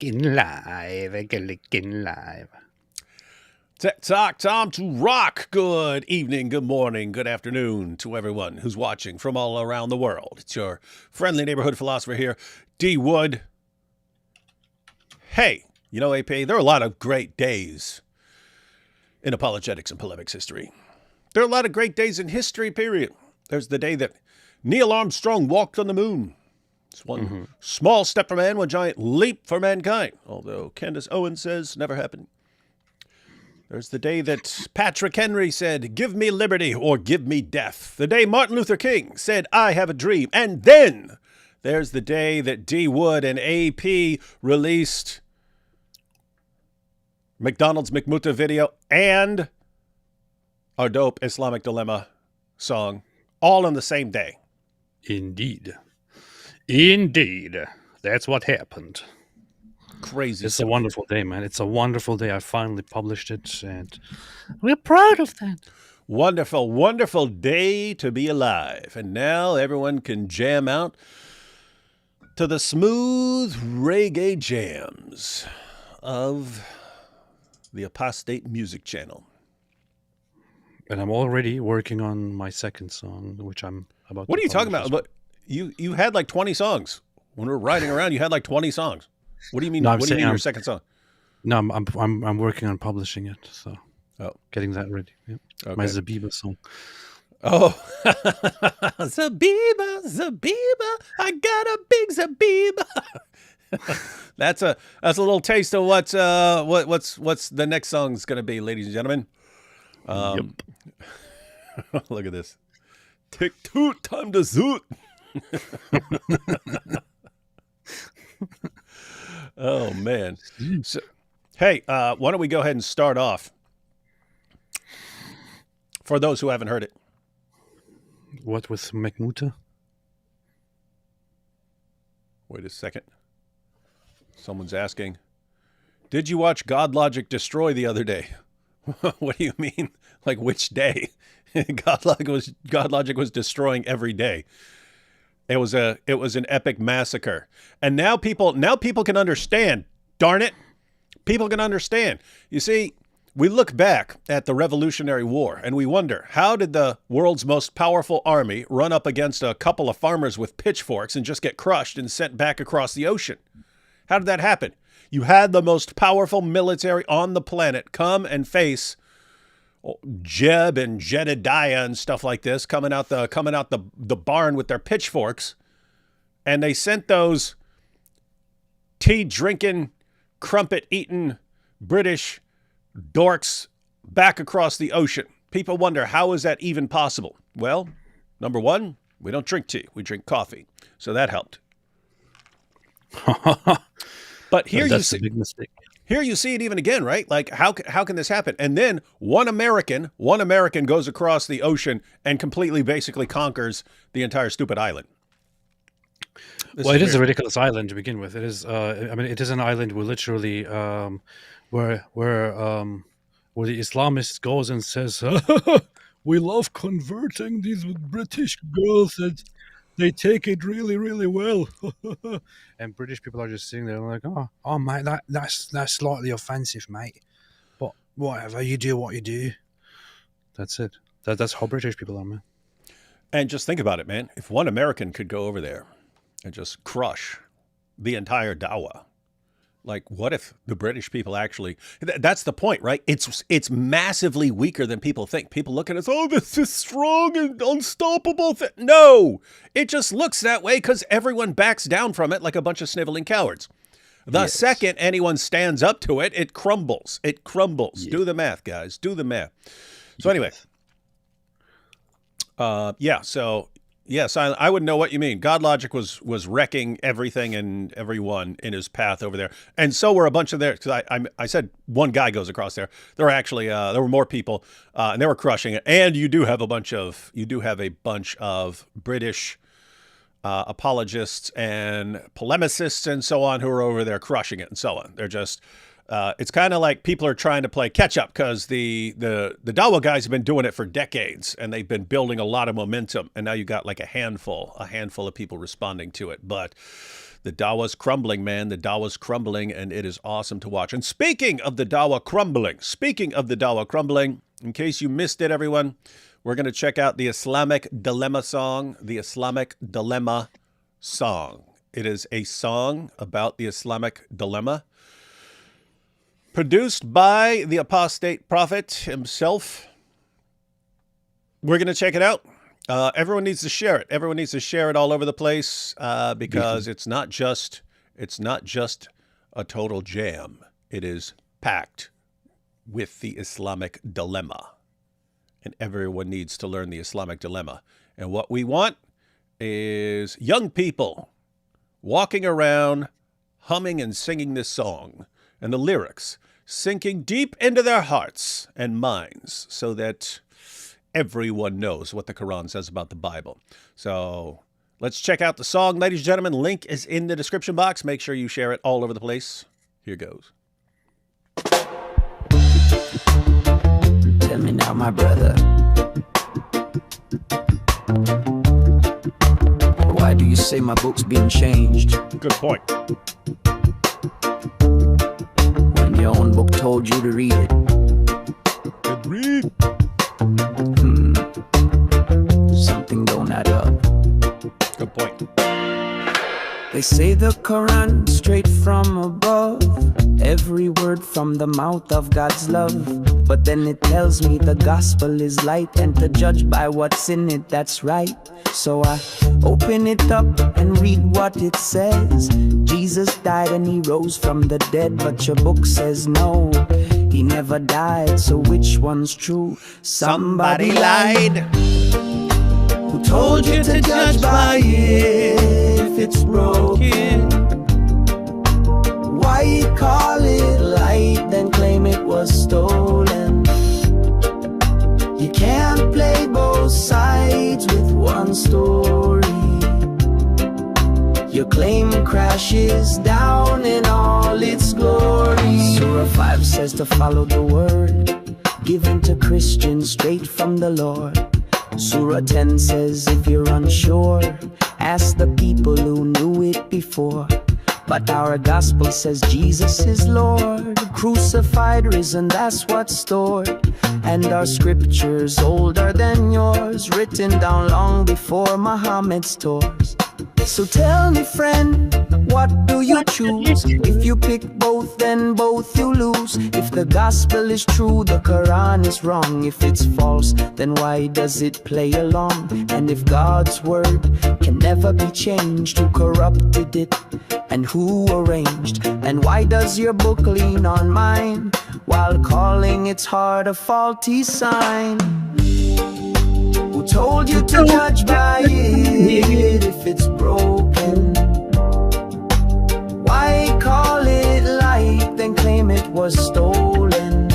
Clicking live. TikTok, time to rock. Good evening, good morning, good afternoon to everyone who's watching from all around the world. It's your friendly neighborhood philosopher here, D. Wood. Hey, you know, AP, there are a lot of great days in apologetics and polemics history. There are a lot of great days in history, period. There's the day that Neil Armstrong walked on the moon. It's one small step for man, one giant leap for mankind. Although Candace Owens says never happened. There's the day that Patrick Henry said, "Give me liberty or give me death." The day Martin Luther King said, "I have a dream." And then there's the day that D. Wood and AP released McDonald's McMuta video and our dope Islamic Dilemma song all on the same day. Indeed. Indeed. That's what happened. Crazy. It's a wonderful day, man. It's a wonderful day. I finally published it, and we're proud of that. Wonderful, wonderful day to be alive. And now everyone can jam out to the smooth reggae jams of the Apostate Music Channel. And I'm already working on my second song, which I'm about to What are you talking publish about? as But you had like 20 songs. When we were riding around, you had like 20 songs. What do you mean? No, what do you mean your second song? No, I'm working on publishing it, so getting that ready. Yeah. Okay. My Zabiba song. Oh, Zabiba, I got a big Zabiba. That's a little taste of what's the next song's gonna be, ladies and gentlemen. Look at this. Tick toot, time to zoot. Oh man. So, hey, why don't we go ahead and start off? For those who haven't heard it. What with McMuta? Wait a second. Someone's asking, did you watch God Logic Destroy the other day? What do you mean? Like which day? God Logic was destroying every day. It was an epic massacre. And now people can understand. Darn it. People can understand. You see, we look back at the Revolutionary War and we wonder, how did the world's most powerful army run up against a couple of farmers with pitchforks and just get crushed and sent back across the ocean? How did that happen? You had the most powerful military on the planet come and face Jeb and Jedediah and stuff like this, coming out the barn with their pitchforks, and they sent those tea drinking, crumpet eating British dorks back across the ocean. People wonder, how is that even possible? Well, number one, we don't drink tea, we drink coffee, so that helped. But here That's a big mistake. Here you see it even again, right? Like, how can this happen? And then one American goes across the ocean and completely, basically conquers the entire stupid island. Well, it is a ridiculous island to begin with. It is. It is an island where literally, where the Islamist goes and says, "We love converting these British girls, and they take it really, really well." And British people are just sitting there like, oh, mate, that's slightly offensive, mate. But whatever, you do what you do. That's it. That's how British people are, man. And just think about it, man. If one American could go over there and just crush the entire Dawa, like, what if the British people actually... That's the point, right? It's massively weaker than people think. People look at us, oh, this is strong and unstoppable. No, it just looks that way because everyone backs down from it like a bunch of sniveling cowards. The second anyone stands up to it, it crumbles. It crumbles. Yeah. Do the math, guys. Do the math. So anyway, yes, I wouldn't know what you mean. God Logic was wrecking everything and everyone in his path over there, and so were a bunch of there. Because I said one guy goes across there. There were actually there were more people, and they were crushing it. And you do have a bunch of British apologists and polemicists and so on who are over there crushing it and so on. They're just. It's kind of like people are trying to play catch up because the Dawa guys have been doing it for decades and they've been building a lot of momentum. And now you got like a handful of people responding to it. But The Dawa's crumbling, man. The Dawa's crumbling, and it is awesome to watch. And speaking of the Dawa crumbling, in case you missed it, everyone, we're going to check out the Islamic Dilemma song. The Islamic Dilemma song. It is a song about the Islamic dilemma, produced by the apostate prophet himself. We're going to check it out. Everyone needs to share it. Everyone needs to share it all over the place because it's not just a total jam. It is packed with the Islamic dilemma. And everyone needs to learn the Islamic dilemma. And what we want is young people walking around humming and singing this song, and the lyrics sinking deep into their hearts and minds so that everyone knows what the Quran says about the Bible. So let's check out the song, ladies and gentlemen. Link is in the description box. Make sure you share it all over the place. Here goes. Tell me now, my brother, why do you say my book's been changed? Good point. When your own book told you to read it. Good read. Something don't add up. Good point. They say the Quran straight from above, every word from the mouth of God's love. But then it tells me the gospel is light, and to judge by what's in it, that's right. So I open it up and read what it says. Jesus died and he rose from the dead, but your book says no, he never died. So which one's true? Somebody lied. Who told you to judge by it if it's broken? Why call it light, then claim it was stolen? You can't play both sides with one story. Your claim crashes down in all its glory. Surah 5 says to follow the word given to Christians straight from the Lord. Surah 10 says if you're unsure, ask the people who knew it before. But our gospel says Jesus is Lord, crucified, risen, that's what's stored. And our scriptures older than yours, written down long before Muhammad's tours. So tell me, friend, what do you choose? If you pick both, then both you lose. If the gospel is true, the Quran is wrong. If it's false, then why does it play along? And if God's word can never be changed, who corrupted it and who arranged? And why does your book lean on mine while calling its heart a faulty sign? Who told you to judge by it if it's broken? Why call it light, then claim it was stolen?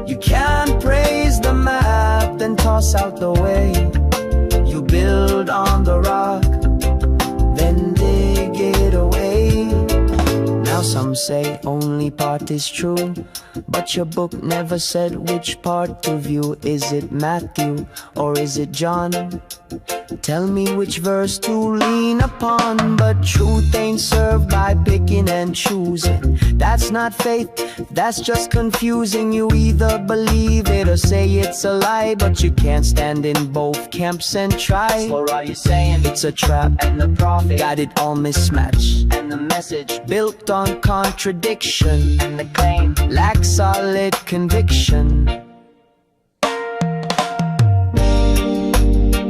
You can't praise the map, then toss out the way. You build on the rock, then dig it away. Now some say only part is true, but your book never said which part to view. Is it Matthew or is it John? Tell me which verse to lean upon. But truth ain't served by picking and choosing. That's not faith, that's just confusing. You either believe it or say it's a lie, but you can't stand in both camps and try. Or are you saying It's a trap, and the prophet got it all mismatched, and the message built on contradiction, and the claim? lack solid conviction?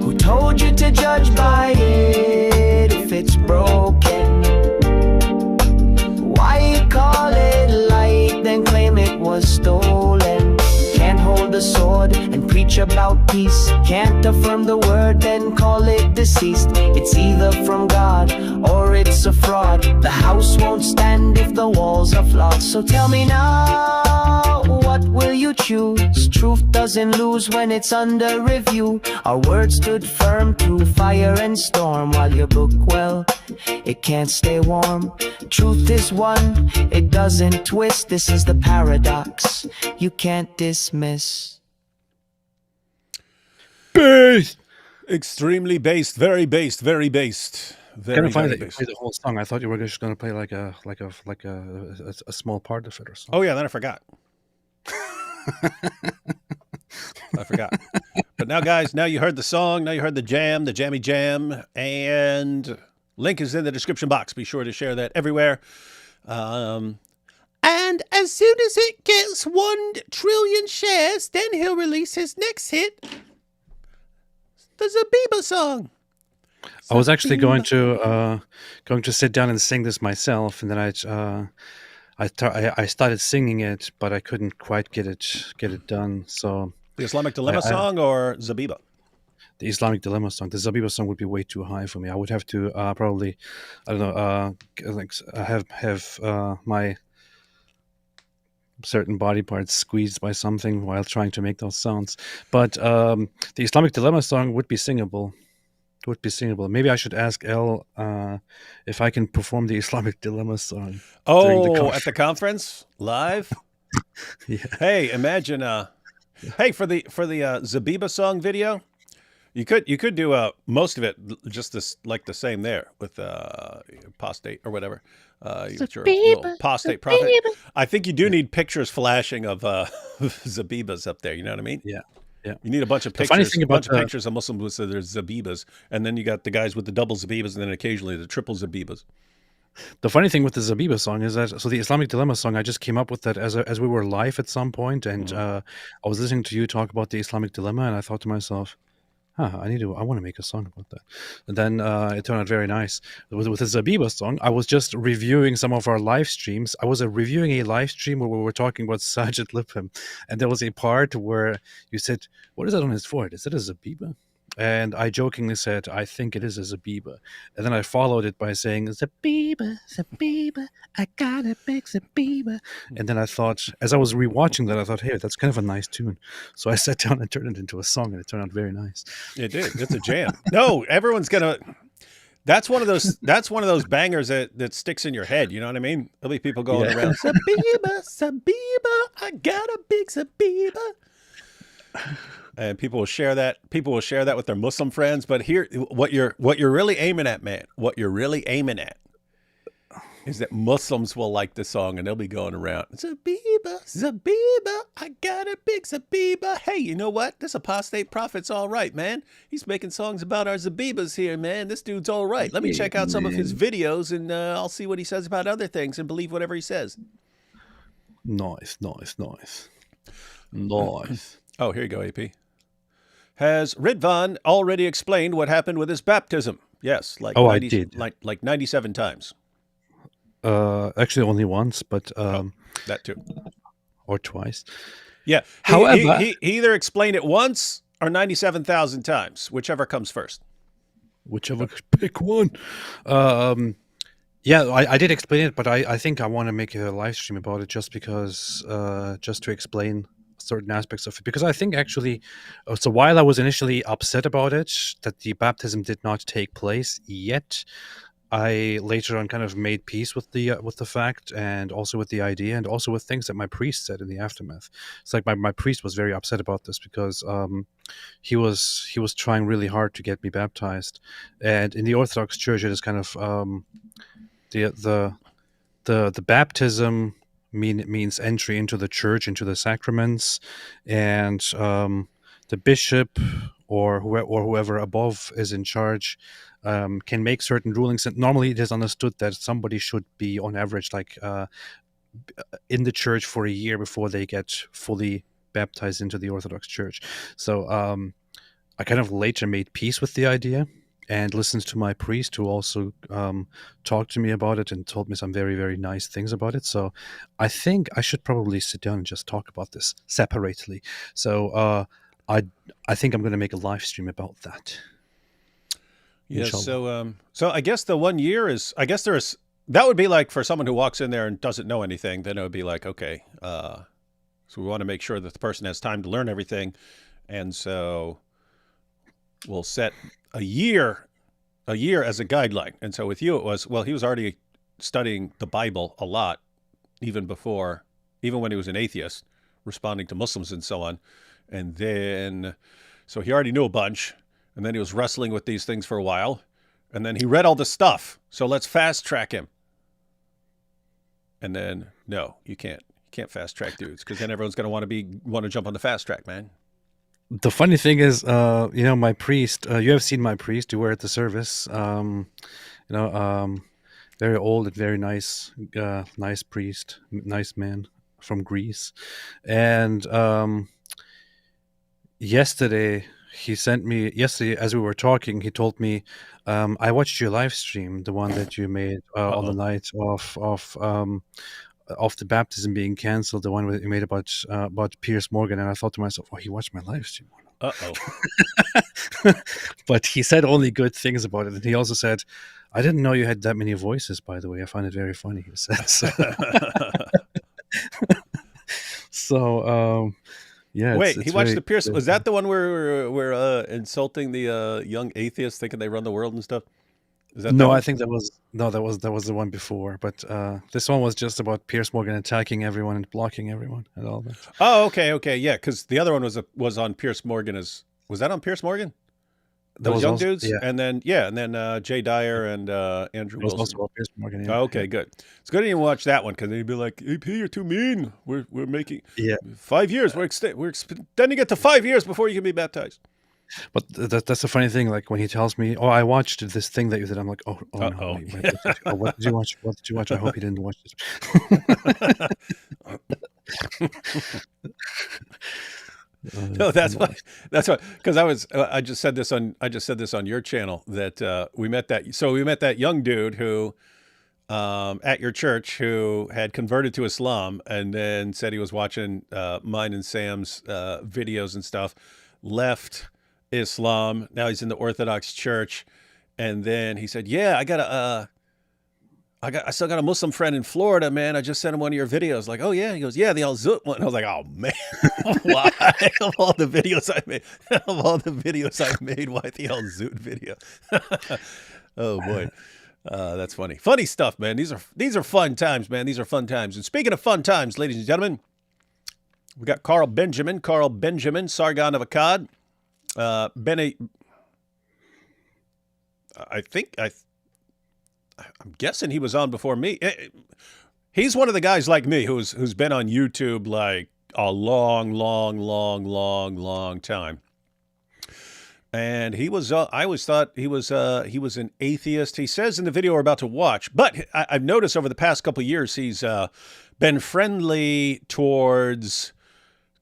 Who told you to judge by it if it's broken? Why call it light, then claim it was stolen? Can't hold a sword and preach about peace. Can't affirm the word, then call it deceased. It's either from God or it's a fraud. The house won't stand if the walls are flawed. So tell me now, what will you choose? Truth doesn't lose when it's under review. Our word stood firm through fire and storm, while your book, well, it can't stay warm. Truth is one, it doesn't twist. This is the paradox you can't dismiss. Based. Extremely based, very based, very based. Very funny very that you bass. played the whole song. I thought you were just going to play like a small part of it or something. Oh yeah, then I forgot. I forgot. But now, guys, now you heard the song, now you heard the jam, the jammy jam, and link is in the description box. Be sure to share that everywhere. And as soon as it gets 1 trillion shares, then he'll release his next hit, the Zabiba song. I was actually going to sit down and sing this myself, and then I started singing it, but I couldn't quite get it done. So The Islamic Dilemma song or Zabiba? the Islamic Dilemma song, the Zabiba song would be way too high for me. I would have to probably, I don't know, like have my certain body parts squeezed by something while trying to make those sounds. But the Islamic Dilemma song would be singable. Maybe I should ask Elle if I can perform the Islamic Dilemma song. Oh, at the conference live. Yeah. Hey, imagine. Hey, for the Zabiba song video, you could do most of it just this like the same there with apostate or whatever. With your little apostate prophet. I think you do need pictures flashing of Zabibas up there. You know what I mean? Yeah. Yeah. You need a bunch of pictures. Funny thing about pictures of Muslims with their Zabibas, and then you got the guys with the double Zabibas, and then occasionally the triple Zabibas. The funny thing with the Zabiba song is that the Islamic Dilemma song, I just came up with that as we were live at some point, and I was listening to you talk about the Islamic Dilemma, and I thought to myself, I want to make a song about that. And then it turned out very nice. With the Zabiba song, I was just reviewing some of our live streams. I was reviewing a live stream where we were talking about Sajid Lipham, and there was a part where you said, "What is that on his forehead? Is it a Zabiba?" And I jokingly said, "I think it is a Zabiba." And then I followed it by saying, "Zabiba, Zabiba, I got a big Zabiba." And then I thought, as I was rewatching that, I thought, hey, that's kind of a nice tune. So I sat down and turned it into a song, and it turned out very nice. It did. It's a jam. No, everyone's gonna. That's one of those. That's one of those bangers that sticks in your head. You know what I mean? There'll be people going around. Zabiba, Zabiba, I got a big Zabiba. And people will share that. People will share that with their Muslim friends. But here, what you're really aiming at, man. What you're really aiming at is that Muslims will like the song and they'll be going around. Zabiba, Zabiba, I got a big Zabiba. Hey, you know what? This apostate prophet's all right, man. He's making songs about our Zabibas here, man. This dude's all right. Let me check out some of his videos and I'll see what he says about other things and believe whatever he says. Nice. Oh, here you go, AP. Has Ridvan already explained what happened with his baptism? Yes, like I did. Like 97 times. Actually, only once, but That too. or twice. Yeah. However, he either explained it once or 97,000 times, whichever comes first. Whichever, pick one. Yeah, I did explain it, but I think I want to make a live stream about it just because, just to explain certain aspects of it. Because I think actually, so while I was initially upset about it, that the baptism did not take place yet, I later on kind of made peace with the fact, and also with the idea, and also with things that my priest said in the aftermath. It's like my priest was very upset about this because he was trying really hard to get me baptized, and in the Orthodox Church it is kind of the baptism means entry into the church, into the sacraments, and the bishop or whoever above is in charge can make certain rulings. And normally it is understood that somebody should be on average like in the church for a year before they get fully baptized into the Orthodox Church. So I kind of later made peace with the idea and listened to my priest, who also talked to me about it and told me some very, very nice things about it. So I think I should probably sit down and just talk about this separately. So I think I'm going to make a live stream about that. Yes. So I guess the 1 year is, I guess there's, that would be like for someone who walks in there and doesn't know anything, then it would be like, okay, so we want to make sure that the person has time to learn everything. And so we'll set a year as a guideline. And so with you, it was, well, he was already studying the Bible a lot, even when he was an atheist, responding to Muslims and so on. And then, so he already knew a bunch. And then he was wrestling with these things for a while. And then he read all the stuff. So let's fast track him. And then, no, you can't. You can't fast track dudes because then everyone's going to want to jump on the fast track, man. The funny thing is, my priest, you have seen my priest, you were at the service, very old and very nice, nice priest, nice man from Greece. And yesterday, as we were talking, he told me, I watched your live stream, the one that you made on the night of the baptism being canceled, the one you made about Piers Morgan, and I thought to myself, oh, he watched my live stream. But he said only good things about it, and he also said, I didn't know you had that many voices, by the way. I find it very funny, he said. So yeah. Wait, he watched the Pierce. Was that the one where we're insulting the young atheists, thinking they run the world and stuff? Is that no? I think that was the one before. But this one was just about Piers Morgan attacking everyone and blocking everyone and all that. Oh, okay, yeah. Because the other one was on Piers Morgan. Was that on Piers Morgan? Those young also, dudes, yeah. and then Jay Dyer and Andrew Wilson. Also about Piers Morgan. Yeah. Oh, okay, good. It's good to even watch that one because then you'd be like, "AP, you're too mean. We're making 5 years. We're extending it to 5 years before you can be baptized." But that's the funny thing. Like when he tells me, "Oh, I watched this thing that you did," I'm like, "Oh no! Wait, what did you watch? What did you watch? I hope you didn't watch this." No, that's why. Because I just said this on your channel that we met that young dude who at your church who had converted to Islam and then said he was watching mine and Sam's videos and stuff, left Islam. Now he's in the Orthodox Church, and then he said, "Yeah, I still got a Muslim friend in Florida, man. I just sent him one of your videos." Like, "Oh yeah." He goes, "Yeah, the Al Zut one." I was like, "Oh man, why of all the videos I made, why the Al Zut video?" Oh boy, that's funny. Funny stuff, man. These are fun times, man. These are fun times. And speaking of fun times, ladies and gentlemen, we got Carl Benjamin, Sargon of Akkad. I'm guessing he was on before me. He's one of the guys like me who's been on YouTube like a long time. And he was. I always thought he was an atheist. He says in the video we're about to watch, but I've noticed over the past couple of years he's been friendly towards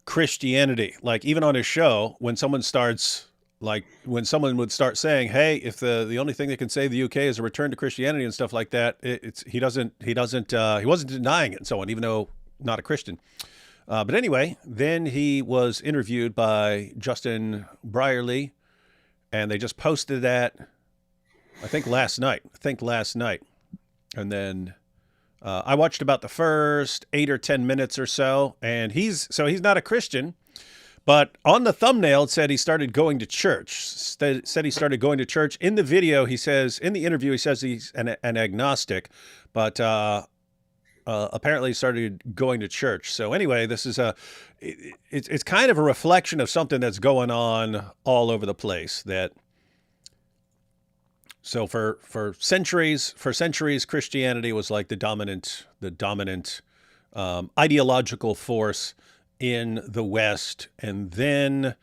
Christianity. Like even on his show, when someone would start saying, "Hey, if the only thing that can save the UK is a return to Christianity and stuff like that," he wasn't denying it and so on, even though not a Christian. But anyway, then he was interviewed by Justin Brierley, and they just posted that, I think last night. And then I watched about the first 8 or 10 minutes or so, and he's not a Christian. But on the thumbnail, it said he started going to church. Said he started going to church. In the video, he says, in the interview, he says he's an agnostic, but apparently he started going to church. So anyway, this is it's kind of a reflection of something that's going on all over the place. So for centuries, Christianity was like the dominant ideological force in the West. And then a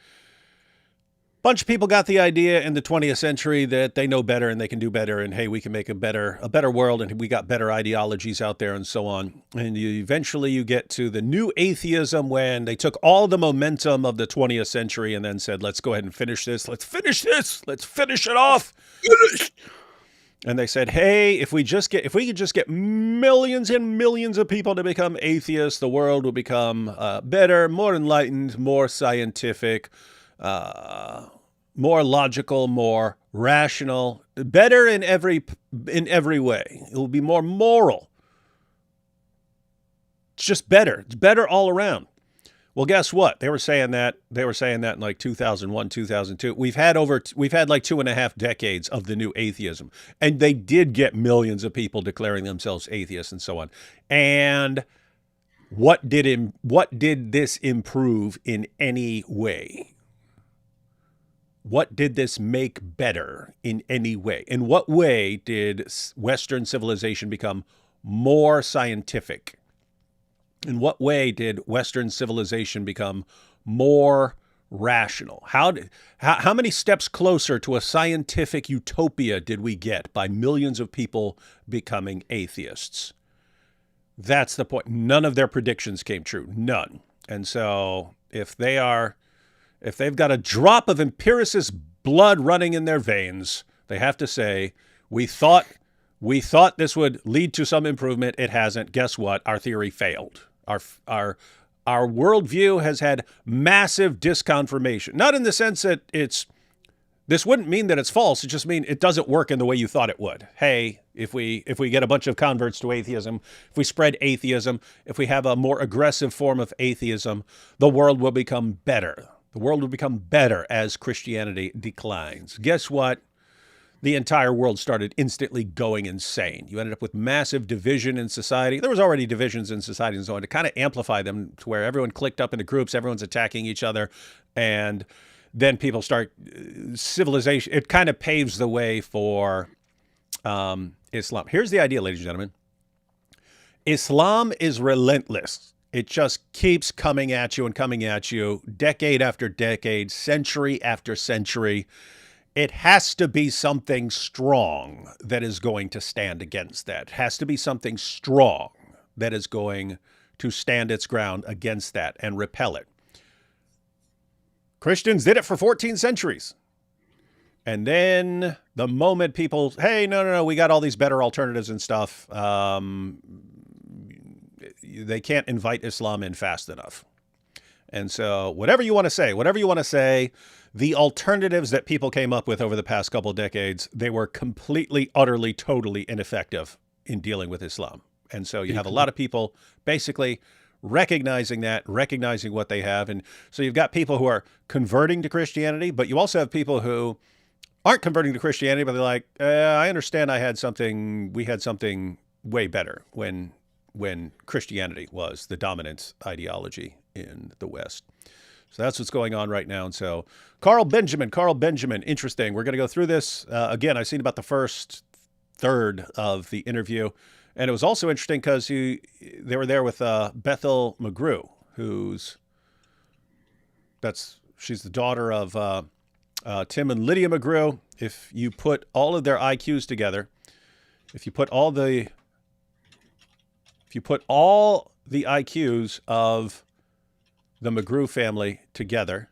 bunch of people got the idea in the 20th century that they know better and they can do better. And hey, we can make a better world, and we got better ideologies out there and so on. And eventually you get to the new atheism when they took all the momentum of the 20th century and then said, let's go ahead and finish this. Let's finish it off. And they said, hey, if we could just get millions and millions of people to become atheists, the world will become better, more enlightened, more scientific, more logical, more rational, better in every way. It will be more moral. It's just better. It's better all around. Well, guess what? They were saying that in like 2001, 2002. We've had like 2.5 decades of the new atheism, and they did get millions of people declaring themselves atheists and so on. And what did this improve in any way? what did this make better in any way? In what way did Western civilization become more scientific? In what way did Western civilization become more rational? How many steps closer to a scientific utopia did we get by millions of people becoming atheists? That's the point. None of their predictions came true. None. And so if they've got a drop of empiricist blood running in their veins, they have to say, we thought this would lead to some improvement. It hasn't. Guess what? Our theory failed. Our worldview has had massive disconfirmation. Not in the sense that this wouldn't mean that it's false. It just means it doesn't work in the way you thought it would. Hey, if we get a bunch of converts to atheism, if we spread atheism, if we have a more aggressive form of atheism, the world will become better. The world will become better as Christianity declines. Guess what? The entire world started instantly going insane. You ended up with massive division in society. There was already divisions in society and so on. To kind of amplify them to where everyone clicked up into groups, everyone's attacking each other, and then people start civilization. It kind of paves the way for Islam. Here's the idea, ladies and gentlemen. Islam is relentless. It just keeps coming at you and coming at you, decade after decade, century after century. It has to be something strong that is going to stand against that. It has to be something strong that is going to stand its ground against that and repel it. Christians did it for 14 centuries. And then the moment people, hey, no, we got all these better alternatives and stuff, they can't invite Islam in fast enough. And so whatever you want to say, the alternatives that people came up with over the past couple of decades, they were completely, utterly, totally ineffective in dealing with Islam. And so you have a lot of people basically recognizing what they have. And so you've got people who are converting to Christianity, but you also have people who aren't converting to Christianity, but they're like, I understand we had something way better when Christianity was the dominant ideology in the West. So that's what's going on right now. And so Carl Benjamin, interesting. We're going to go through this. Again, I've seen about the first third of the interview. And it was also interesting because they were there with Bethel McGrew, she's the daughter of Tim and Lydia McGrew. If you put all of their IQs together, if you put all the IQs of the McGrew family together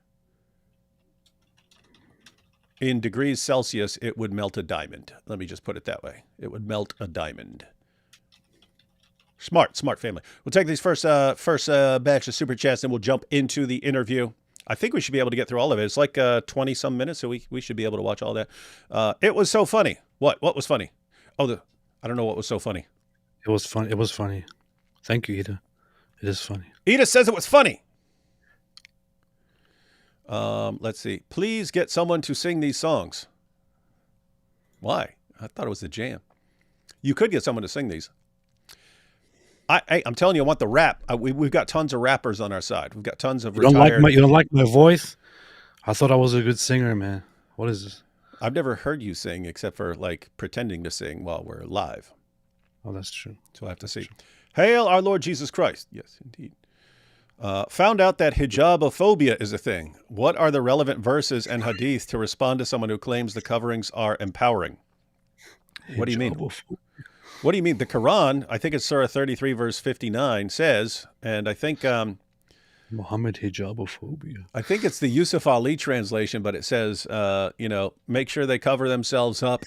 in degrees Celsius, it would melt a diamond. Let me just put it that way. It would melt a diamond. Smart family. We'll take these first batch of super chats, and we'll jump into the interview. I think we should be able to get through all of it. It's like 20-some minutes, so we should be able to watch all that. It was so funny. What was funny? I don't know what was so funny. It was fun. It was funny. Thank you, Ida. It is funny. Ida says it was funny. Let's see. Please get someone to sing these songs. Why? I thought it was the jam. You could get someone to sing these. I'm telling you, I want the rap. We've got tons of rappers on our side. We've got tons of retired. You don't like my voice? I thought I was a good singer, man. What is this? I've never heard you sing except for like pretending to sing while we're live. Oh, that's true. So I have to see. Hail our Lord Jesus Christ. Yes, indeed. Found out that hijabophobia is a thing. What are the relevant verses and hadith to respond to someone who claims the coverings are empowering? What do you mean? What do you mean? The Quran, I think it's Surah 33, verse 59, says, and I think Muhammad hijabophobia. I think it's the Yusuf Ali translation, but it says, make sure they cover themselves up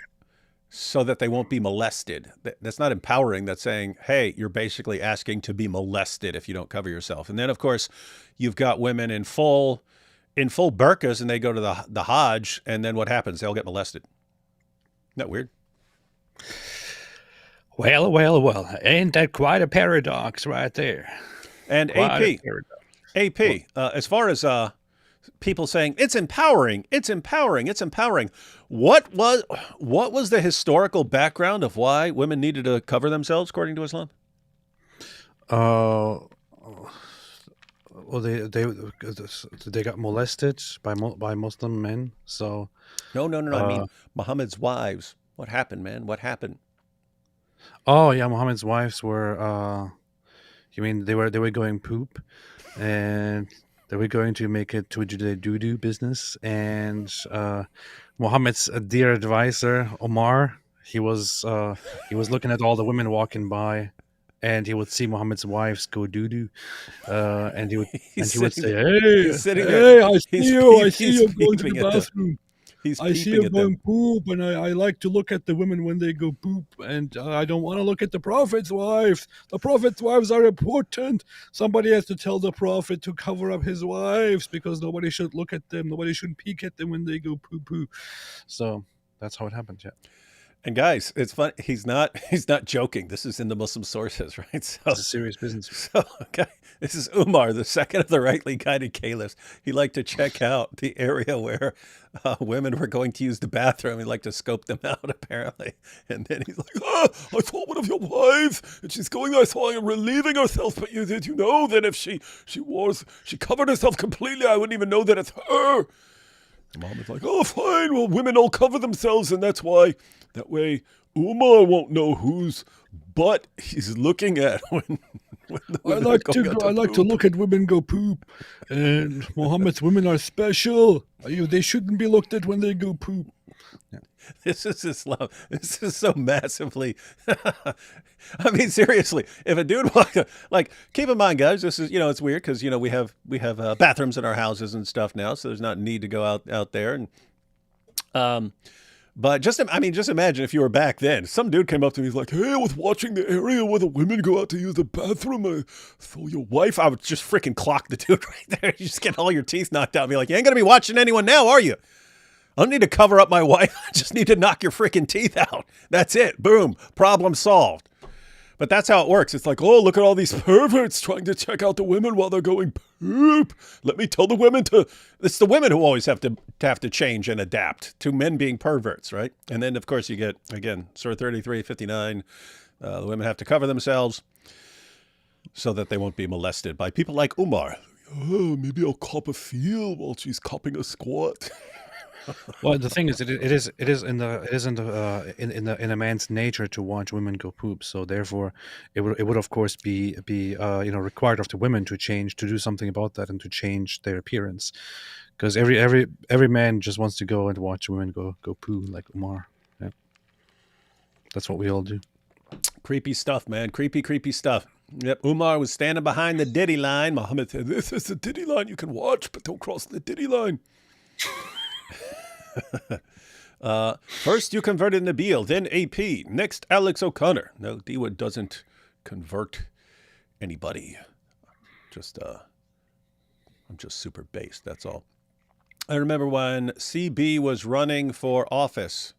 so that they won't be molested. That's not empowering. That's saying, hey, you're basically asking to be molested if you don't cover yourself. And then, of course, you've got women in full burqas, and they go to the Hajj, and then what happens? They'll get molested. Isn't that weird? Well, ain't that quite a paradox right there? And AP, as far as people saying it's empowering, what was the historical background of why women needed to cover themselves according to Islam? well, they got molested by Muslim men. So, No. I mean, uh, Muhammad's wives. What happened, man? What happened? oh yeah, Muhammad's wives were. You mean they were going poop, and they were going to make it to the doo-doo business, and Muhammad's dear advisor Omar, he was looking at all the women walking by, and he would see Muhammad's wives go doo-doo, and he would He's and he would sitting say, there. "Hey, He's sitting hey, there. I see He's you. I peep, see he's you going to the peeping at them. bathroom. He's I see peeping you at them. going poop, and I like to look at the women when they go poop, and I don't want to look at the prophet's wives. The prophet's wives are important. Somebody has to tell the prophet to cover up his wives because nobody should look at them. Nobody should peek at them when they go poo poo." So that's how it happened. Yeah, And guys, it's fun. He's not joking. This is in the Muslim sources, right? So, it's a serious business. okay, this is Umar, the second of the rightly guided caliphs. He liked to check out the area where women were going to use the bathroom. He liked to scope them out, apparently. And then he's like, I saw one of your wives, and she's going there, so I am relieving herself. But did you know that if she covered herself completely, I wouldn't even know that it's her. And Muhammad's like, oh, fine. Well, women all cover themselves, and that's why. That way, Umar won't know whose butt he's looking at when the women are going out I like to poop. look at women go poop, and Muhammad's women are special. They shouldn't be looked at when they go poop. This is Islam. This is so massively. I mean, seriously, if a dude walked up, like, keep in mind, guys, this is, it's weird because, we have bathrooms in our houses and stuff now, so there's not need to go out there. And, but just imagine if you were back then. Some dude came up to me, he's like, hey, I was watching the area where the women go out to use the bathroom. And I saw your wife. I would just freaking clock the dude right there. You just get all your teeth knocked out and be like, you ain't going to be watching anyone now, are you? I don't need to cover up my wife. I just need to knock your freaking teeth out. That's it. Boom. Problem solved. But that's how it works. It's like, oh, look at all these perverts trying to check out the women while they're going poop. Let me tell the women to. It's the women who always have to change and adapt to men being perverts, right? And then, of course, you get, again, Surah 33:59. The women have to cover themselves so that they won't be molested by people like Umar. Oh, maybe I'll cop a feel while she's copping a squat. Well, the thing is, it is in a man's nature to watch women go poop. So therefore, it would of course be required of the women to change, to do something about that, and to change their appearance, because every man just wants to go and watch women go poo like Umar. Yeah, that's what we all do. Creepy stuff, man. Creepy stuff. Yep. Umar was standing behind the Diddy line. Muhammad said, "This is the Diddy line you can watch, but don't cross the Diddy line." First you converted Nabil, then AP, next Alex O'Connor. No, D-Wood doesn't convert anybody. I'm just super based, that's all. I remember when CB was running for office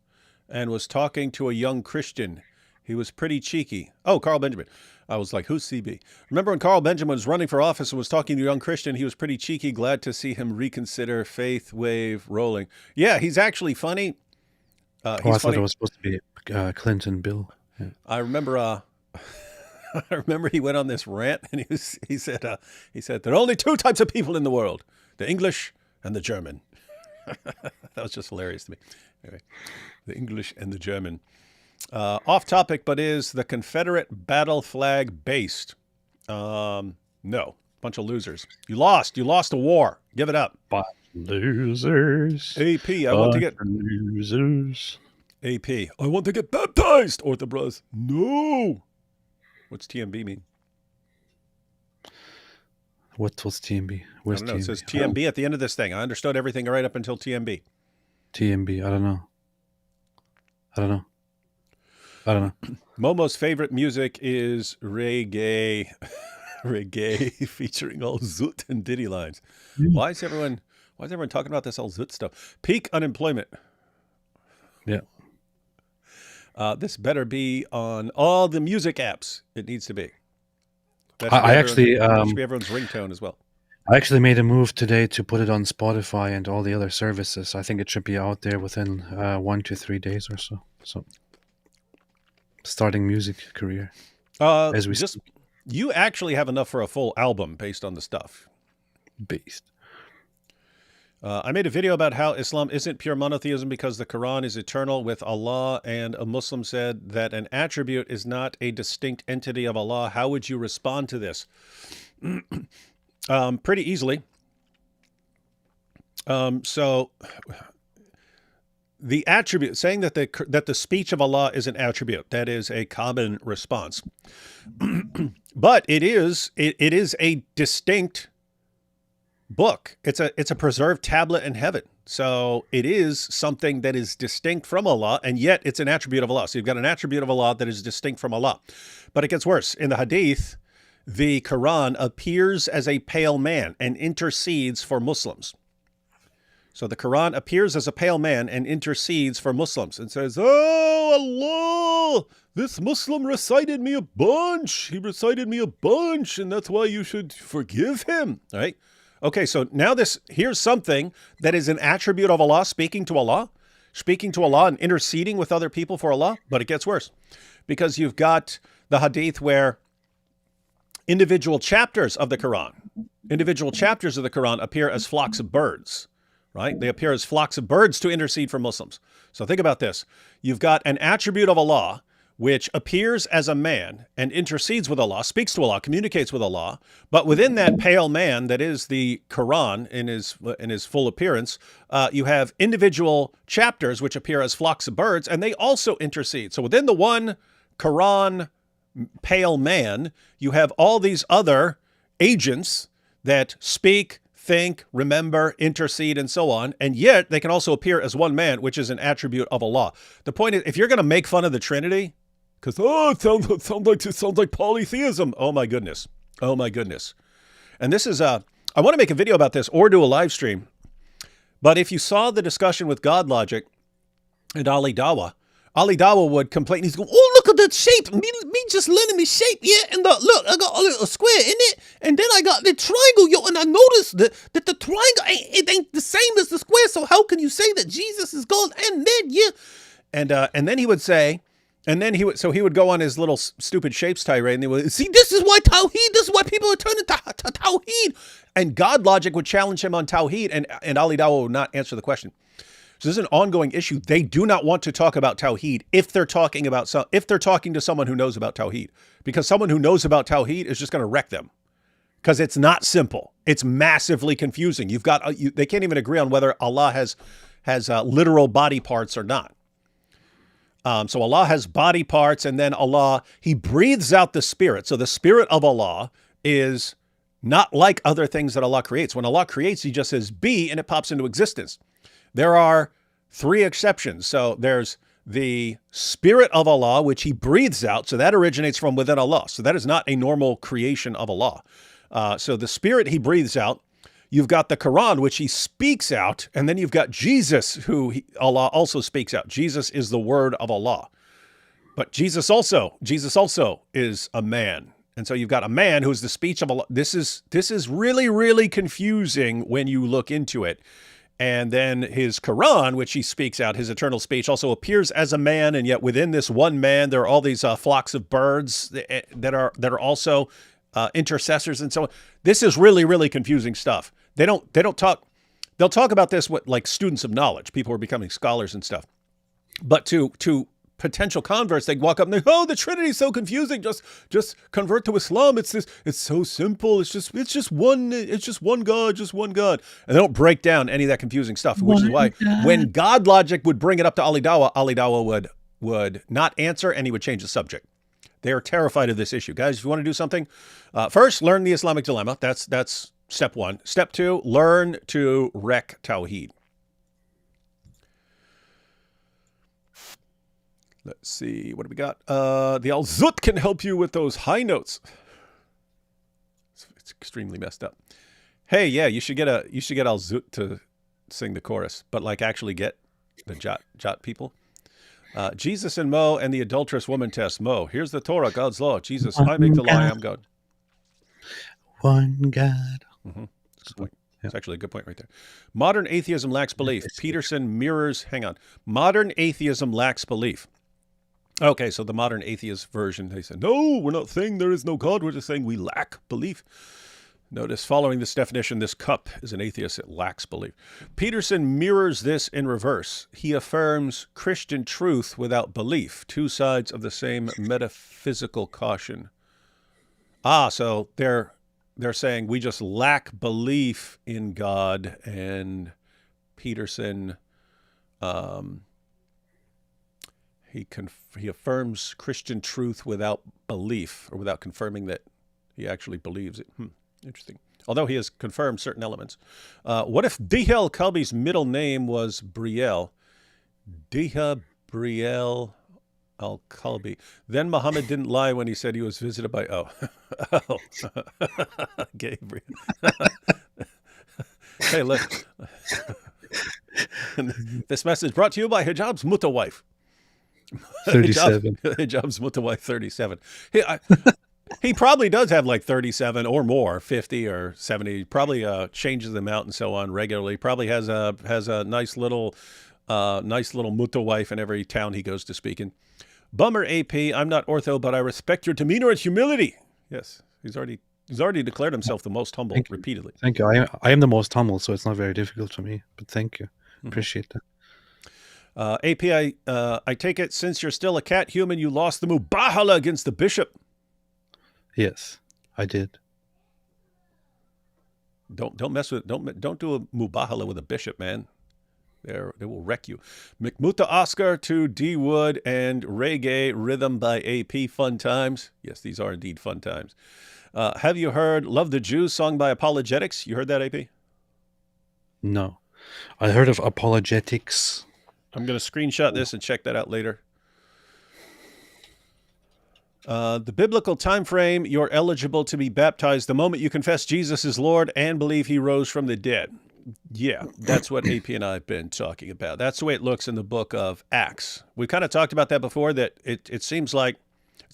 and was talking to a young Christian. He was pretty cheeky. Oh, Carl Benjamin. I was like, who's CB? Remember when Carl Benjamin was running for office and was talking to a young Christian? He was pretty cheeky. Glad to see him reconsider. Faith wave rolling. Yeah, he's actually funny. I He's thought funny. it was supposed to be Clinton Bill. Yeah. I remember. I remember he went on this rant and he said there are only two types of people in the world: the English and the German. That was just hilarious to me. Anyway, the English and the German. Off topic, but is the Confederate battle flag based? No, bunch of losers. You lost a war. Give it up. But losers. AP, I want to get losers. AP. I want to get baptized. Orthobros. No. What's TMB mean? What's TMB? Where's I don't know. It TMB? says TMB at the end of this thing. I understood everything right up until TMB. TMB. I don't know. Momo's favorite music is reggae. Reggae featuring all Zoot and Diddy lines. Why is everyone talking about this all Zoot stuff? Peak unemployment. Yeah. This better be on all the music apps. It needs to be. That should be everyone's ringtone as well. I actually made a move today to put it on Spotify and all the other services. I think it should be out there within 1 to 3 days or so. So, starting music career as we You actually have enough for a full album based on the stuff. Beast. I made a video about how Islam isn't pure monotheism because the Quran is eternal with Allah, and a Muslim said that an attribute is not a distinct entity of Allah. How would you respond to this? Pretty easily. So the attribute, saying that the speech of Allah is an attribute, that is a common response. But it is a distinct book. It's a preserved tablet in heaven. So it is something that is distinct from Allah, and yet it's an attribute of Allah. So you've got an attribute of Allah that is distinct from Allah. But it gets worse. In the Hadith, the Quran appears as a pale man and intercedes for Muslims. So the Quran appears as a pale man and intercedes for Muslims and says, "Oh, Allah, this Muslim recited me a bunch. He recited me a bunch, and that's why you should forgive him." All right? Okay, so now here's something that is an attribute of Allah, speaking to Allah and interceding with other people for Allah. But it gets worse, because you've got the Hadith where individual chapters of the Quran appear as flocks of birds. Right? They appear as flocks of birds to intercede for Muslims. So think about this. You've got an attribute of Allah which appears as a man and intercedes with Allah, speaks to Allah, communicates with Allah. But within that pale man that is the Quran in his full appearance, you have individual chapters which appear as flocks of birds, and they also intercede. So within the one Quran pale man, you have all these other agents that speak, think, remember, intercede, and so on. And yet they can also appear as one man, which is an attribute of Allah. The point is, if you're going to make fun of the Trinity, because, it sounds like polytheism. Oh my goodness. And this is, I want to make a video about this or do a live stream. But if you saw the discussion with God Logic and Ali Dawah would complain. He's going, "Oh, look at that shape. Me just learning me shape, yeah. And look, I got a little square in it, and then I got the triangle, yo. And I noticed that the triangle ain't the same as the square. So how can you say that Jesus is God and then yeah?" And then he would say, he would go on his little stupid shapes tirade, and he would see, "This is why Tawheed. This is why people are turning to Tawheed." And God Logic would challenge him on Tawheed, and Ali Dawah would not answer the question. So this is an ongoing issue. They do not want to talk about Tawheed if they're talking to someone who knows about Tawheed, because someone who knows about Tawheed is just going to wreck them, because it's not simple. It's massively confusing. They can't even agree on whether Allah has literal body parts or not. So Allah has body parts, and then Allah, he breathes out the spirit. So the spirit of Allah is not like other things that Allah creates. When Allah creates, he just says be, and it pops into existence. There are 3 exceptions. So there's the spirit of Allah, which he breathes out. So that originates from within Allah. So that is not a normal creation of Allah. So the spirit he breathes out. You've got the Quran, which he speaks out. And then you've got Jesus, who Allah also speaks out. Jesus is the word of Allah. But Jesus also is a man. And so you've got a man who's the speech of Allah. This is really, really confusing when you look into it. And then his Quran, which he speaks out, his eternal speech, also appears as a man, and yet within this one man, there are all these flocks of birds that are also intercessors and so on. This is really, really confusing stuff. They don't talk. They'll talk about this with like students of knowledge, people who are becoming scholars and stuff. But to potential converts, they walk up and they, "Oh, the Trinity is so confusing. Just convert to Islam. It's so simple. It's just one God, just one God." And they don't break down any of that confusing stuff, which is why when God Logic would bring it up to Ali Dawah would not answer, and he would change the subject. They are terrified of this issue. Guys, if you want to do something, first learn the Islamic dilemma. That's step 1. Step 2, learn to wreck Tawheed. Let's see, what do we got? The Al-Zut can help you with those high notes. It's extremely messed up. Hey, yeah, you should get Al-Zut to sing the chorus, but like actually get the Jot people. Jesus and Mo and the adulterous woman test. Mo, here's the Torah, God's law. Jesus, I make the lie, I'm God. One God. Mm-hmm. That's a good point. It's actually a good point right there. Modern atheism lacks belief. Peterson mirrors, modern atheism lacks belief. Okay, so the modern atheist version, they said, no, we're not saying there is no God. We're just saying we lack belief. Notice, following this definition, this cup is an atheist that lacks belief. Peterson mirrors this in reverse. He affirms Christian truth without belief, two sides of the same metaphysical caution. So they're saying we just lack belief in God, and Peterson he affirms Christian truth without belief, or without confirming that he actually believes it. Interesting. Although he has confirmed certain elements. What if Diha al-Kalbi's middle name was Briel? Diha Briel al-Kalbi. Then Muhammad didn't lie when he said he was visited by... Gabriel. Hey, look. This message brought to you by Hijab's Mutawife. 37. Hijab's Mutawife 37. He probably does have like 37 or more, 50 or 70. Probably changes them out and so on regularly. Probably has a nice little mutawife in every town he goes to speak in. Bummer, AP. I'm not ortho, but I respect your demeanor and humility. Yes, he's already declared himself the most humble repeatedly. Thank you. I am the most humble, so it's not very difficult for me. But thank you. Appreciate that. AP, I take it since you're still a cat human, you lost the mubahala against the bishop. Yes, I did. Don't mess with don't do a mubahala with a bishop, man. They will wreck you. McMuta Oscar to D Wood and Reggae Rhythm by AP. Fun times. Yes, these are indeed fun times. Have you heard Love the Jews song by Apologetics? You heard that, AP? No. I heard of Apologetics. I'm going to screenshot this and check that out later. The biblical time frame, you're eligible to be baptized the moment you confess Jesus is Lord and believe he rose from the dead. Yeah, that's what AP and I have been talking about. That's the way it looks in the book of Acts. We kind of talked about that before, that it seems like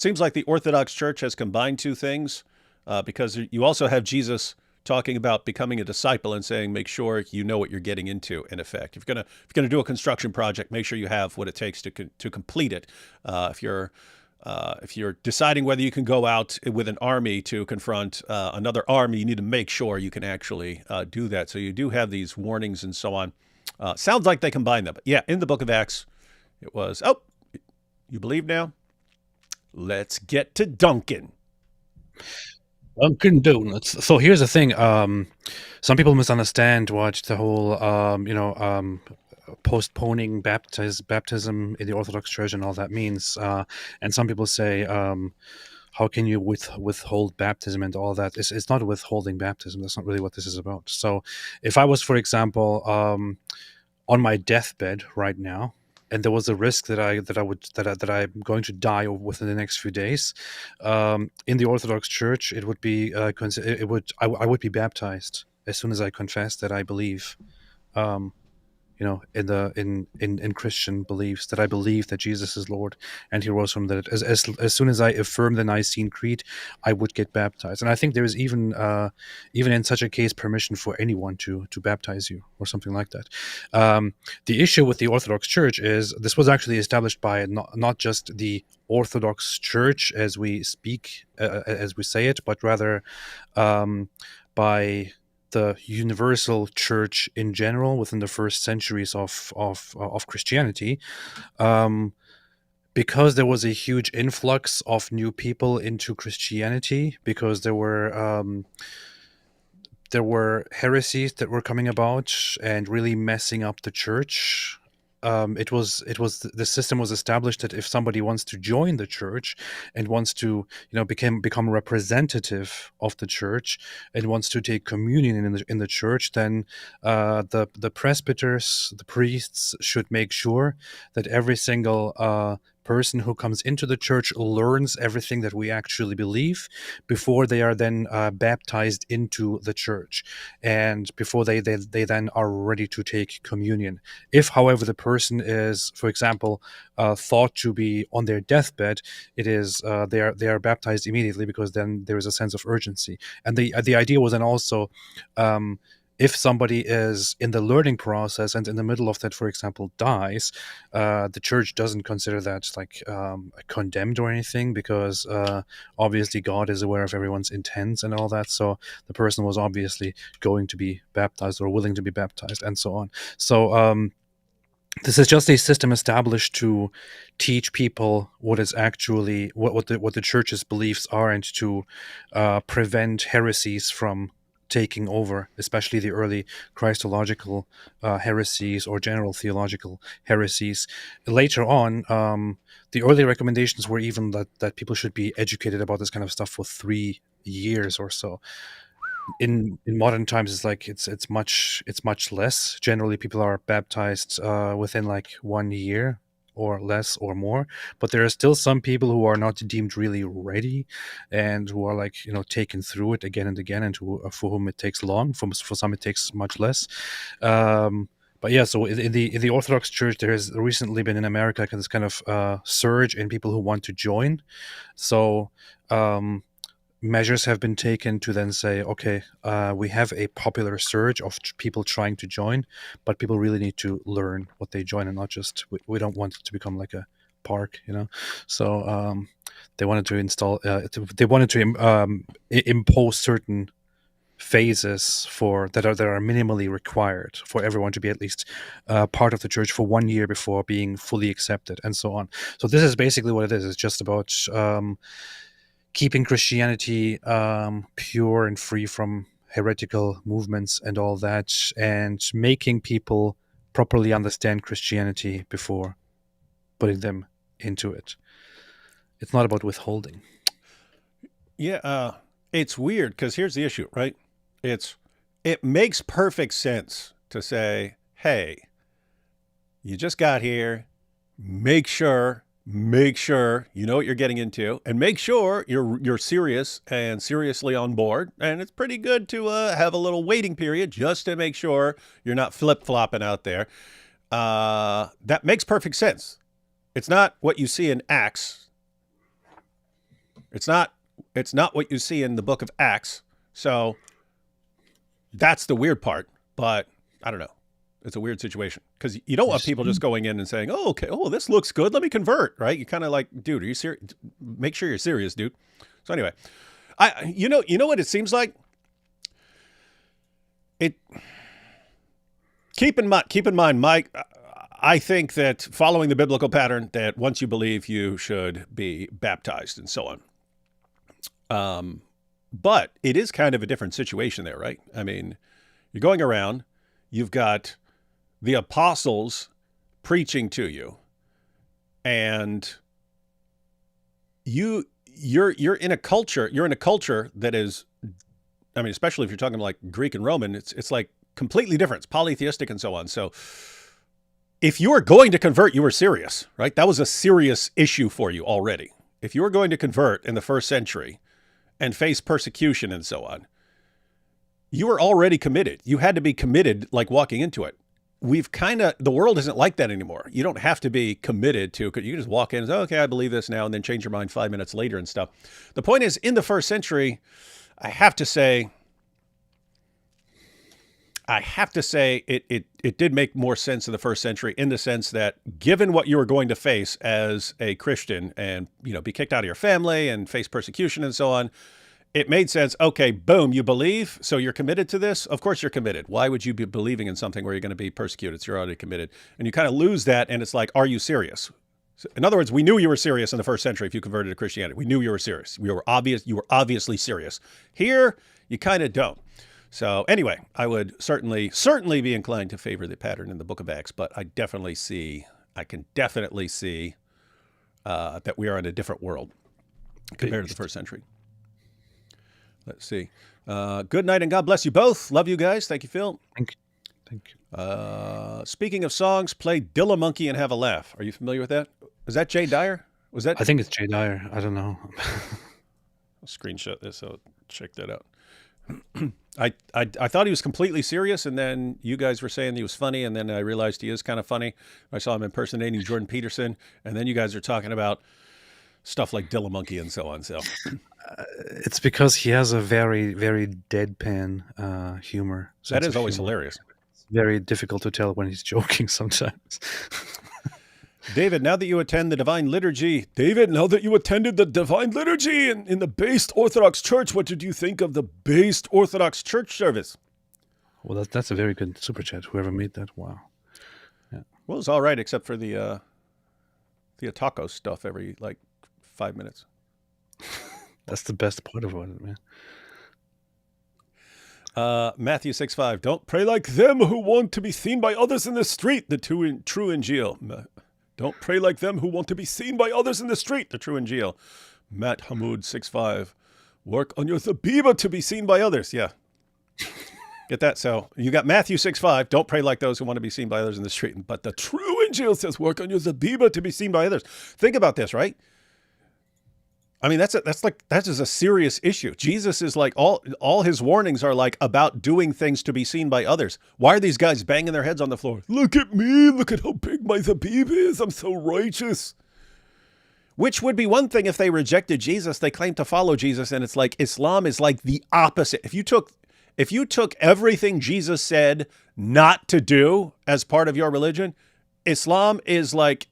the Orthodox Church has combined two things, because you also have Jesus talking about becoming a disciple and saying, make sure you know what you're getting into, in effect. If you're gonna do a construction project, make sure you have what it takes to complete it. If you're deciding whether you can go out with an army to confront another army, you need to make sure you can actually do that. So you do have these warnings and so on. Sounds like they combine them. But yeah, in the book of Acts, it was, you believe now? Let's get to Dunkin'. Dunkin' Donuts. So here's the thing. Some people misunderstand what the whole, postponing baptism in the Orthodox Church and all that means. And some people say, how can you withhold baptism and all that? It's not withholding baptism. That's not really what this is about. So if I was, for example, on my deathbed right now, and there was a risk that I'm going to die within the next few days, in the Orthodox Church, it would be I would be baptized as soon as I confess that I believe, in Christian beliefs, that I believe that Jesus is Lord and he rose from the dead. As soon as I affirm the Nicene Creed, I would get baptized. And I think there is even in such a case permission for anyone to baptize you or something like that. The issue with the Orthodox Church is this was actually established by not just the Orthodox Church as we speak, as we say it, but rather by the universal church in general within the first centuries of Christianity, because there was a huge influx of new people into Christianity, because there were heresies that were coming about and really messing up the church. The system was established that if somebody wants to join the church and wants to become representative of the church and wants to take communion in the church, then the presbyters, the priests, should make sure that every single person who comes into the church learns everything that we actually believe before they are then baptized into the church, and before they then are ready to take communion. If, however, the person is, for example, thought to be on their deathbed, it is they are baptized immediately, because then there is a sense of urgency. And the idea was then also if somebody is in the learning process and in the middle of that, for example, dies, the church doesn't consider that like condemned or anything, because obviously God is aware of everyone's intents and all that. So the person was obviously going to be baptized or willing to be baptized and so on. So this is just a system established to teach people what is actually what the church's beliefs are, and to prevent heresies from taking over, especially the early Christological heresies or general theological heresies. Later on, the early recommendations were even that people should be educated about this kind of stuff for 3 years or so. In modern times, it's like it's much less. Generally, people are baptized within like 1 year or less or more, but there are still some people who are not deemed really ready, and who are like taken through it again and again, and for whom it takes long. For some it takes much less. But yeah, so in the Orthodox Church, there has recently been in America this kind of surge in people who want to join. So measures have been taken to then say, okay, we have a popular surge of people trying to join, but people really need to learn what they join, and not just, we don't want it to become like a park, So they wanted to install, impose certain phases that are minimally required for everyone to be at least part of the church for 1 year before being fully accepted, and so on. So this is basically what it is. It's just about keeping Christianity pure and free from heretical movements and all that, and making people properly understand Christianity before putting them into it. It's not about withholding. Yeah, it's weird, because here's the issue, right? It makes perfect sense to say, hey, you just got here, make sure you know what you're getting into, and make sure you're serious and seriously on board. And it's pretty good to have a little waiting period just to make sure you're not flip-flopping out there. That makes perfect sense. It's not what you see in Acts. It's not what you see in the book of Acts. So that's the weird part. But I don't know. It's a weird situation, because you don't want people just going in and saying, oh, okay, oh, this looks good, let me convert, right? You kind of like, dude, are you serious? Make sure you're serious, dude. So anyway, you know what it seems like? Keep in mind, Mike, I think that following the biblical pattern, that once you believe, you should be baptized and so on. But it is kind of a different situation there, right? I mean, you're going around, you've got the apostles preaching to you, and you're in a culture that is, I mean, especially if you're talking like Greek and Roman, it's like completely different. It's polytheistic and so on. So if you were going to convert, you were serious, right? That was a serious issue for you already. If you were going to convert in the first century and face persecution and so on, you were already committed. You had to be committed, like walking into it. The world isn't like that anymore. You don't have to be committed to, you can just walk in and say, okay, I believe this now, and then change your mind 5 minutes later and stuff. The point is, in the first century, I have to say it did make more sense in the first century, in the sense that given what you were going to face as a Christian, and, be kicked out of your family and face persecution and so on, it made sense. Okay, boom, you believe, so you're committed to this? Of course you're committed. Why would you be believing in something where you're going to be persecuted? So you're already committed. And you kind of lose that, and it's like, are you serious? So, in other words, we knew you were serious in the first century if you converted to Christianity. We knew you were serious. You were obviously serious. Here, you kind of don't. So anyway, I would certainly be inclined to favor the pattern in the book of Acts, but I can definitely see that we are in a different world compared to the first century. Let's see. Good night and God bless you both. Love you guys. Thank you, Phil. Thank you. Speaking of songs, play Dilla Monkey and have a laugh. Are you familiar with that? Is that Jay Dyer? Was that? I think it's Jay Dyer. I don't know. I'll screenshot this. I'll check that out. I thought he was completely serious, and then you guys were saying he was funny, and then I realized he is kind of funny. I saw him impersonating Jordan Peterson, and then you guys are talking about stuff like Dillamonkey and so on. So It's because he has a very, very deadpan humor. that sense is of always humor. hilarious. It's very difficult to tell when he's joking sometimes. David, now that you attend the Divine Liturgy, David, now that you attended the Divine Liturgy in the based Orthodox Church, what did you think of the based Orthodox Church service? Well, that's a very good super chat. Whoever made that, wow. Well, it's all right, except for the taco stuff every, 5 minutes. That's the best part about it, man. Matthew 6:5, don't pray like them who want to be seen by others in the street, the true Injil. Don't pray like them who want to be seen by others in the street, the true Injil. Matt Hamoud 6:5, work on your Zabiba to be seen by others. Yeah. Get that? So you got Matthew 6:5, don't pray like those who want to be seen by others in the street. But the true Injil says, work on your Zabiba to be seen by others. Think about this, right? I mean, that is a serious issue. Jesus is like, all his warnings are like about doing things to be seen by others. Why are these guys banging their heads on the floor? Look at me. Look at how big my Zabib is. I'm so righteous. Which would be one thing if they rejected Jesus. They claim to follow Jesus, and it's like Islam is like the opposite. If you took everything Jesus said not to do as part of your religion, Islam is like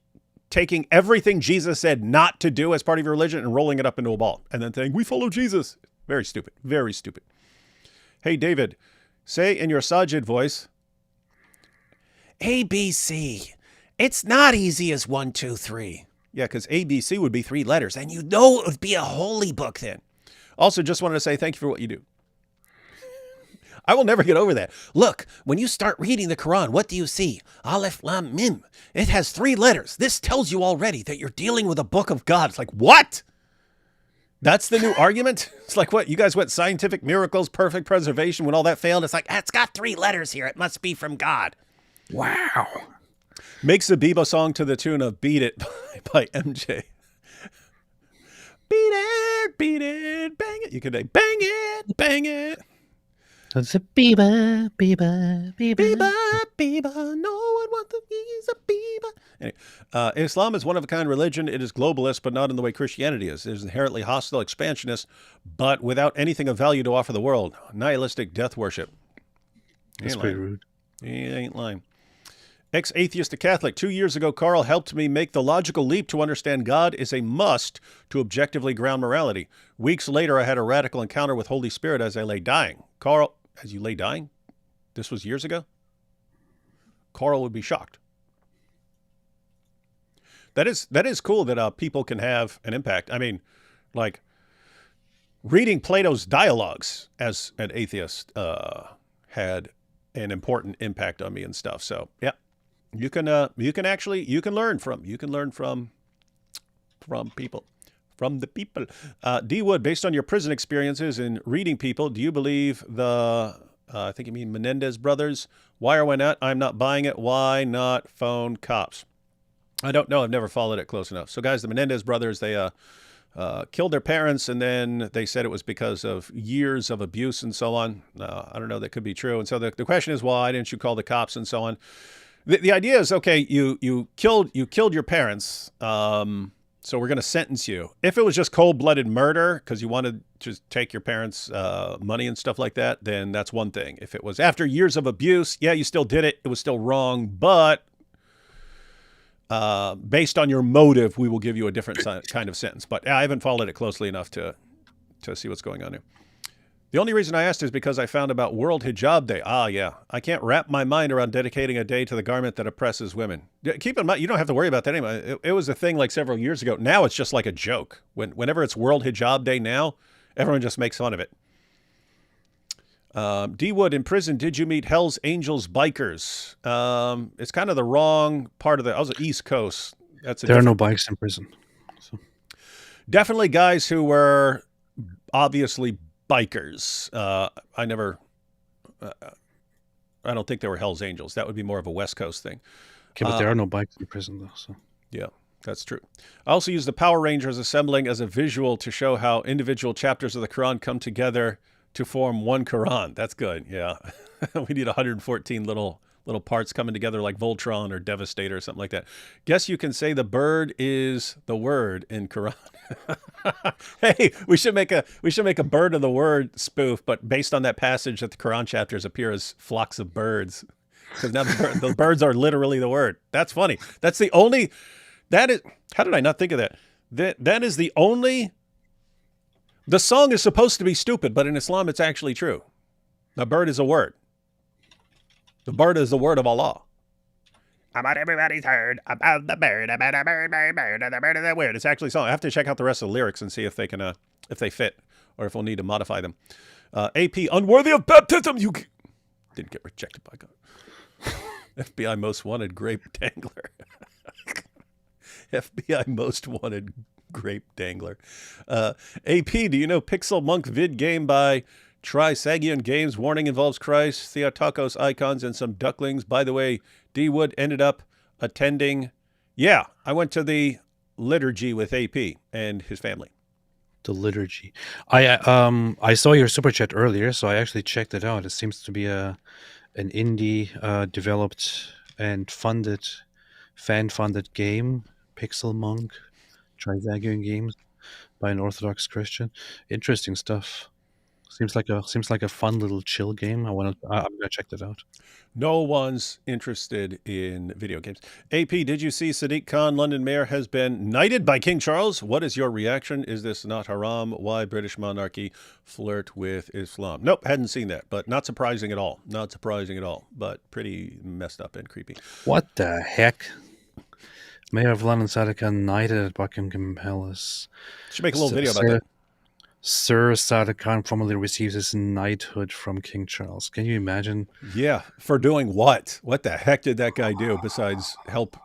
taking everything Jesus said not to do as part of your religion and rolling it up into a ball and then saying, we follow Jesus. Very stupid. Very stupid. Hey, David, say in your Sajid voice, ABC. It's not easy as 1, 2, 3. Yeah, because ABC would be 3 letters, and it would be a holy book then. Also, just wanted to say thank you for what you do. I will never get over that. Look, when you start reading the Quran, what do you see? Aleph, Lam, Mim. It has 3 letters. This tells you already that you're dealing with a book of God. It's like, what? That's the new argument? It's like, what? You guys went scientific miracles, perfect preservation. When all that failed, it's like, it's got 3 letters here. It must be from God. Wow. Makes a Bebo song to the tune of Beat It by MJ. Beat it, bang it. You could say, bang it. It's a Biba. Biba. No one wants to be a Biba. Anyway, Islam is one-of-a-kind religion. It is globalist, but not in the way Christianity is. It is inherently hostile, expansionist, but without anything of value to offer the world. Nihilistic death worship. That's pretty rude. He ain't lying. Ex-atheist to Catholic. 2 years ago, Carl helped me make the logical leap to understand God is a must to objectively ground morality. Weeks later, I had a radical encounter with Holy Spirit as I lay dying. Carl, as you lay dying? This was years ago? Carl would be shocked. That is cool that people can have an impact. I mean, like, reading Plato's dialogues as an atheist had an important impact on me and stuff. So, yeah. You can learn from people, from the people. D Wood, based on your prison experiences in reading people, do you believe I think you mean Menendez brothers? Why or why not? I'm not buying it. Why not phone cops? I don't know. I've never followed it close enough. So guys, the Menendez brothers, they killed their parents, and then they said it was because of years of abuse and so on. I don't know. That could be true. And so the question is, why didn't you call the cops and so on? The idea is, okay, you killed your parents, so we're going to sentence you. If it was just cold-blooded murder because you wanted to take your parents' money and stuff like that, then that's one thing. If it was after years of abuse, yeah, you still did it. It was still wrong, but based on your motive, we will give you a different kind of sentence. But I haven't followed it closely enough to see what's going on here. The only reason I asked is because I found about World Hijab Day. Ah, yeah. I can't wrap my mind around dedicating a day to the garment that oppresses women. Keep in mind, you don't have to worry about that anyway. It was a thing like several years ago. Now it's just like a joke. Whenever it's World Hijab Day now, everyone just makes fun of it. D. Wood, in prison, did you meet Hell's Angels bikers? It's kind of the wrong part of I was at East Coast. There are no bikes in prison. So. Definitely guys who were obviously bikers. I don't think they were Hell's Angels. That would be more of a West Coast thing. Okay, but there are no bikes in prison, though. So. Yeah, that's true. I also use the Power Rangers assembling as a visual to show how individual chapters of the Quran come together to form one Quran. That's good. Yeah. We need 114 little little parts coming together like Voltron or Devastator or something like that. Guess you can say the bird is the word in Quran. Hey, we should make a bird of the word spoof, but based on that passage that the Quran chapters appear as flocks of birds, because now the birds are literally the word. That's funny. That's the only. That is. How did I not think of that? That is the only. The song is supposed to be stupid, but in Islam, it's actually true. The bird is a word. The bird is the word of Allah. About everybody's heard about the bird, about a bird, the bird of that word. It's actually a song. I have to check out the rest of the lyrics and see if they can, if they fit, or if we'll need to modify them. AP, unworthy of baptism. You didn't get rejected by God. FBI most wanted grape dangler. FBI most wanted grape dangler. AP, do you know Pixel Monk vid game by Trisagion Games? Warning involves Christ, Theotokos icons, and some ducklings. By the way, D. Wood ended up attending. Yeah, I went to the liturgy with AP and his family. The liturgy. I saw your super chat earlier, so I actually checked it out. It seems to be an indie developed and fan-funded game. Pixel Monk, Trisagion Games, by an Orthodox Christian. Interesting stuff. Seems like a fun little chill game. I'm gonna check that out. No one's interested in video games. AP, did you see Sadiq Khan, London mayor, has been knighted by King Charles? What is your reaction? Is this not haram? Why British monarchy flirt with Islam? Nope, hadn't seen that, but not surprising at all. Not surprising at all, but pretty messed up and creepy. What the heck? Mayor of London, Sadiq Khan, knighted at Buckingham Palace. Should make a little video about that. Sir Sargon Khan formally receives his knighthood from King Charles. Can you imagine? Yeah, for doing what? What the heck did that guy do besides help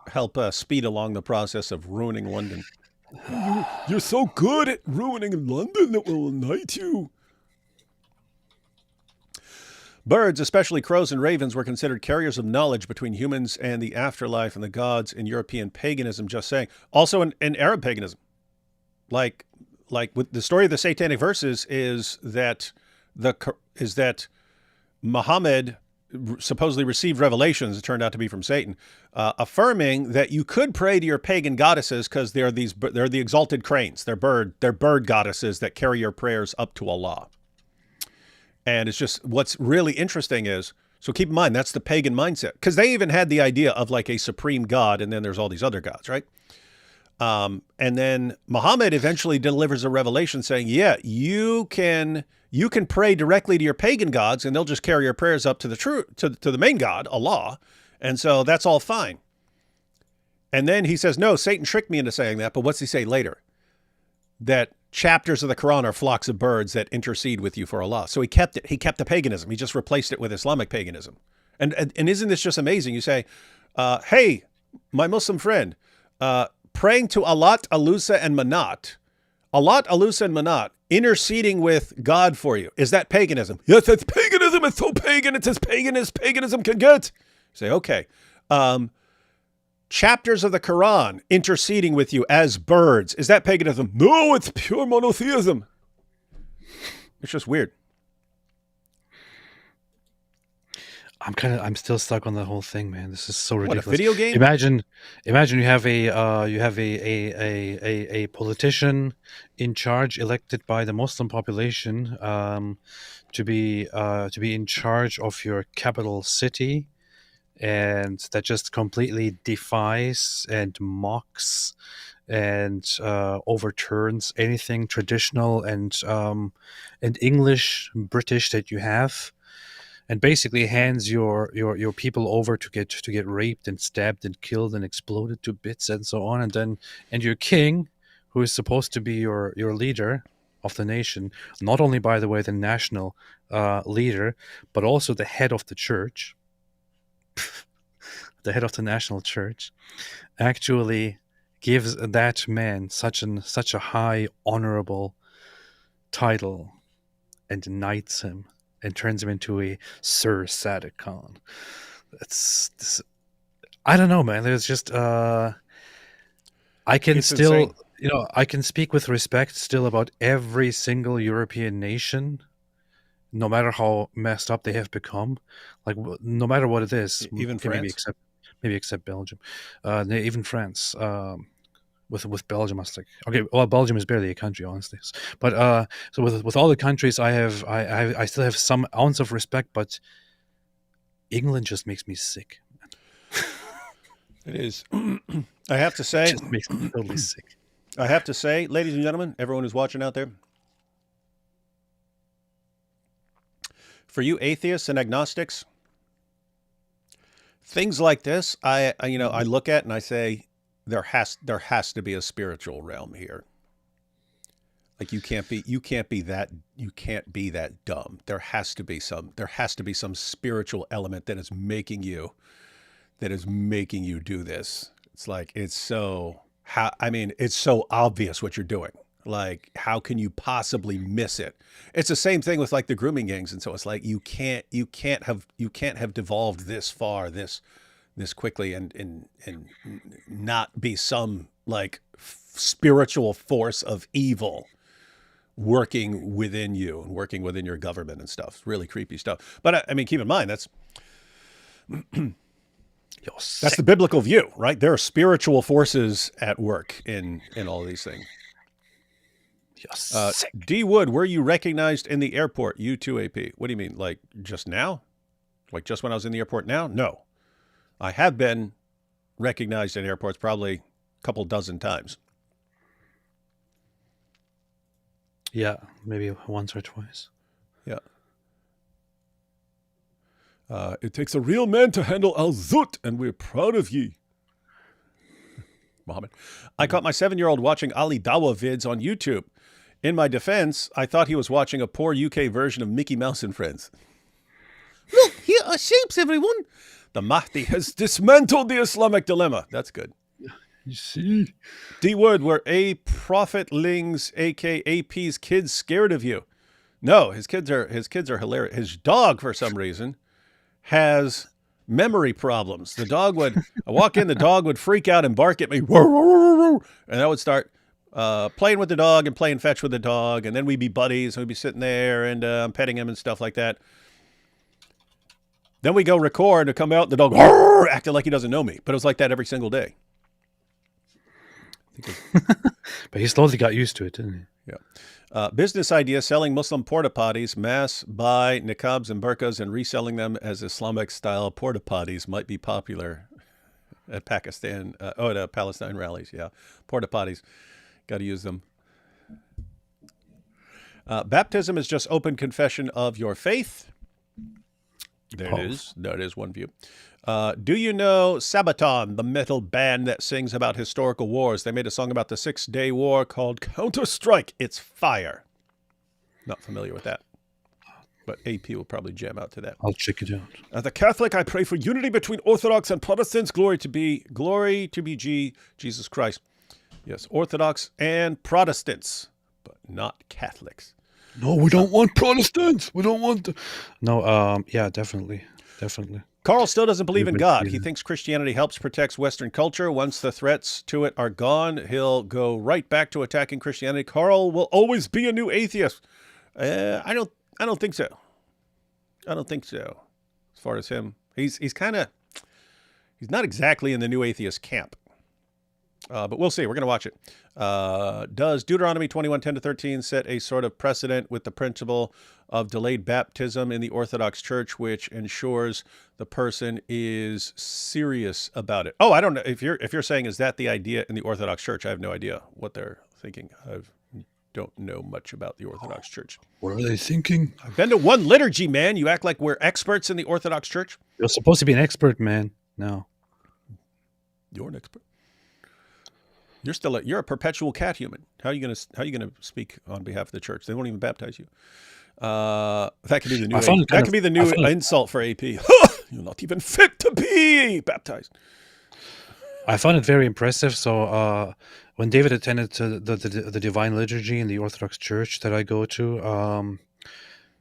speed along the process of ruining London? You're so good at ruining London that we'll knight you. Birds, especially crows and ravens, were considered carriers of knowledge between humans and the afterlife and the gods in European paganism, just saying. Also in Arab paganism. Like with the story of the Satanic Verses is that Muhammad supposedly received revelations, it turned out to be from Satan, affirming that you could pray to your pagan goddesses because they're the exalted cranes. They're bird goddesses that carry your prayers up to Allah. And it's just, what's really interesting is, so keep in mind, that's the pagan mindset. Because they even had the idea of like a supreme god, and then there's all these other gods, right? And then Muhammad eventually delivers a revelation saying, yeah, you can pray directly to your pagan gods, and they'll just carry your prayers up to the main God, Allah. And so that's all fine. And then he says, no, Satan tricked me into saying that. But what's he say later? That chapters of the Quran are flocks of birds that intercede with you for Allah. So he kept it. He kept the paganism. He just replaced it with Islamic paganism. And isn't this just amazing? You say, hey, my Muslim friend, praying to Allat, Alusa, and Manat. Allat, Alusa, and Manat, interceding with God for you. Is that paganism? Yes, it's paganism. It's so pagan. It's as pagan as paganism can get. Say, okay. Chapters of the Quran interceding with you as birds. Is that paganism? No, it's pure monotheism. It's just weird. I'm still stuck on the whole thing, man. This is so ridiculous. What, a video game? Imagine you have a politician in charge, elected by the Muslim population, to be in charge of your capital city, and that just completely defies and mocks and overturns anything traditional and English, British that you have. And basically hands your people over to get raped and stabbed and killed and exploded to bits and so on, and your king, who is supposed to be your leader of the nation, not only, by the way, the national leader, but also the head of the church, the head of the national church, actually gives that man such a high honorable title and knights him and turns him into a Sir Sadiq Khan. I don't know, man. There's just I can still, I can speak with respect still about every single European nation no matter how messed up they have become, like no matter what it is, Even okay, maybe France? except Belgium, even France. With Belgium, I was like, okay, well, Belgium is barely a country, honestly. But so with all the countries, I still have some ounce of respect, but England just makes me sick. It is. I have to It say, just makes me totally sick. ladies and gentlemen, everyone who's watching out there, for you atheists and agnostics, things like this, I look at and I say, there has to be a spiritual realm here. Like you can't be that dumb. There has to be some spiritual element that is making you do this. It's like it's so obvious what you're doing. Like how can you possibly miss it? It's the same thing with like the grooming gangs, and so it's like you can't have devolved this far this quickly and not be some like spiritual force of evil working within you and working within your government and stuff. It's really creepy stuff. But I mean, keep in mind that's the biblical view, right? There are spiritual forces at work in all of these things. D Wood, were you recognized in the airport? You too, AP. What do you mean? Like just now? Like just when I was in the airport now? No. I have been recognized in airports probably a couple dozen times. Yeah, maybe once or twice. Yeah. It takes a real man to handle Al-Zut, and we're proud of ye. Mohammed. I caught my 7-year-old watching Ali Dawa vids on YouTube. In my defense, I thought he was watching a poor UK version of Mickey Mouse and Friends. Look, here are shapes, everyone. The Mahdi has dismantled the Islamic dilemma. That's good. You see? D Wood, were A Profitlings, aka AP's kids, scared of you? No, his kids are hilarious. His dog, for some reason, has memory problems. The dog would I walk in, the dog would freak out and bark at me, and I would start playing with the dog and playing fetch with the dog, and then we'd be buddies, and we'd be sitting there and petting him and stuff like that. Then we go record and come out, and the dog acting like he doesn't know me, but it was like that every single day. But he slowly got used to it, didn't he? Yeah. Business idea: selling Muslim porta potties, mass buy niqabs and burqas, and reselling them as Islamic-style porta potties might be popular at at Palestine rallies. Yeah, porta potties, got to use them. Baptism is just open confession of your faith. There it is. That is one view. Do you know Sabaton, the metal band that sings about historical wars? They made a song about the 6-Day War called Counter-Strike. It's fire. Not familiar with that. But AP will probably jam out to that. I'll check it out. As a Catholic, I pray for unity between Orthodox and Protestants. Glory to be Jesus Christ. Yes, Orthodox and Protestants, but not Catholics. No, we don't want Protestants. We don't want... No, yeah, definitely. Carl still doesn't believe in God. He thinks Christianity helps protect Western culture. Once the threats to it are gone, he'll go right back to attacking Christianity. Carl will always be a new atheist. I don't think so. I don't think so. As far as him, he's not exactly in the new atheist camp. But we'll see. We're going to watch it. Does Deuteronomy 21:10-13 set a sort of precedent with the principle of delayed baptism in the Orthodox Church, which ensures the person is serious about it? Oh, I don't know. If you're saying, is that the idea in the Orthodox Church? I have no idea what they're thinking. I don't know much about the Orthodox Church. What are they thinking? I've been to one liturgy, man. You act like we're experts in the Orthodox Church. You're supposed to be an expert, man. No. You're an expert. You're a perpetual cat human. How are you gonna speak on behalf of the church? They won't even baptize you. That could be the new insult for AP. You're not even fit to be baptized. I found it very impressive. So when David attended to the Divine Liturgy in the Orthodox Church that I go to,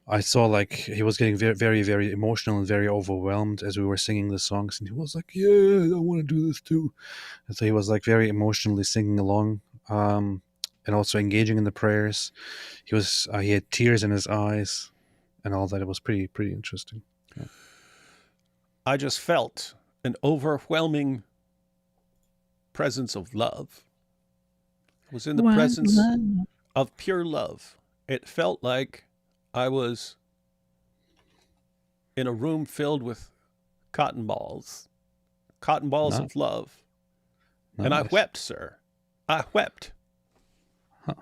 I saw like he was getting very, very, very emotional and very overwhelmed as we were singing the songs, and he was like, "Yeah, I want to do this too." And so he was like very emotionally singing along, and also engaging in the prayers. He had tears in his eyes. and all that. It was pretty interesting. Yeah. I just felt an overwhelming presence of love. I was in the presence of pure love. It felt like I was in a room filled with cotton balls Nice. of love. And I Nice. wept, sir. I wept. Huh.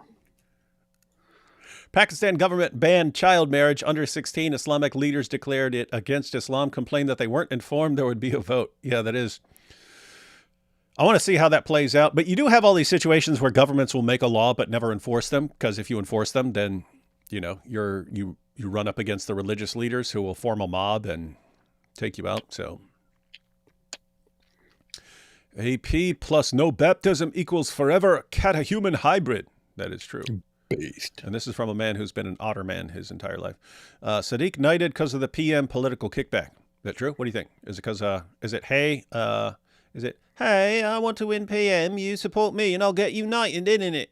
Pakistan government banned child marriage under 16. Islamic leaders declared it against Islam, complained that they weren't informed there would be a vote. Yeah, that is. I want to see how that plays out. But you do have all these situations where governments will make a law but never enforce them, because if you enforce them, then you run up against the religious leaders who will form a mob and take you out. So AP plus no baptism equals forever catahuman hybrid. That is true. Based. And this is from a man who's been an otter man his entire life. Sadiq knighted because of the PM political kickback. Is that true? What do you think? Is it because, hey, I want to win PM, you support me and I'll get you knighted, isn't it?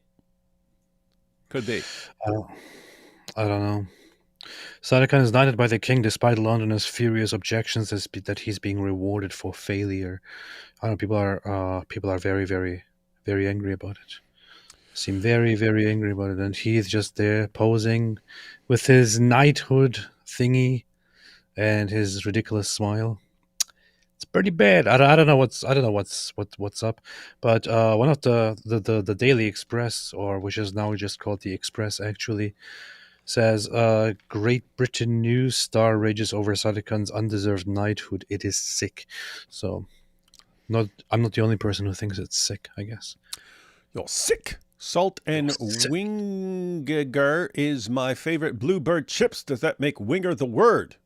Could be. I don't know. Sargon is knighted by the king despite Londoners' furious objections that he's being rewarded for failure. I don't know, people are very, very, very angry about it. Seem very, very angry about it, and he's just there posing with his knighthood thingy and his ridiculous smile. It's pretty bad. I don't know what's up, but one of the Daily Express, or which is now just called the Express, actually says Great Britain news star rages over Sargon's undeserved knighthood. It is sick. So, I'm not the only person who thinks it's sick, I guess. You're sick. Salt and Winger is my favorite bluebird chips. Does that make Winger the word?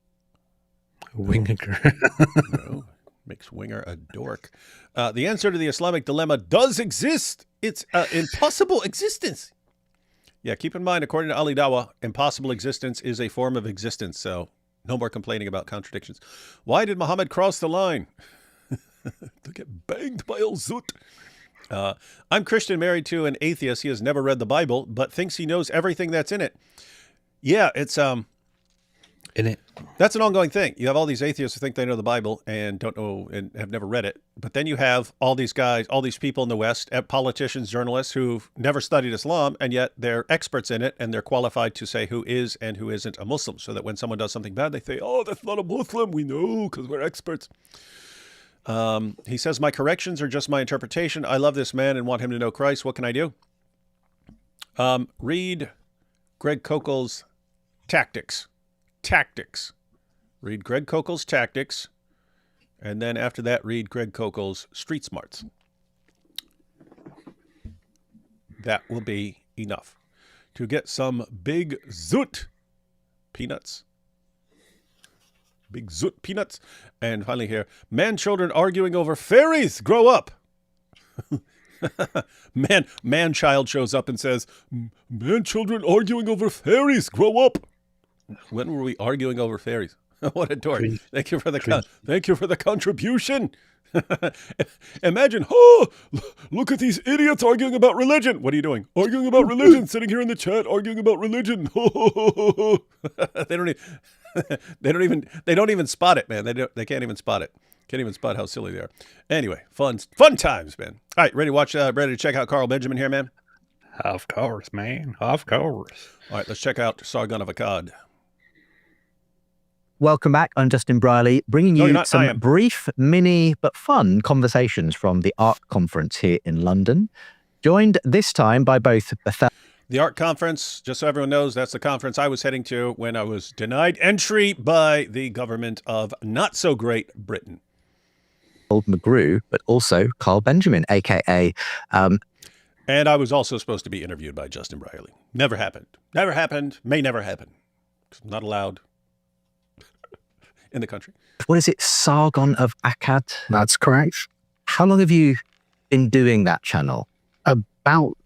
Winger. No, makes Winger a dork. The answer to the Islamic dilemma does exist. It's impossible existence. Yeah, keep in mind, according to Ali Dawah, impossible existence is a form of existence. So no more complaining about contradictions. Why did Muhammad cross the line? To get banged by Al Zut. I'm Christian, married to an atheist. He has never read the Bible, but thinks he knows everything that's in it. Yeah, it's In it. that's an ongoing thing. You have all these atheists who think they know the Bible and don't know and have never read it. But then you have all these guys, all these people in the West, politicians, journalists who've never studied Islam, and yet they're experts in it and they're qualified to say who is and who isn't a Muslim. So that when someone does something bad, they say, "Oh, that's not a Muslim. We know because we're experts." He says, my corrections are just my interpretation. I love this man and want him to know Christ. What can I do? Read Greg Kokel's Tactics. Read Greg Kokel's Tactics. And then after that, read Greg Kokel's Street Smarts. That will be enough to get some big zoot peanuts. Big zoot peanuts. And finally here, man children arguing over fairies. Grow up. man child shows up and says, man children arguing over fairies. Grow up. When were we arguing over fairies? What a dork. Thank you for the contribution. Imagine, look at these idiots arguing about religion. What are you doing? Arguing about religion, sitting here in the chat, arguing about religion. They don't even spot it, man. They can't even spot it. Can't even spot how silly they are. Anyway, fun times, man. All right, ready to check out Carl Benjamin here, man? Of course, man. Of course. All right, let's check out Sargon of Akkad. Welcome back. I'm Justin Brierley, bringing you some brief, mini, but fun conversations from the ARC conference here in London. Joined this time by both Bethel. The ARC conference, just so everyone knows, that's the conference I was heading to when I was denied entry by the government of not-so-great Britain. McGrew, but also Carl Benjamin, a.k.a. And I was also supposed to be interviewed by Justin Brierley. Never happened. Never happened. May never happen. I'm not allowed in the country. What is it? Sargon of Akkad? That's correct. How long have you been doing that channel? About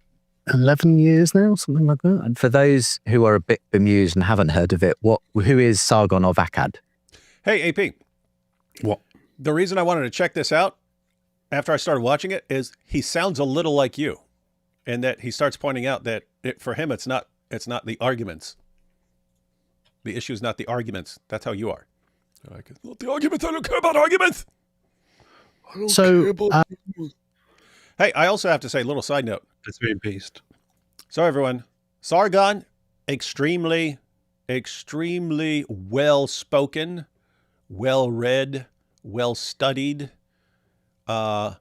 11 years now, something like that. And for those who are a bit bemused and haven't heard of it, who is Sargon of Akkad? Hey, AP. What? The reason I wanted to check this out after I started watching it is he sounds a little like you, and that he starts pointing out that for him it's not the arguments. The issue is not the arguments. That's how you are. Like, it's not the arguments. I don't care about arguments. I don't care about Hey, I also have to say, little side note. It's very based. So everyone, Sargon, extremely well-spoken, well-read, well-studied. But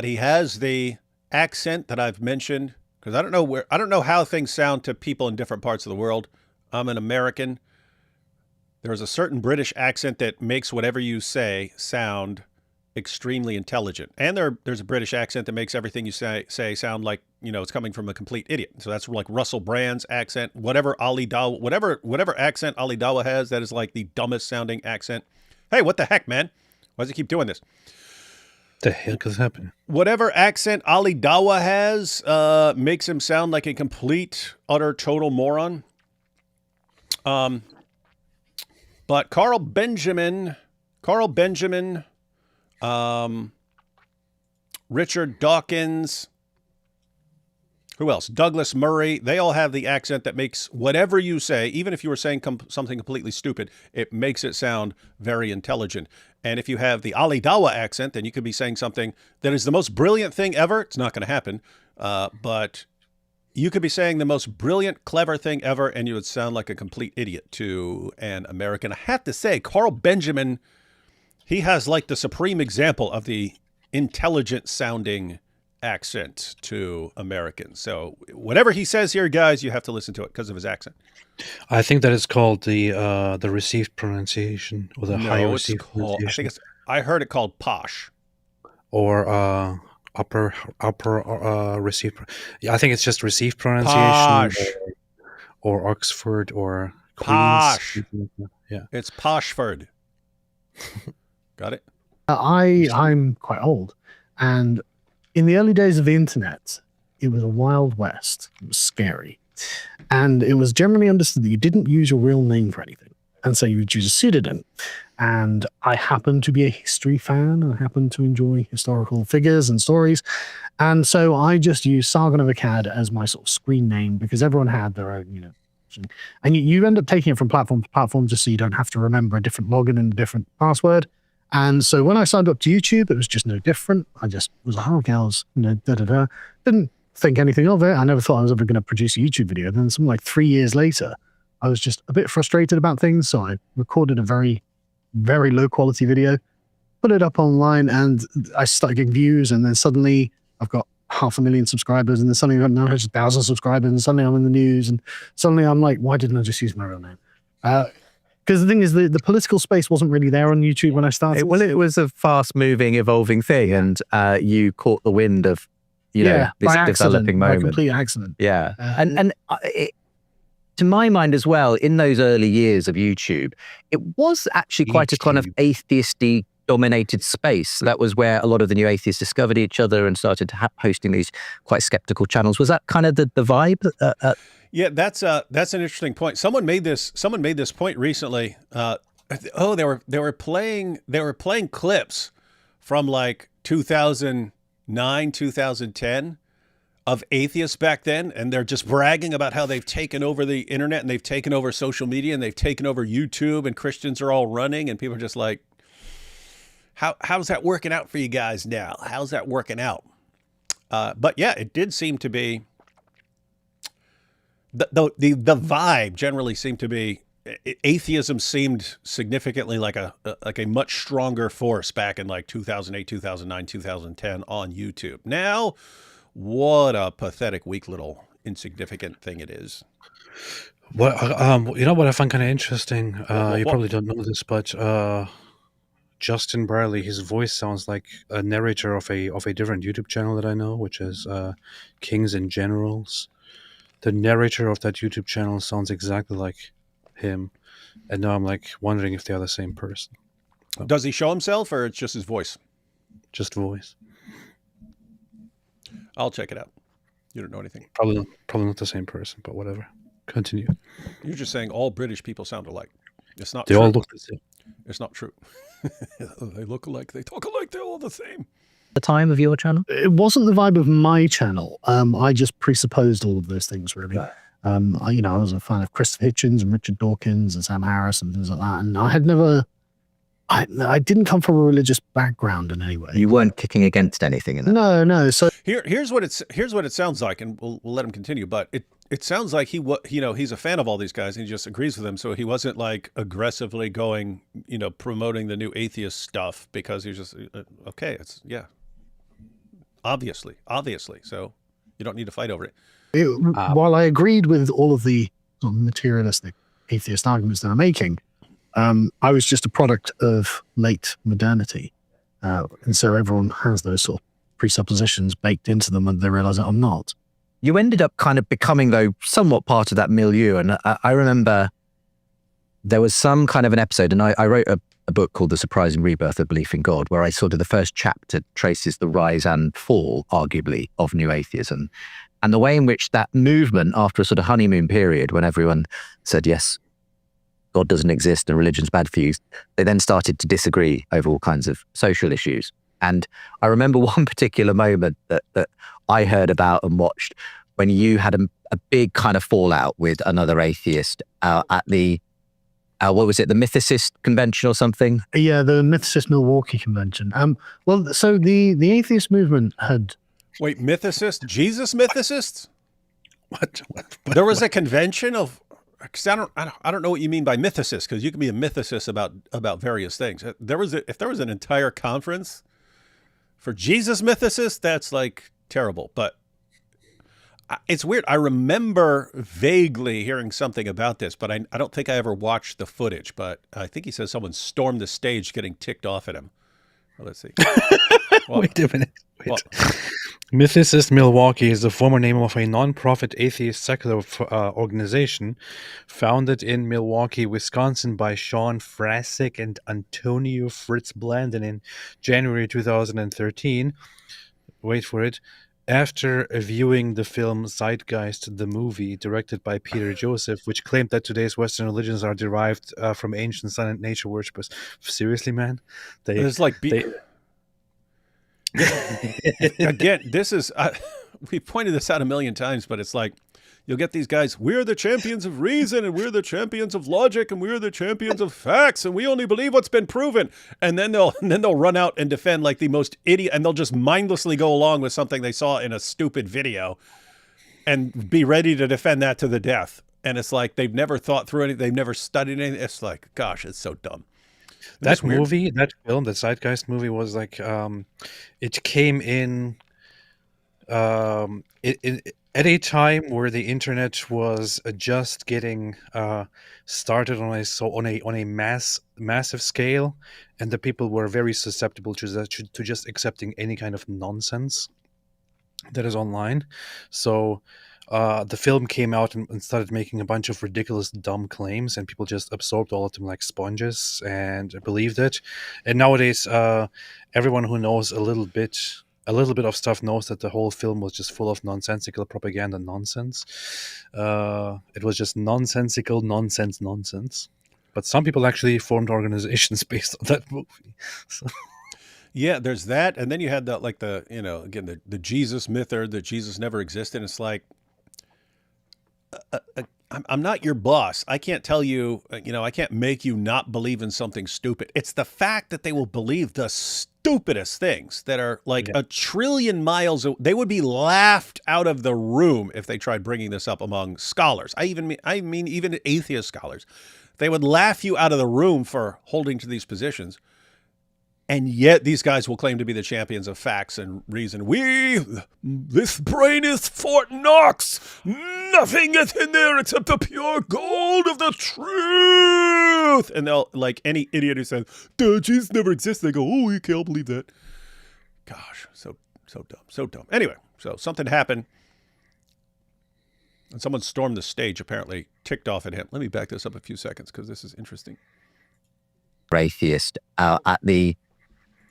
he has the accent that I've mentioned, because I don't know how things sound to people in different parts of the world. I'm an American. There's a certain British accent that makes whatever you say sound extremely intelligent. And there's a British accent that makes everything you say sound like, it's coming from a complete idiot. So that's like Russell Brand's accent, whatever accent Ali Dawah has, that is like the dumbest sounding accent. Hey, what the heck, man? Why does he keep doing this? The heck is happening? Whatever accent Ali Dawah has makes him sound like a complete, utter, total moron. But Carl Benjamin, Richard Dawkins, who else? Douglas Murray. They all have the accent that makes whatever you say, even if you were saying something completely stupid, it makes it sound very intelligent. And if you have the Ali Dawah accent, then you could be saying something that is the most brilliant thing ever. It's not going to happen. But you could be saying the most brilliant, clever thing ever, and you would sound like a complete idiot to an American. I have to say, Carl Benjamin, he has like the supreme example of the intelligent sounding accent to Americans. So whatever he says here, guys, you have to listen to it because of his accent. I think that is called the received pronunciation, or the high received pronunciation. I heard it called posh. Or upper received. Yeah, I think it's just received pronunciation. Posh. Or Oxford or Queen's. Posh. Yeah, it's Poshford. Got it? I'm quite old, and in the early days of the internet, it was a wild west. It was scary, and it was generally understood that you didn't use your real name for anything, and so you would use a pseudonym. And I happen to be a history fan. I happen to enjoy historical figures and stories, and so I just used Sargon of Akkad as my sort of screen name because everyone had their own, and you end up taking it from platform to platform just so you don't have to remember a different login and a different password. And so when I signed up to YouTube, it was just no different. I just was like, okay, I was, didn't think anything of it. I never thought I was ever going to produce a YouTube video. Then something like 3 years later, I was just a bit frustrated about things. So I recorded a very, very low quality video, put it up online, and I started getting views. And then suddenly I've got 500,000 subscribers, and then suddenly I've got 900,000 subscribers, and suddenly I'm in the news. And suddenly I'm like, why didn't I just use my real name? Because the thing is, the political space wasn't really there on YouTube when I started. It was a fast-moving, evolving thing, and you caught the wind of, this developing moment. By complete accident. Yeah, to my mind as well, in those early years of YouTube, it was actually quite a kind of atheisty dominated space. That was where a lot of the new atheists discovered each other and started hosting these quite skeptical channels. Was that kind of the vibe? Yeah, that's an interesting point. Someone made this point recently. They were playing clips from like 2009, 2010 of atheists back then, and they're just bragging about how they've taken over the internet and they've taken over social media and they've taken over YouTube, and Christians are all running, and people are just like, how's that working out for you guys now? How's that working out? But yeah, it did seem to be the vibe generally seemed to be atheism seemed significantly like a much stronger force back in like 2008, 2009, 2010 on YouTube. Now, what a pathetic, weak little insignificant thing it is. Well, you know what I find kind of interesting? You probably don't know this, but Justin Brierley, his voice sounds like a narrator of a different YouTube channel that I know, which is Kings and Generals. The narrator of that YouTube channel sounds exactly like him, and now I'm like wondering if they are the same person. Does he show himself, or it's just his voice? Just voice. I'll check it out. You don't know anything. Probably not the same person, but whatever. Continue. You're just saying all British people sound alike. It's not. They true. all look the same. It's not true. They look alike. They talk alike. They're all the same. The time of your channel? It wasn't the vibe of my channel. I just presupposed all of those things, really. I was a fan of Christopher Hitchens and Richard Dawkins and Sam Harris and things like that. And I had never, I didn't come from a religious background in any way. You weren't kicking against anything in that? No. So here's what it sounds like, and we'll let him continue. But it sounds like he's a fan of all these guys, and he just agrees with them. So he wasn't like aggressively going, promoting the new atheist stuff, because he's just okay. It's obviously. So you don't need to fight over it. While I agreed with all of the sort of materialistic atheist arguments they're making, I was just a product of late modernity. And so everyone has those sort of presuppositions baked into them, and they realize that I'm not. You ended up kind of becoming, though, somewhat part of that milieu. And I remember there was some kind of an episode, and I wrote a book called The Surprising Rebirth of Belief in God, where I sort of the first chapter traces the rise and fall, arguably, of new atheism. And the way in which that movement, after a sort of honeymoon period, when everyone said, yes, God doesn't exist and religion's bad for you, they then started to disagree over all kinds of social issues. And I remember one particular moment that I heard about and watched when you had a big kind of fallout with another atheist at the, what was it, the Mythicist Convention or something? Yeah, the Mythicist Milwaukee Convention. Well, so the atheist movement had... Wait, mythicist? Jesus mythicists? What? There was a convention of... Cause I don't know what you mean by mythicist, because you can be a mythicist about various things. If there was an entire conference for Jesus mythicists, that's like terrible. But it's weird. I remember vaguely hearing something about this, but I don't think I ever watched the footage. But I think he says someone stormed the stage getting ticked off at him. Well, let's see. Wait a minute. Mythicist Milwaukee is the former name of a non-profit atheist secular organization founded in Milwaukee, Wisconsin by Sean Frasick and Antonio Fritz Blandon in January 2013. Wait for it. After viewing the film Zeitgeist, the movie, directed by Peter Joseph, which claimed that today's Western religions are derived from ancient sun and nature worshippers. Seriously, man? It's like... Again, this is, we pointed this out a million times, but it's like, you'll get these guys, we're the champions of reason, and we're the champions of logic, and we're the champions of facts, and we only believe what's been proven. And then they'll run out and defend like the most idiot, and they'll just mindlessly go along with something they saw in a stupid video and be ready to defend that to the death. And it's like, they've never thought through anything. They've never studied anything. It's like, gosh, it's so dumb. That movie, that film, the Zeitgeist movie was like, it came in at a time where the internet was just getting started on a massive scale, and the people were very susceptible to just accepting any kind of nonsense that is online. So the film came out and started making a bunch of ridiculous, dumb claims, and people just absorbed all of them like sponges and believed it. And nowadays, everyone who knows a little bit of stuff knows that the whole film was just full of nonsensical propaganda nonsense. It was just nonsensical nonsense. But some people actually formed organizations based on that movie. So. Yeah, there's that, and then you had the Jesus myth, or that Jesus never existed. It's like, I'm not your boss. I can't tell you, I can't make you not believe in something stupid. It's the fact that they will believe the stupidest things that are like a trillion miles. They would be laughed out of the room if they tried bringing this up among scholars. I mean, even atheist scholars. They would laugh you out of the room for holding to these positions. And yet these guys will claim to be the champions of facts and reason. This brain is Fort Knox. Nothing is in there except the pure gold of the truth. And they'll, like any idiot who says, Jesus never exists, they go, oh, you can't believe that. Gosh, so dumb. Anyway, so something happened. And someone stormed the stage, apparently ticked off at him. Let me back this up a few seconds because this is interesting. Atheist at the...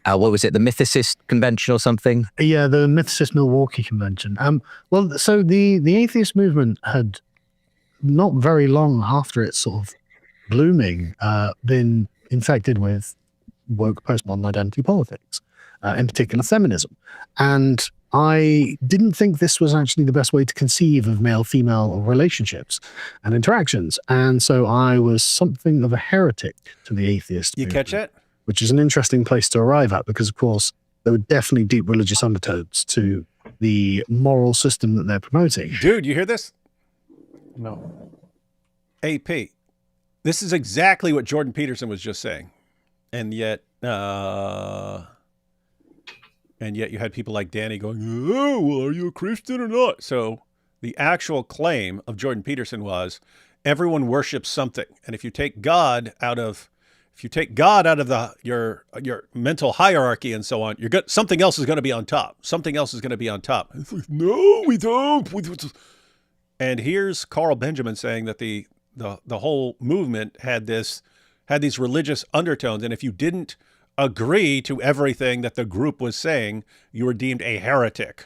what was it, the Mythicist Convention or something? Yeah, the Mythicist Milwaukee Convention. Well, so the atheist movement had, not very long after its sort of blooming, been infected with woke postmodern identity politics, in particular feminism. And I didn't think this was actually the best way to conceive of male-female relationships and interactions. And so I was something of a heretic to the atheist You movement, catch that? which is an interesting place to arrive at because, of course, there were definitely deep religious undertones to the moral system that they're promoting. Dude, you hear this? No. AP. This is exactly what Jordan Peterson was just saying. And yet you had people like Danny going, oh, well, are you a Christian or not? So the actual claim of Jordan Peterson was everyone worships something. And if you take God out of your mental hierarchy and so on, something else is going to be on top. Something else is going to be on top. It's like, no, we don't. And here's Carl Benjamin saying that the whole movement had these religious undertones, and if you didn't agree to everything that the group was saying, you were deemed a heretic.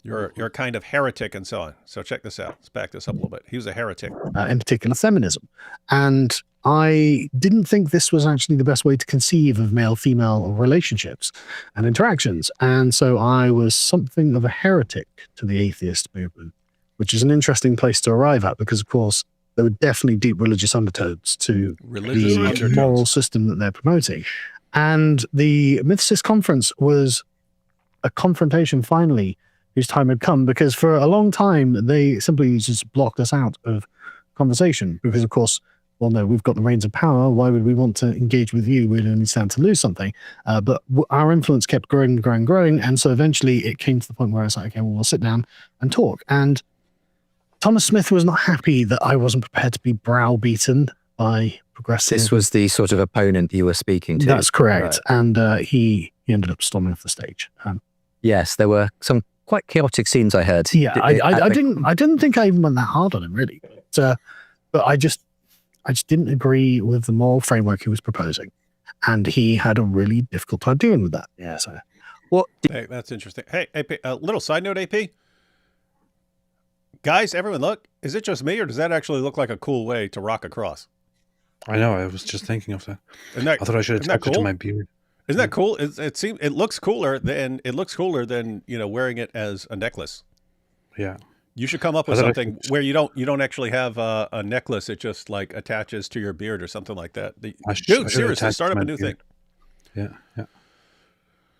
You're a kind of heretic and so on. So check this out. Let's back this up a little bit. He was a heretic. In particular, feminism. And I didn't think this was actually the best way to conceive of male-female relationships and interactions. And so I was something of a heretic to the atheist movement, which is an interesting place to arrive at because, of course, there were definitely deep religious undertones to the moral system that they're promoting. And the Mythicist Conference was a confrontation, finally, whose time had come, because for a long time, they simply just blocked us out of conversation because, of course, well, no, we've got the reins of power. Why would we want to engage with you? We'd only stand to lose something. But our influence kept growing and growing and growing. And so eventually it came to the point where I was like, okay, well, we'll sit down and talk. And Thomas Smith was not happy that I wasn't prepared to be browbeaten by progressive. This was the sort of opponent you were speaking to. That's correct. Right. And he ended up storming off the stage. Yes, there were some quite chaotic scenes I heard. Yeah, I didn't think I even went that hard on him, really. But I just didn't agree with the moral framework he was proposing. And he had a really difficult time dealing with that. Yeah, so. Hey, that's interesting. Hey, AP, a little side note, AP. Guys, everyone look, is it just me or does that actually look like a cool way to rock a cross? I know, I was just thinking of that. I thought I should attach it to my beard. Isn't that cool? It looks cooler than wearing it as a necklace. Yeah. You should come up with something where you don't actually have a necklace. It just like attaches to your beard or something like that. Dude, seriously, start up a new thing. Yeah.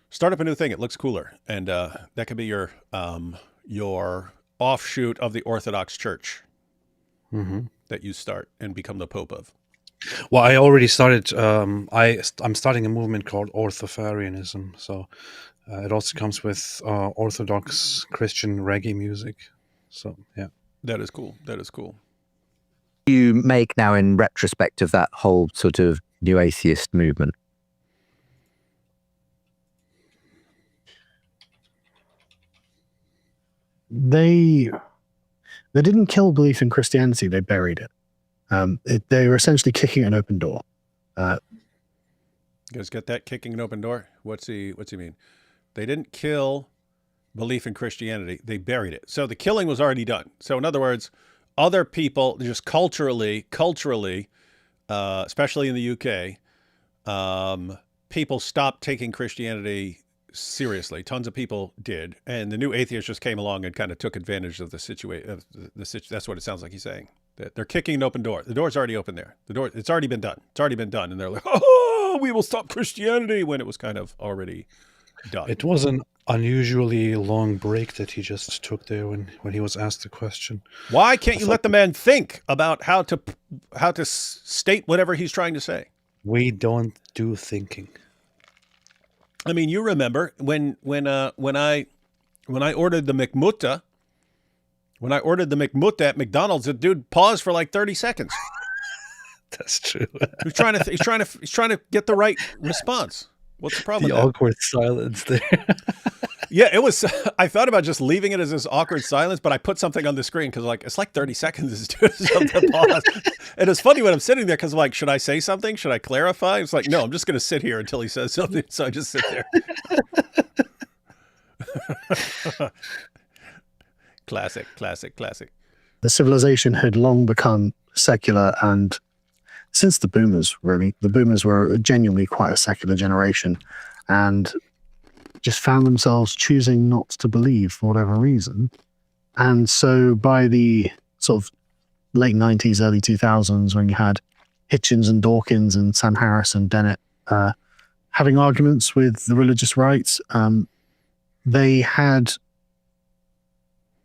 Start up a new thing. It looks cooler, and that could be your offshoot of the Orthodox Church that you start and become the Pope of. Well, I already started. I'm starting a movement called Orthofarianism. So it also comes with Orthodox Christian reggae music. So yeah, that is cool. That is cool. You make now in retrospect of that whole sort of new atheist movement. They didn't kill belief in Christianity. They buried it. They were essentially kicking an open door. You guys get that? Kicking an open door? What's he mean? They didn't kill belief in Christianity. They buried it. So the killing was already done. So in other words, other people just culturally, especially in the UK, people stopped taking Christianity seriously. Tons of people did. And the new atheists just came along and kind of took advantage of the situation. That's what it sounds like he's saying. That they're kicking an open door. The door's already open there. It's already been done. It's already been done. And they're like, oh, we will stop Christianity when it was kind of already done. It was an unusually long break that he just took there when he was asked the question. Why can't you let the man think about how to state whatever he's trying to say? We don't do thinking. I mean, you remember when I ordered the McMutta. When I ordered the McMutta at McDonald's, the dude paused for like 30 seconds. That's true. He's trying to get the right response. What's the problem? The awkward silence there. Yeah, it was. I thought about just leaving it as this awkward silence, but I put something on the screen because it's like 30 seconds to pause. And it's funny when I'm sitting there because I'm like, should I say something? Should I clarify? It's like, no, I'm just going to sit here until he says something. So I just sit there. Classic. The civilization had long become secular, and since the boomers, really, the boomers were genuinely quite a secular generation. And just found themselves choosing not to believe for whatever reason. And so by the sort of late 90s, early 2000s, when you had Hitchens and Dawkins and Sam Harris and Dennett having arguments with the religious right, they had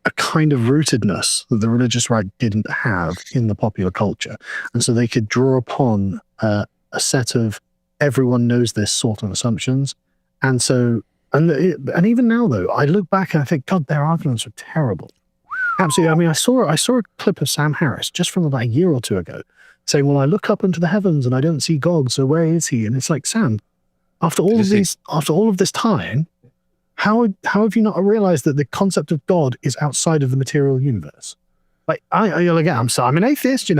a kind of rootedness that the religious right didn't have in the popular culture. And so they could draw upon a set of everyone knows this sort of assumptions. And so, and even now though, I look back and I think, God, their arguments are terrible. Absolutely. I mean, I saw a clip of Sam Harris just from about a year or two ago saying, well, I look up into the heavens and I don't see God, so where is he? And it's like, Sam, after all of this time, how have you not realized that the concept of God is outside of the material universe? Like, I'm an atheist,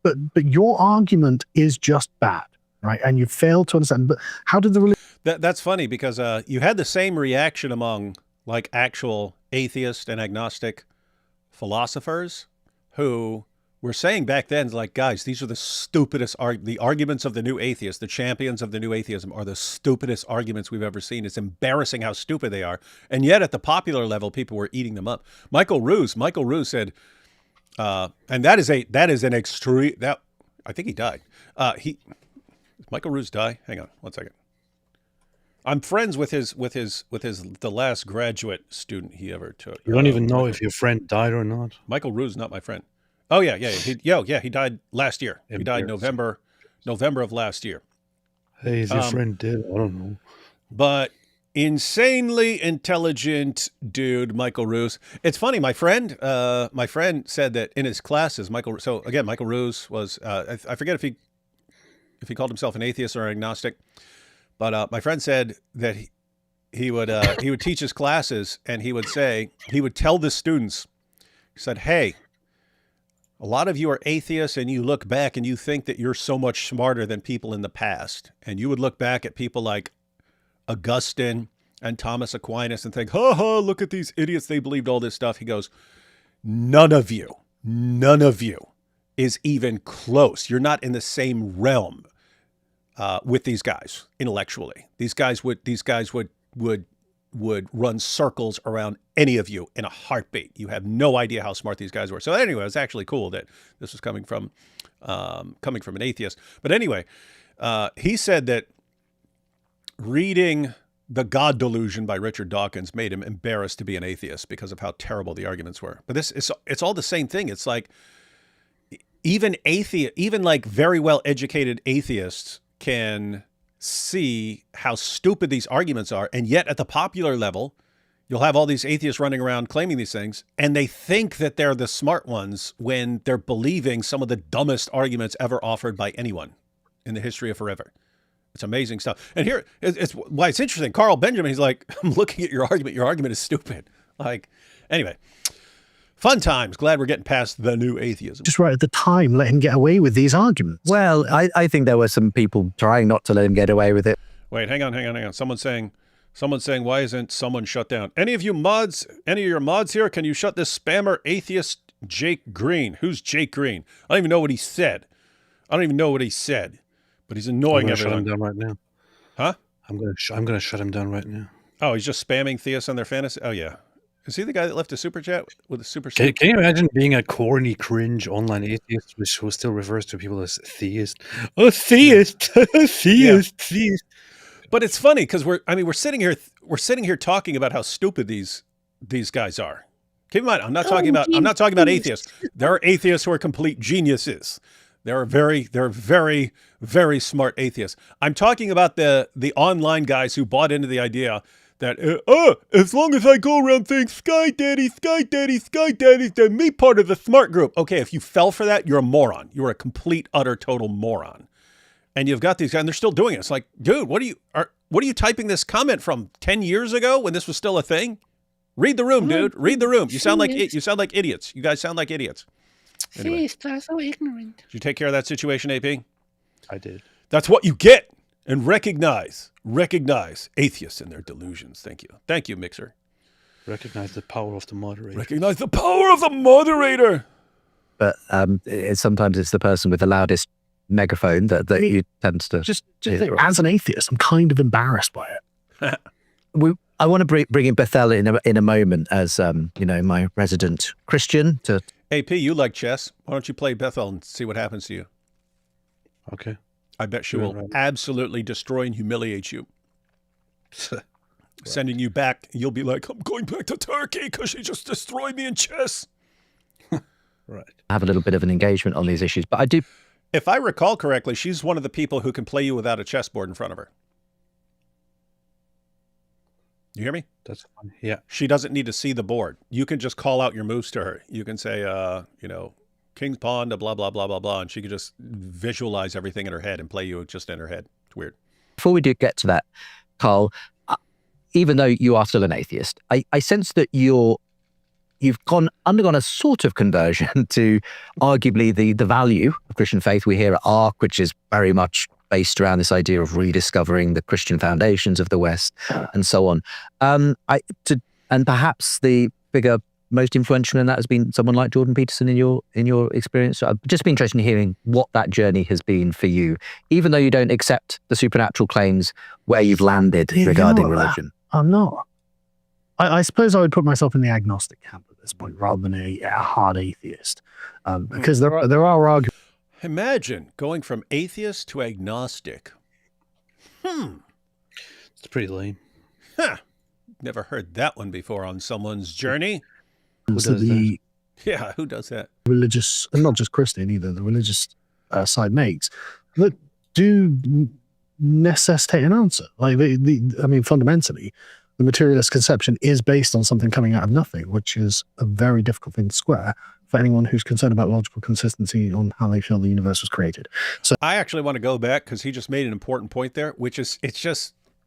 but your argument is just bad, right? And you fail to understand. But how did the religion? That's funny because you had the same reaction among like actual atheist and agnostic philosophers who were saying back then, like, guys, these are the stupidest the arguments of the new atheists, the champions of the new atheism are the stupidest arguments we've ever seen. It's embarrassing how stupid they are. And yet at the popular level, people were eating them up. Michael Ruse said, and that is an extreme, that I think he died. Michael Ruse die? Hang on 1 second. I'm friends with the last graduate student he ever took. You don't even know if your friend died or not. Michael Ruse, not my friend. Oh yeah. He died last year. He died November of last year. Hey, is your friend dead? I don't know. But insanely intelligent dude, Michael Ruse. It's funny. My friend said that in his classes, Michael Ruse was I forget if he called himself an atheist or an agnostic, but my friend said that he would teach his classes and he would tell the students, he said, hey, a lot of you are atheists and you look back and you think that you're so much smarter than people in the past. And you would look back at people like Augustine and Thomas Aquinas and think, look at these idiots. They believed all this stuff. He goes, none of you is even close. You're not in the same realm with these guys intellectually. These guys would run circles around any of you in a heartbeat. You have no idea how smart these guys were. So anyway, it was actually cool that this was coming from an atheist. But anyway, he said that reading The God Delusion by Richard Dawkins made him embarrassed to be an atheist because of how terrible the arguments were. But it's all the same thing. It's like even like very well educated atheists can see how stupid these arguments are. And yet at the popular level, you'll have all these atheists running around claiming these things, and they think that they're the smart ones when they're believing some of the dumbest arguments ever offered by anyone in the history of forever. It's amazing stuff. And here, it's why it's interesting. Carl Benjamin, he's like, I'm looking at your argument. Your argument is stupid. Like, anyway, fun times. Glad we're getting past the new atheism. Just right at the time, let him get away with these arguments. Well, I think there were some people trying not to let him get away with it. Wait, hang on. Someone's saying, why isn't someone shut down? Any of your mods here, can you shut this spammer atheist Jake Green? Who's Jake Green? I don't even know what he said. But he's annoying everyone. Shut him down right now. Huh? I'm gonna shut him down right now. Oh, he's just spamming theists on their fantasy. Oh yeah. Is he the guy that left a super chat with a super chat? Can you imagine being a corny, cringe online atheist, who still refers to people as theist? Oh, theist, theist. But it's funny because we're sitting here talking about how stupid these guys are. Keep in mind, I'm not talking about atheists. There are atheists who are complete geniuses. There are very, very smart atheists. I'm talking about the online guys who bought into the idea that, as long as I go around saying Sky Daddy, then me part of the smart group. Okay, if you fell for that, you're a moron. You're a complete, utter, total moron. And you've got these guys, and they're still doing it. It's like, dude, what are you typing this comment from 10 years ago when this was still a thing? Read the room, dude. Read the room. You sound like idiots. You guys sound like idiots. Anyway. Are so ignorant. Did you take care of that situation, AP? I did. That's what you get. And recognize atheists and their delusions. Thank you, Mixer. Recognize the power of the moderator. Recognize the power of the moderator. But sometimes it's the person with the loudest megaphone that you tend to... Just as an atheist, I'm kind of embarrassed by it. I want to bring in Bethel in a moment as my resident Christian. To AP, you like chess. Why don't you play Bethel and see what happens to you? Okay. I bet she will absolutely destroy and humiliate you. Sending you back, you'll be like, I'm going back to Turkey because she just destroyed me in chess. Right. have a little bit of an engagement on these issues. But I do. If I recall correctly, she's one of the people who can play you without a chessboard in front of her. You hear me? That's fine. Yeah. She doesn't need to see the board. You can just call out your moves to her. You can say, King's Pawn to blah, blah, blah, blah, blah. And she can just visualize everything in her head and play you just in her head. It's weird. Before we do get to that, Carl, even though you are still an atheist, I sense that you've undergone a sort of conversion to arguably the value of Christian faith we hear at ARC, which is very much based around this idea of rediscovering the Christian foundations of the West and so on. And perhaps the figure most influential in that has been someone like Jordan Peterson in your experience. So I'd just be interested in hearing what that journey has been for you, even though you don't accept the supernatural claims, where you've landed regarding religion. I'm not. I suppose I would put myself in the agnostic camp at this point rather than a hard atheist, because there are arguments. Imagine going from atheist to agnostic. It's pretty lame. Huh. Never heard that one before on someone's journey. Who does that? Yeah, who does that? Religious, and not just Christian either, the religious side makes, that do necessitate an answer. Like, fundamentally, the materialist conception is based on something coming out of nothing, which is a very difficult thing to square for anyone who's concerned about logical consistency on how they feel the universe was created. So I actually want to go back because he just made an important point there, which is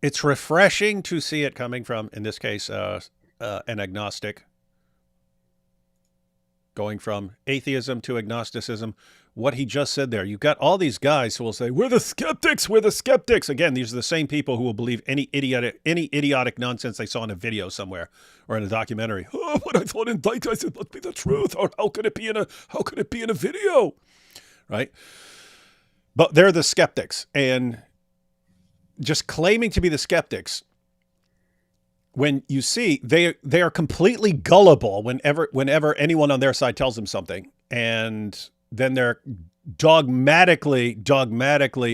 it's refreshing to see it coming from, in this case, an agnostic. Going from atheism to agnosticism, what he just said there. You've got all these guys who will say, we're the skeptics. Again, these are the same people who will believe any idiotic nonsense they saw in a video somewhere or in a documentary. Oh, what I thought in Zeitgeist, it must be the truth. Or how could it be in a video? Right? But they're the skeptics. And just claiming to be the skeptics, when you see they are completely gullible whenever anyone on their side tells them something, and then they're dogmatically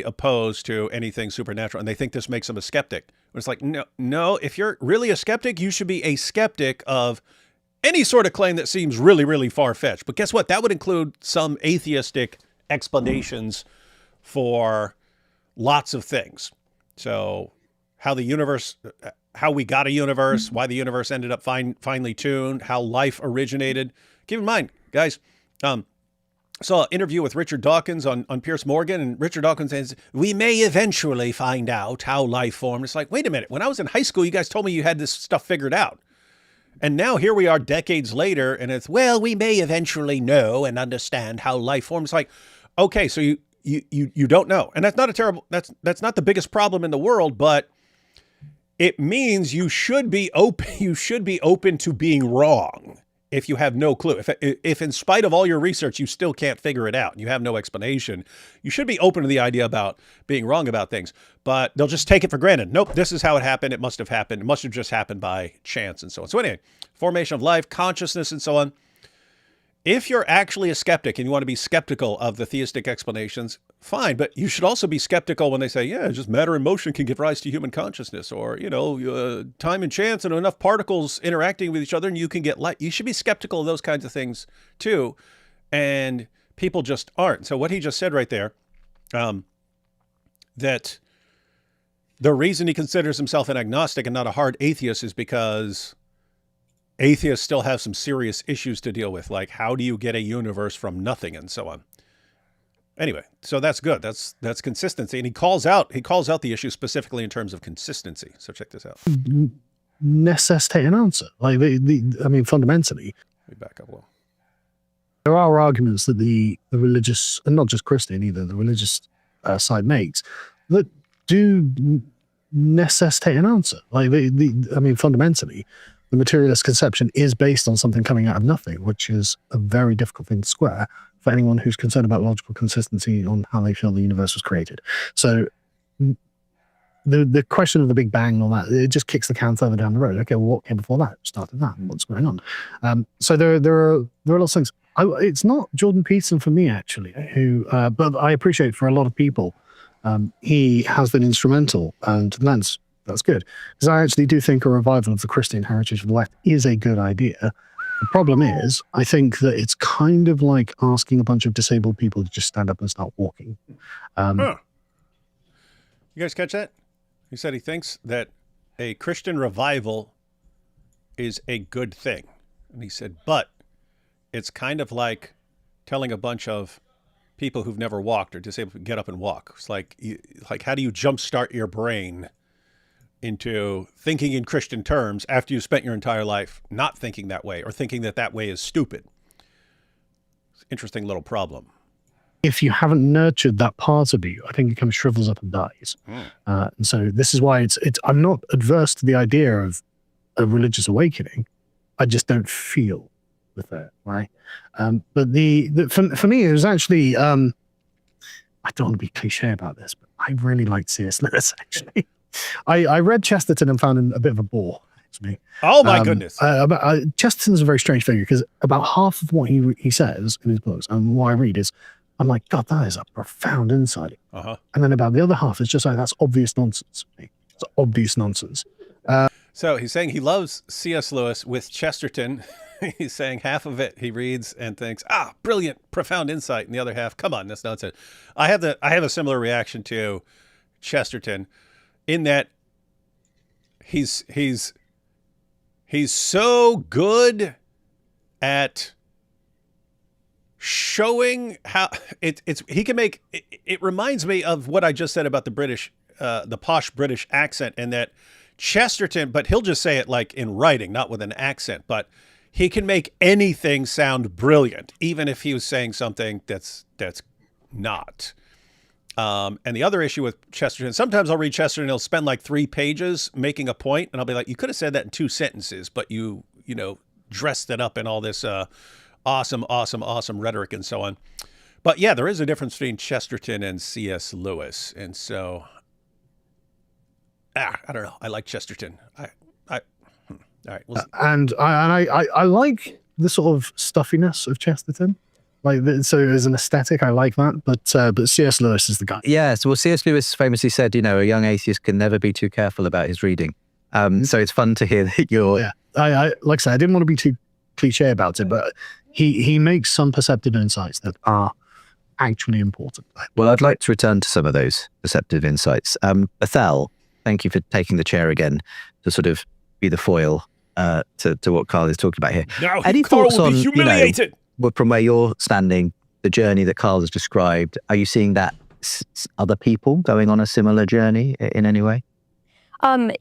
opposed to anything supernatural, and they think this makes them a skeptic. It's like, no, if you're really a skeptic, you should be a skeptic of any sort of claim that seems really, really far-fetched. But guess what? That would include some atheistic explanations for lots of things. So how we got a universe, why the universe ended up finely tuned, how life originated. Keep in mind, guys, saw an interview with Richard Dawkins on Piers Morgan, and Richard Dawkins says, we may eventually find out how life formed. It's like, wait a minute. When I was in high school, you guys told me you had this stuff figured out. And now here we are decades later, and it's, well, we may eventually know and understand how life forms. It's like, okay, so you don't know. And that's not the biggest problem in the world, but it means you should be open to being wrong if you have no clue. If in spite of all your research, you still can't figure it out and you have no explanation, you should be open to the idea about being wrong about things. But they'll just take it for granted. Nope, this is how it happened. It must have happened. It must have just happened by chance and so on. So anyway, formation of life, consciousness, and so on. If you're actually a skeptic and you want to be skeptical of the theistic explanations, fine. But you should also be skeptical when they say, yeah, just matter and motion can give rise to human consciousness, or, time and chance and enough particles interacting with each other and you can get light. You should be skeptical of those kinds of things too. And people just aren't. So what he just said right there, that the reason he considers himself an agnostic and not a hard atheist is because atheists still have some serious issues to deal with, like how do you get a universe from nothing and so on. Anyway, so that's good. That's consistency, and he calls out the issue specifically in terms of consistency. So check this out. Necessitate an answer. Like, fundamentally, Let me back up a little. There are arguments that the religious, and not just Christian either, the religious side makes, that do necessitate an answer. Like, fundamentally, the materialist conception is based on something coming out of nothing, which is a very difficult thing to square for anyone who's concerned about logical consistency on how they feel the universe was created. So the question of the Big Bang and all that, it just kicks the can further down the road. Okay, well, what came before that? Started that. What's going on? So there are lots of things. It's not Jordan Peterson for me, actually, who, but I appreciate for a lot of people, he has been instrumental, and that's good. Because I actually do think a revival of the Christian heritage of the West is a good idea. The problem is, I think that it's kind of like asking a bunch of disabled people to just stand up and start walking. You guys catch that? He said he thinks that a Christian revival is a good thing. And he said, but it's kind of like telling a bunch of people who've never walked or disabled to get up and walk. It's like how do you jumpstart your brain into thinking in Christian terms after you've spent your entire life not thinking that way or thinking that way is stupid? It's an interesting little problem. If you haven't nurtured that part of you, I think it kind of shrivels up and dies. And so this is why it's. I'm not adverse to the idea of a religious awakening. I just don't feel with it, right? But for me, it was actually. I don't want to be cliche about this, but I really liked C.S. Lewis. Actually, I read Chesterton and found him a bit of a bore. To me. Oh my goodness! Chesterton's a very strange figure because about half of what he says in his books and what I read is. I'm like, God, that is a profound insight. And then about the other half, it's just like, that's obvious nonsense. It's obvious nonsense. So he's saying he loves C.S. Lewis. With Chesterton, he's saying half of it he reads and thinks, brilliant, profound insight. And the other half, come on, that's nonsense. I have a similar reaction to Chesterton in that he's so good at showing how he can make it reminds me of what I just said about the British, the posh British accent, and that Chesterton, but he'll just say it like in writing, not with an accent, but he can make anything sound brilliant, even if he was saying something that's not. And the other issue with Chesterton, sometimes I'll read Chesterton and he'll spend like 3 pages making a point, and I'll be like, you could have said that in 2 sentences, but you dressed it up in all this, awesome rhetoric and so on. But yeah, there is a difference between Chesterton and C.S. Lewis. And so, I don't know. I like Chesterton. All right. And I like the sort of stuffiness of Chesterton. So as an aesthetic, I like that. But C.S. Lewis is the guy. Yeah. So C.S. Lewis famously said, a young atheist can never be too careful about his reading. So it's fun to hear that you're... Yeah. I like I said, I didn't want to be too cliche about it, but he makes some perceptive insights that are actually important. Well, I'd like to return to some of those perceptive insights. Bethel, thank you for taking the chair again to sort of be the foil to what Carl is talking about here. Now Any Carl thoughts will be on, humiliated. From where you're standing, the journey that Carl has described, are you seeing that other people going on a similar journey in any way?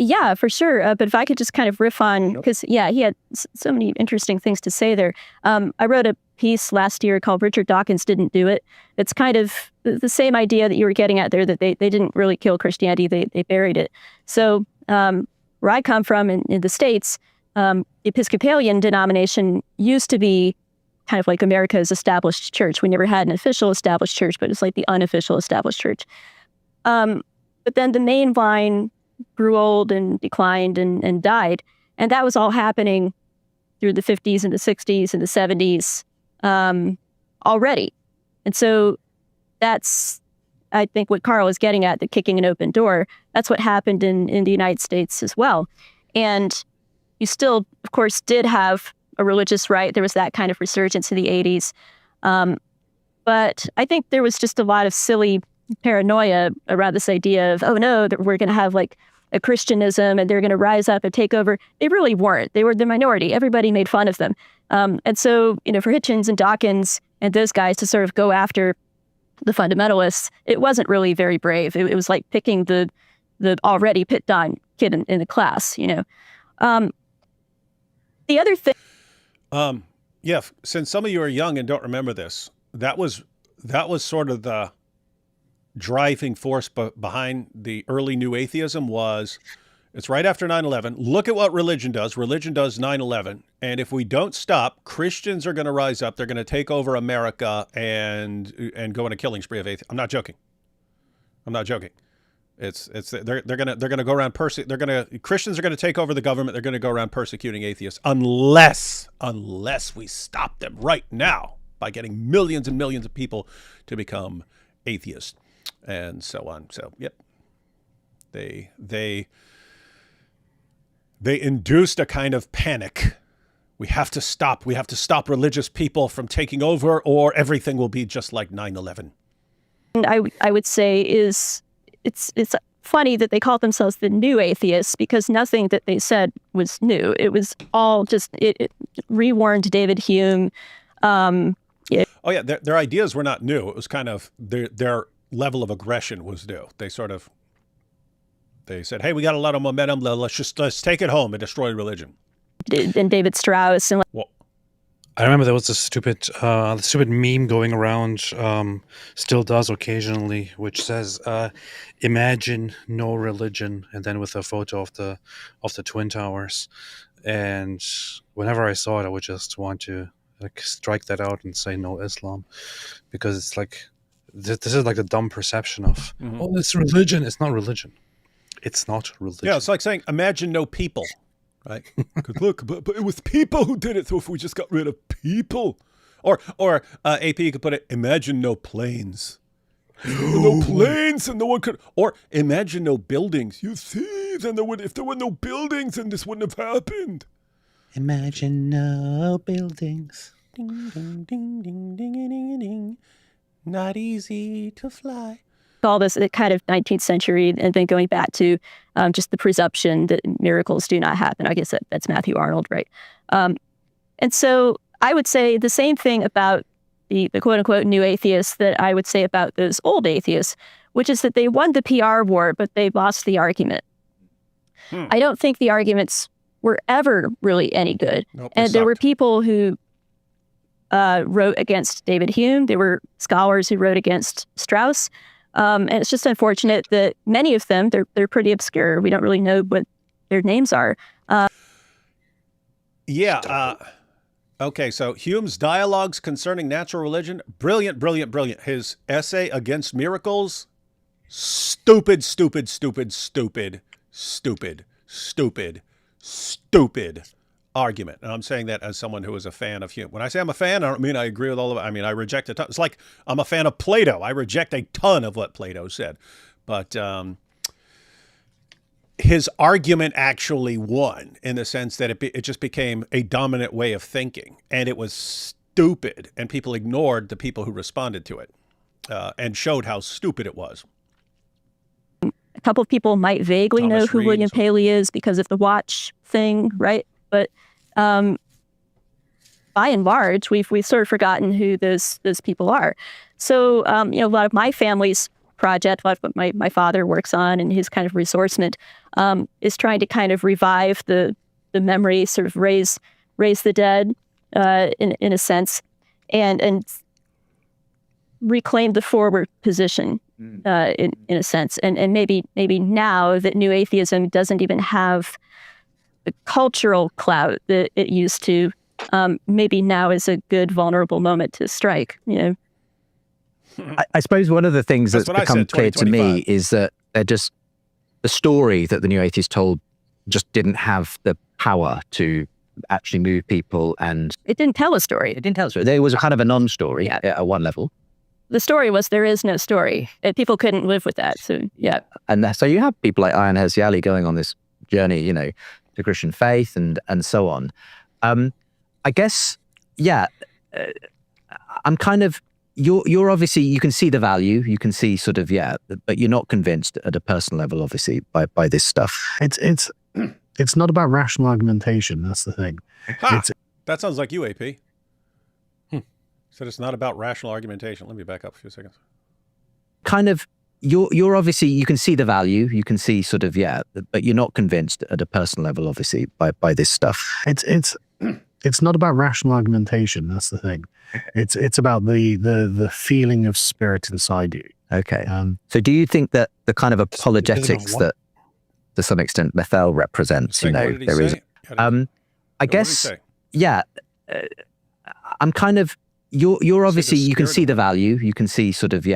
Yeah, for sure. But if I could just kind of riff on, because he had so many interesting things to say there. I wrote a piece last year called Richard Dawkins Didn't Do It. It's kind of the same idea that you were getting at there, that they didn't really kill Christianity, they buried it. So where I come from in the States, the Episcopalian denomination used to be kind of like America's established church. We never had an official established church, but it's like the unofficial established church. But then the main line grew old and declined and died. And that was all happening through the 50s and the 60s and the 70s already. And so that's, I think, what Carl is getting at, the kicking an open door. That's what happened in the United States as well. And you still, of course, did have a religious right. There was that kind of resurgence in the 80s. But I think there was just a lot of silly paranoia around this idea of, oh no, that we're going to have like a Christianism and they're going to rise up and take over. They really weren't. They were the minority. Everybody made fun of them. And so, for Hitchens and Dawkins and those guys to sort of go after the fundamentalists, it wasn't really very brave. It was like picking the already picked on kid in the class, The other thing. Since some of you are young and don't remember this, that was sort of the driving force behind the early new atheism. It's right after 9/11. Look at what religion does. Religion does 9/11. And if we don't stop, Christians are going to rise up. They're going to take over America and go on a killing spree of atheists. I'm not joking. They're gonna go around Christians are gonna take over the government. They're gonna go around persecuting atheists unless we stop them right now by getting millions and millions of people to become atheists and so on. So yep, they induced a kind of panic. We have to stop religious people from taking over, or everything will be just like 9/11. And I would say it's funny that they called themselves the new atheists, because nothing that they said was new. It was all just it rewarned David Hume. Oh yeah, their ideas were not new. It was kind of their level of aggression was new. They said, "Hey, we got a lot of momentum. Let's take it home and destroy religion." And David Strauss and Well, I remember there was this stupid meme going around, still does occasionally, which says, "Imagine no religion," and then with a photo of the Twin Towers. And whenever I saw it, I would just want to like strike that out and say no Islam, because it's like this is like a dumb perception of oh, it's religion. It's not religion. It's not religion. yeah, it's like saying imagine no people. Right? Because look, but it was people who did it. So if we just got rid of people, or AP, you could put it: imagine no planes, no planes, and no one could. Or imagine no buildings. You see, then if there were no buildings, then this wouldn't have happened. Imagine no buildings. Ding ding ding ding ding ding ding. Not easy to fly. all this kind of 19th century, and then going back to just the presumption that miracles do not happen. I guess that's Matthew Arnold, right? And so I would say the same thing about the quote-unquote new atheists that I would say about those old atheists, which is that they won the PR war, but they lost the argument. I don't think the arguments were ever really any good. Nope, and there were people who wrote against David Hume. There were scholars who wrote against Strauss. And it's just unfortunate that many of them, they're pretty obscure. We don't really know what their names are. Okay, so Hume's Dialogues Concerning Natural Religion, brilliant, brilliant, brilliant. His essay Against Miracles, stupid, stupid, stupid, stupid, stupid, stupid, stupid argument. And I'm saying that as someone who is a fan of Hume. When I say I'm a fan, I don't mean I agree with all of it. I mean, I reject a ton. It's like I'm a fan of Plato. I reject a ton of what Plato said. But his argument actually won in the sense that it just became a dominant way of thinking. And it was stupid. And people ignored the people who responded to it and showed how stupid it was. A couple of people might vaguely know who William Paley is because of the watch thing, right? But by and large, we've sort of forgotten who those people are. So a lot of my family's project, what my father works on, and his kind of resourcement is trying to kind of revive the memory, sort of raise the dead in a sense, and reclaim the forward position in a sense, and maybe now that new atheism doesn't even have the cultural clout that it used to, maybe now is a good vulnerable moment to strike. I suppose one of the things that's become clear to me is that they're just the story that the new atheists told just didn't have the power to actually move people, and it didn't tell a story. There was a kind of a non-story at one level. The story was there is no story. People couldn't live with that. So yeah, and so you have people like Ayaan Hirsi Ali going on this journey, to Christian faith and so on. I guess, I'm kind of, you're obviously, you can see the value, you can see sort of, but you're not convinced at a personal level, obviously, by this stuff. It's not about rational argumentation. That's the thing. That sounds like you, AP. Said it's not about rational argumentation. Let me back up a few seconds. Kind of, you're obviously, you can see the value, you can see sort of, but you're not convinced at a personal level, obviously, by this stuff. It's not about rational argumentation. That's the thing. It's about the feeling of spirit inside you. Okay. So do you think that the kind of apologetics that, to some extent, Bethel represents, there is, I guess, I'm kind of, You're obviously, you can spirit see of the it. value, you can see sort of,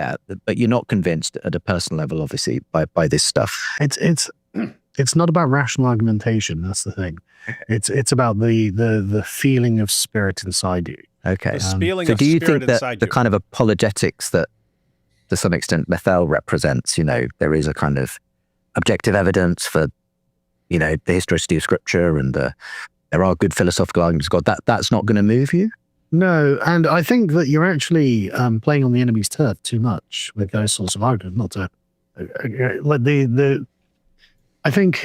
but you're not convinced at a personal level, obviously, by this stuff. It's not about rational argumentation. That's the thing. It's about the feeling of spirit inside you. Okay. The feeling So of do you spirit think that inside the you. kind of apologetics that to some extent Bethel represents, there is a kind of objective evidence for, the historicity of scripture, and there are good philosophical arguments of God, that's not going to move you? No, and I think that you're actually playing on the enemy's turf too much with those sorts of arguments. Not to like I think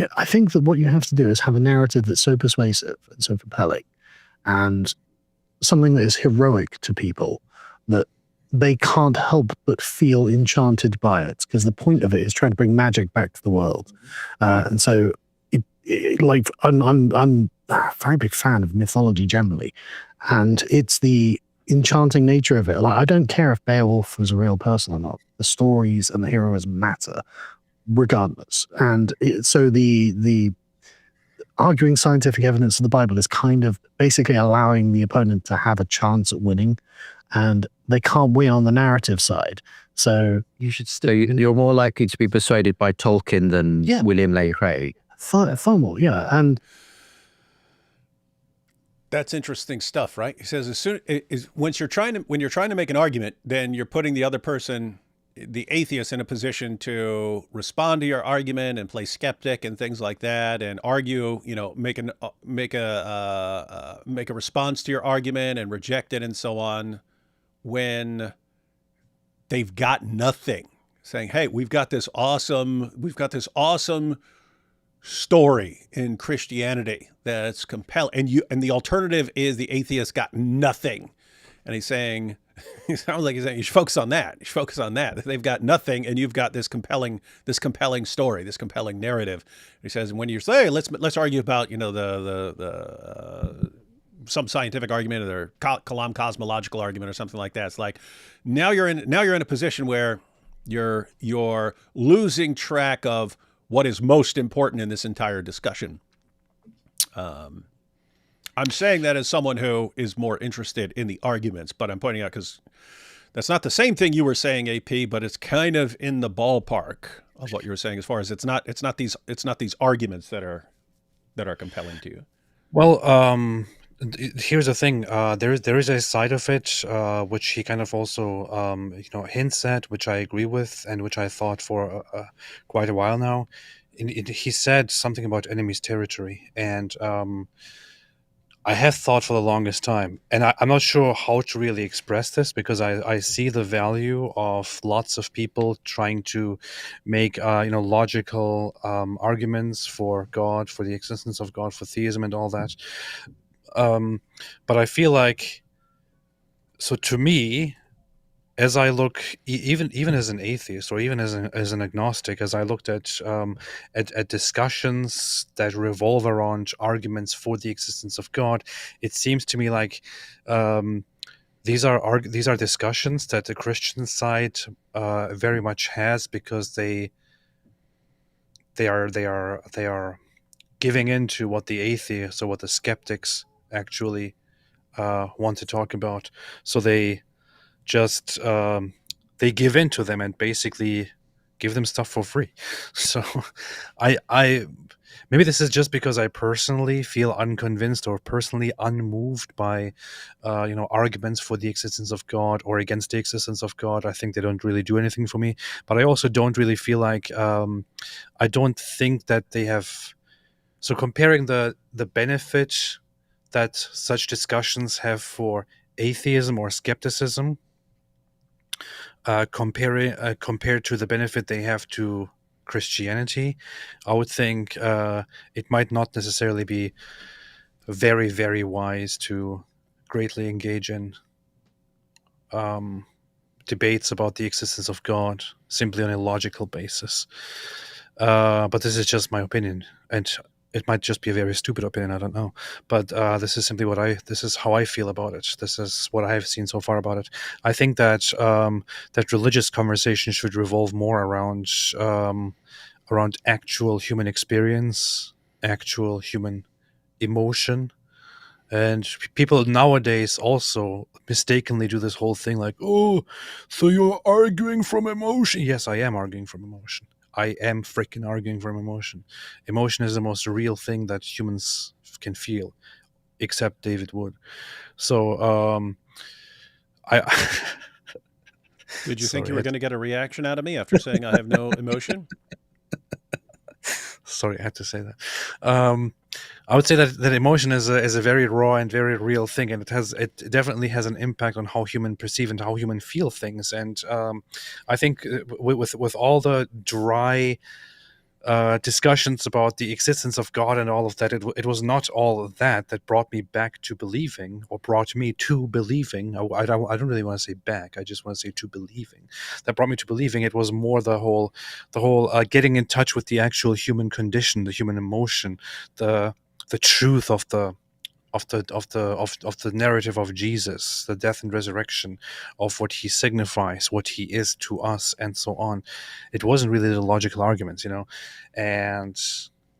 that what you have to do is have a narrative that's so persuasive and so compelling, and something that is heroic to people that they can't help but feel enchanted by it, because the point of it is trying to bring magic back to the world, and so I'm a very big fan of mythology generally, and it's the enchanting nature of it. Like, I don't care if Beowulf was a real person or not. The stories and the heroism matter regardless. And so the arguing scientific evidence of the Bible is kind of basically allowing the opponent to have a chance at winning, and they can't win on the narrative side. So you're more likely to be persuaded by Tolkien than William Lane Craig. Far more, yeah. And that's interesting stuff, right? He says when you're trying to make an argument, then you're putting the other person, the atheist, in a position to respond to your argument and play skeptic and things like that, and argue, make a response to your argument and reject it and so on, when they've got nothing. Saying, hey, we've got this awesome story in Christianity that's compelling, and the alternative is the atheist got nothing. And he's saying, he sounds like he's saying, you should focus on that. You should focus on that. They've got nothing, and you've got this compelling story, this compelling narrative. He says, and when you say, let's argue about, some scientific argument or Kalam cosmological argument or something like that, it's like now you're in a position where you're losing track of what is most important in this entire discussion. I'm saying that as someone who is more interested in the arguments, but I'm pointing out because that's not the same thing you were saying, AP, but it's kind of in the ballpark of what you were saying, as far as it's not these arguments that are compelling to you. Well, here's the thing. There is a side of it which he kind of also hints at, which I agree with, and which I thought for quite a while now. He said something about enemy's territory, and I have thought for the longest time, and I'm not sure how to really express this, because I see the value of lots of people trying to make logical arguments for God, for the existence of God, for theism and all that. But I feel like, so to me, as I look, even as an atheist, or even as an agnostic, as I looked at discussions that revolve around arguments for the existence of God, it seems to me like these are discussions that the Christian side very much has, because they are giving into what the atheists or what the skeptics actually want to talk about. So they just they give in to them and basically give them stuff for free. So I maybe this is just because I personally feel unconvinced or personally unmoved by arguments for the existence of God or against the existence of God. I think they don't really do anything for me, but I also don't really feel like I don't think that they have. So comparing the benefit that such discussions have for atheism or skepticism, compared to the benefit they have to Christianity, I would think it might not necessarily be very, very wise to greatly engage in debates about the existence of God simply on a logical basis. But this is just my opinion, and it might just be a very stupid opinion, I don't know. But this is simply this is how I feel about it. This is what I have seen so far about it. I think that that religious conversation should revolve more around actual human experience, actual human emotion, And people nowadays also mistakenly do this whole thing like, oh, so you're arguing from emotion. Yes, I am arguing from emotion. I am freaking arguing from emotion. Emotion is the most real thing that humans can feel, except David Wood. So, I. Did you think you were going to get a reaction out of me after saying I have no emotion? Sorry, I had to say that. I would say that emotion is a very raw and very real thing, and it definitely has an impact on how human perceive and how human feel things. And I think with all the dry discussions about the existence of God and all of that, it was not all of that brought me back to believing, or brought me to believing. I don't really want to say back. I just want to say to believing. That brought me to believing. It was more the whole getting in touch with the actual human condition, the human emotion, the truth of the narrative of Jesus, the death and resurrection, of what he signifies, what he is to us, and so on. It wasn't really the logical arguments, and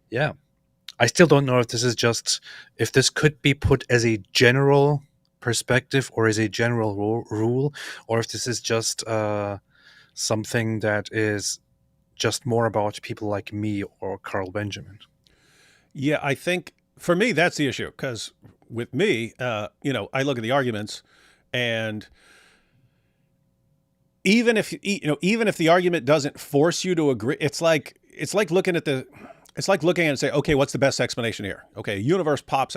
yeah, I still don't know if this could be put as a general perspective or as a general rule, or if this is just something that is just more about people like me or Carl Benjamin. Yeah, I think for me, that's the issue, because with me, I look at the arguments, and even if the argument doesn't force you to agree, it's like looking at it and say, okay, what's the best explanation here? Okay, a universe pops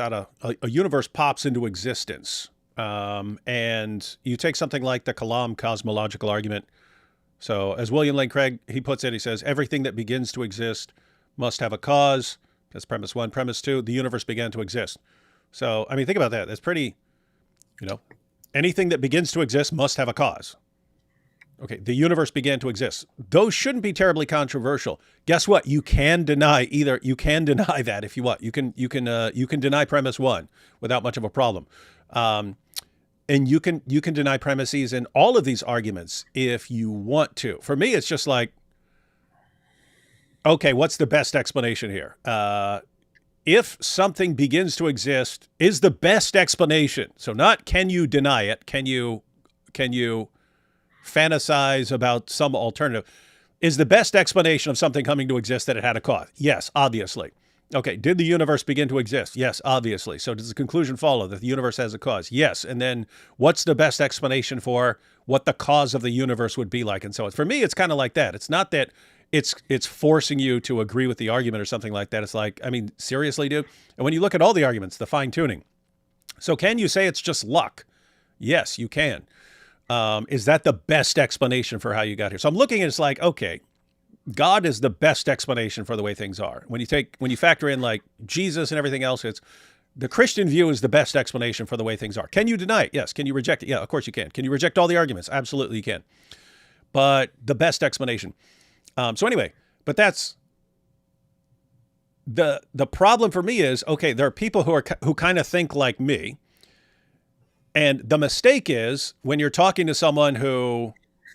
into existence, and you take something like the Kalam cosmological argument. So, as William Lane Craig, he puts it, he says, everything that begins to exist must have a cause. That's premise one. Premise two, the universe began to exist. So, I mean, think about that. That's pretty, anything that begins to exist must have a cause. Okay, the universe began to exist. Those shouldn't be terribly controversial. Guess what? You can deny that if you want. You can deny premise one without much of a problem. And you can deny premises in all of these arguments if you want to. For me, it's just like, okay, what's the best explanation here? If something begins to exist is the best explanation. So not can you deny it? Can you fantasize about some alternative? Is the best explanation of something coming to exist that it had a cause? Yes, obviously. Okay, did the universe begin to exist? Yes, obviously. So does the conclusion follow that the universe has a cause? Yes. And then what's the best explanation for what the cause of the universe would be like? And so for me, it's kind of like that. It's not that it's forcing you to agree with the argument or something like that. It's like, I mean, seriously, dude? And when you look at all the arguments, the fine tuning. So can you say it's just luck? Yes, you can. Is that the best explanation for how you got here? So I'm looking at it's like, okay, God is the best explanation for the way things are. When you factor in like Jesus and everything else, it's the Christian view is the best explanation for the way things are. Can you deny it? Yes. Can you reject it? Yeah, of course you can. Can you reject all the arguments? Absolutely you can. But the best explanation. So anyway, but that's the problem for me is, okay, there are people who kind of think like me. And the mistake is when you're talking to someone who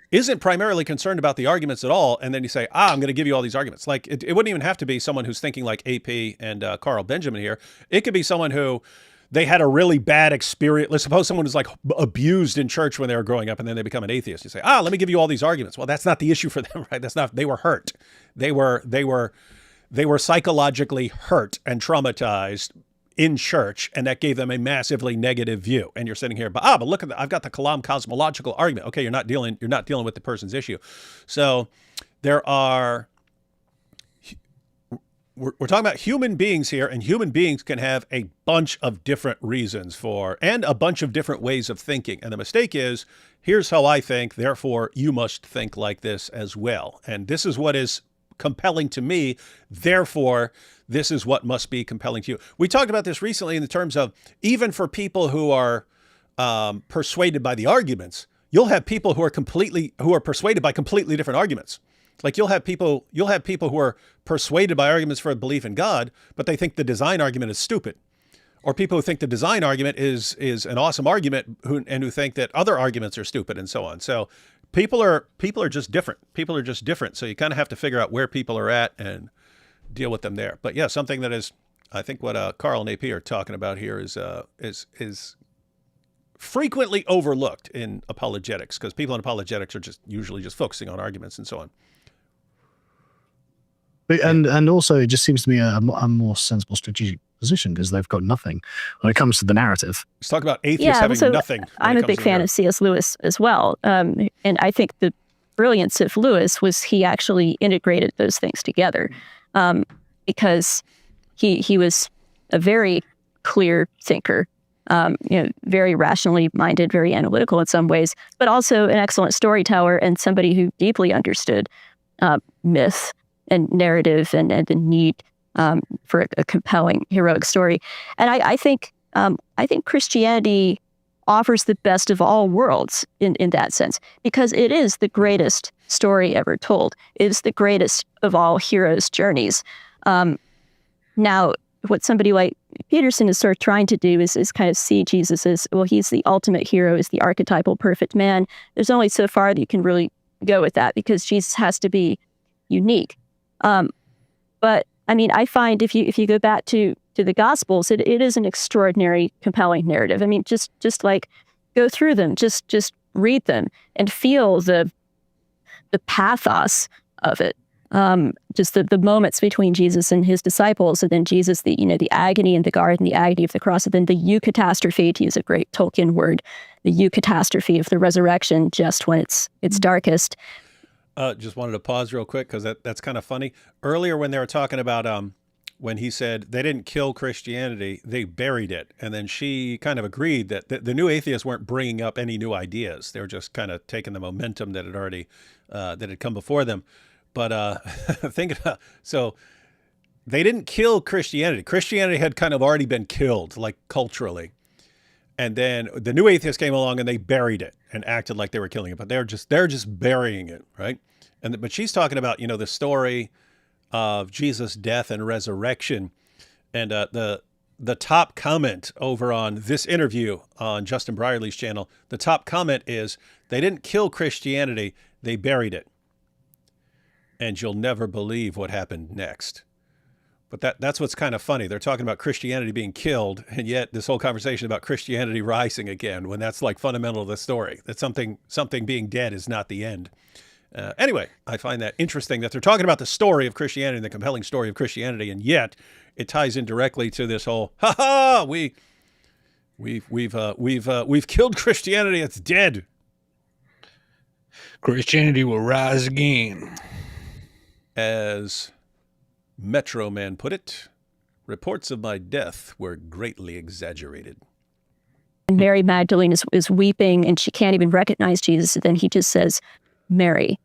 isn't primarily concerned about the arguments at all, and then you say, I'm going to give you all these arguments. Like, it wouldn't even have to be someone who's thinking like AP and Carl Benjamin here. It could be someone who they had a really bad experience. Let's suppose someone was like abused in church when they were growing up, and then they become an atheist. You say, let me give you all these arguments. Well, that's not the issue for them, right? They were hurt. They were psychologically hurt and traumatized in church, and that gave them a massively negative view. And you're sitting here, but look at I've got the Kalam cosmological argument. Okay, you're not dealing with the person's issue. So we're talking about human beings here, and human beings can have a bunch of different reasons and a bunch of different ways of thinking. And the mistake is, here's how I think, therefore you must think like this as well. And this is what is compelling to me, therefore this is what must be compelling to you. We talked about this recently in the terms of, even for people who are persuaded by the arguments, you'll have people who are persuaded by completely different arguments. Like you'll have people who are persuaded by arguments for a belief in God, but they think the design argument is stupid. Or people who think the design argument is an awesome argument who think that other arguments are stupid, and so on. So people are just different. People are just different. So you kind of have to figure out where people are at and deal with them there. But yeah, something that is I think what Carl and AP are talking about here is frequently overlooked in apologetics, because people in apologetics are usually just focusing on arguments and so on. And also, it just seems to me a more sensible strategic position, because they've got nothing when it comes to the narrative. Let's talk about atheists having nothing. I'm a big fan of C.S. Lewis as well. And I think the brilliance of Lewis was he actually integrated those things together, because he was a very clear thinker, very rationally minded, very analytical in some ways, but also an excellent storyteller and somebody who deeply understood myth and narrative and the need for a compelling heroic story. And I think Christianity offers the best of all worlds in that sense, because it is the greatest story ever told. It is the greatest of all heroes' journeys. Now, what somebody like Peterson is sort of trying to do is kind of see Jesus as, well, he's the ultimate hero, is the archetypal perfect man. There's only so far that you can really go with that, because Jesus has to be unique. But I mean, I find if you go back to the Gospels, it is an extraordinary, compelling narrative. I mean, just like go through them, just read them and feel the pathos of it. Just the moments between Jesus and his disciples, and then Jesus, the agony in the garden, the agony of the cross, and then the eucatastrophe, to use a great Tolkien word, the eucatastrophe of the resurrection, just when it's darkest. Just wanted to pause real quick, because that's kind of funny. Earlier, when they were talking about when he said they didn't kill Christianity, they buried it, and then she kind of agreed that the new atheists weren't bringing up any new ideas; they were just kind of taking the momentum that had already that had come before them. But think about, so they didn't kill Christianity. Christianity had kind of already been killed, like culturally. And then the new atheists came along and they buried it and acted like they were killing it, but they're just burying it, right? But she's talking about, the story of Jesus' death and resurrection. And the top comment over on this interview on Justin Brierley's channel, the top comment is, they didn't kill Christianity, they buried it. And you'll never believe what happened next. But that's what's kind of funny. They're talking about Christianity being killed, and yet this whole conversation about Christianity rising again, when that's like fundamental to the story, that something being dead is not the end. Anyway, I find that interesting that they're talking about the story of Christianity, the compelling story of Christianity, and yet it ties in directly to this whole we've killed Christianity, it's dead. Christianity will rise again. As Metro Man put it, reports of my death were greatly exaggerated. And Mary Magdalene is weeping, and she can't even recognize Jesus. And then he just says, Mary.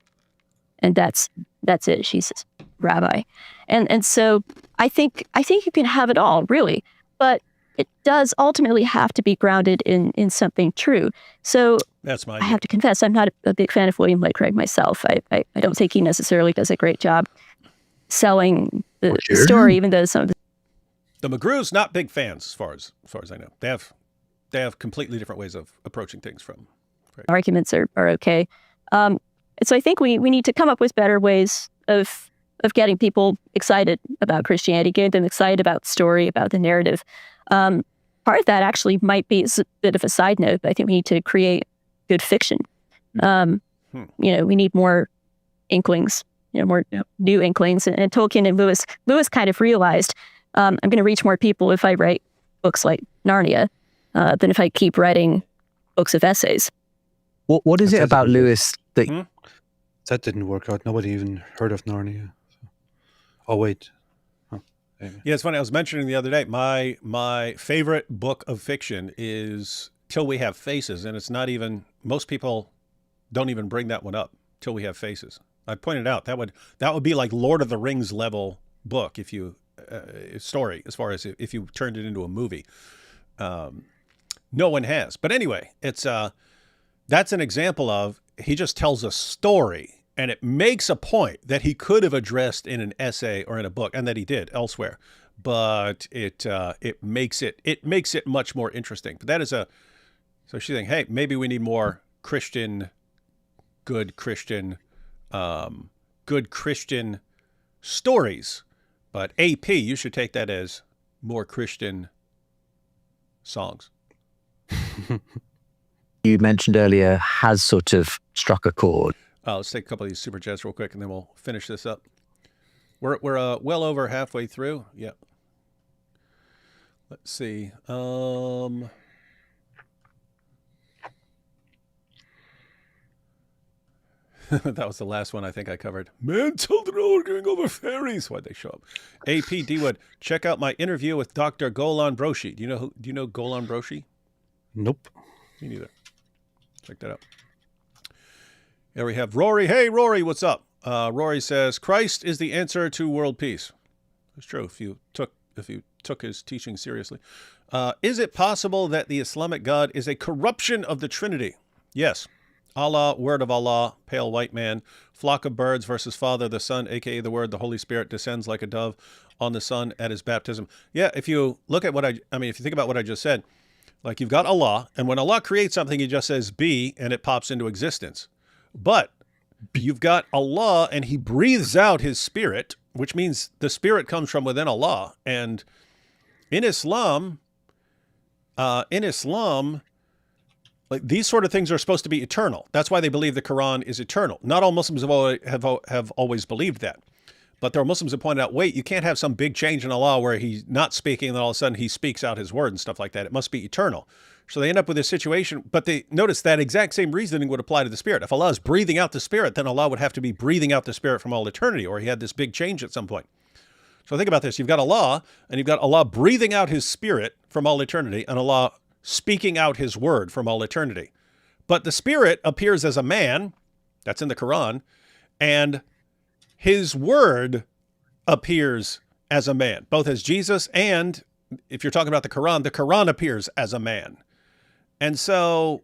And that's it. She says, Rabbi. And so I think you can have it all, really. But it does ultimately have to be grounded in something true. So that's my I have to confess, I'm not a big fan of William Lane Craig myself. I don't think he necessarily does a great job selling the story, even though some of the McGrews not big fans, as far as I know. They have completely different ways of approaching things from. Right. Arguments are okay. And so I think we need to come up with better ways of getting people excited about Christianity, getting them excited about the story, about the narrative. Part of that actually might be a bit of a side note, but I think we need to create good fiction. We need more inklings, more new inklings. And Tolkien and Lewis kind of realized, I'm going to reach more people if I write books like Narnia than if I keep writing books of essays. What is it about Lewis that... That didn't work out. Nobody even heard of Narnia. So. Oh, wait. Yeah, it's funny. I was mentioning the other day, my favorite book of fiction is Till We Have Faces, and it's not even, most people don't even bring that one up, Till We Have Faces. I pointed out that would be like Lord of the Rings level book if you story, as far as if you turned it into a movie. No one has. But anyway, it's that's an example of, he just tells a story, and it makes a point that he could have addressed in an essay or in a book, and that he did elsewhere. But it makes it much more interesting. But that is so she's saying, hey, maybe we need more good Christian stories. But AP, you should take that as more Christian songs. You mentioned earlier has sort of struck a chord. Let's take a couple of these super chats real quick, and then we'll finish this up. We're well over halfway through. Yep. Let's see. That was the last one I think I covered. Men, children are arguing over fairies. Why'd they show up? AP D-Wood, check out my interview with Dr. Golan Broshi. Do you know Golan Broshi? Nope. Me neither. Check that out. There we have Rory. Hey, Rory, what's up? Rory says, Christ is the answer to world peace. It's true if you took his teaching seriously. Is it possible that the Islamic God is a corruption of the Trinity? Yes. Allah, word of Allah, pale white man, flock of birds versus Father, the Son, a.k.a. the Word, the Holy Spirit descends like a dove on the Son at his baptism. Yeah, if you look at if you think about what I just said, like you've got Allah, and when Allah creates something, he just says be, and it pops into existence. But you've got Allah, and he breathes out his spirit, which means the spirit comes from within Allah. And in Islam, like these sort of things are supposed to be eternal. That's why they believe the Quran is eternal. Not all Muslims have always believed that. But there are Muslims that point out, wait, you can't have some big change in Allah where he's not speaking and then all of a sudden he speaks out his word and stuff like that. It must be eternal. So they end up with this situation, but they notice that exact same reasoning would apply to the spirit. If Allah is breathing out the spirit, then Allah would have to be breathing out the spirit from all eternity, or he had this big change at some point. So think about this. You've got Allah, and you've got Allah breathing out his spirit from all eternity, and Allah speaking out his word from all eternity. But the spirit appears as a man, that's in the Quran, and his word appears as a man, both as Jesus and, if you're talking about the Quran appears as a man. And so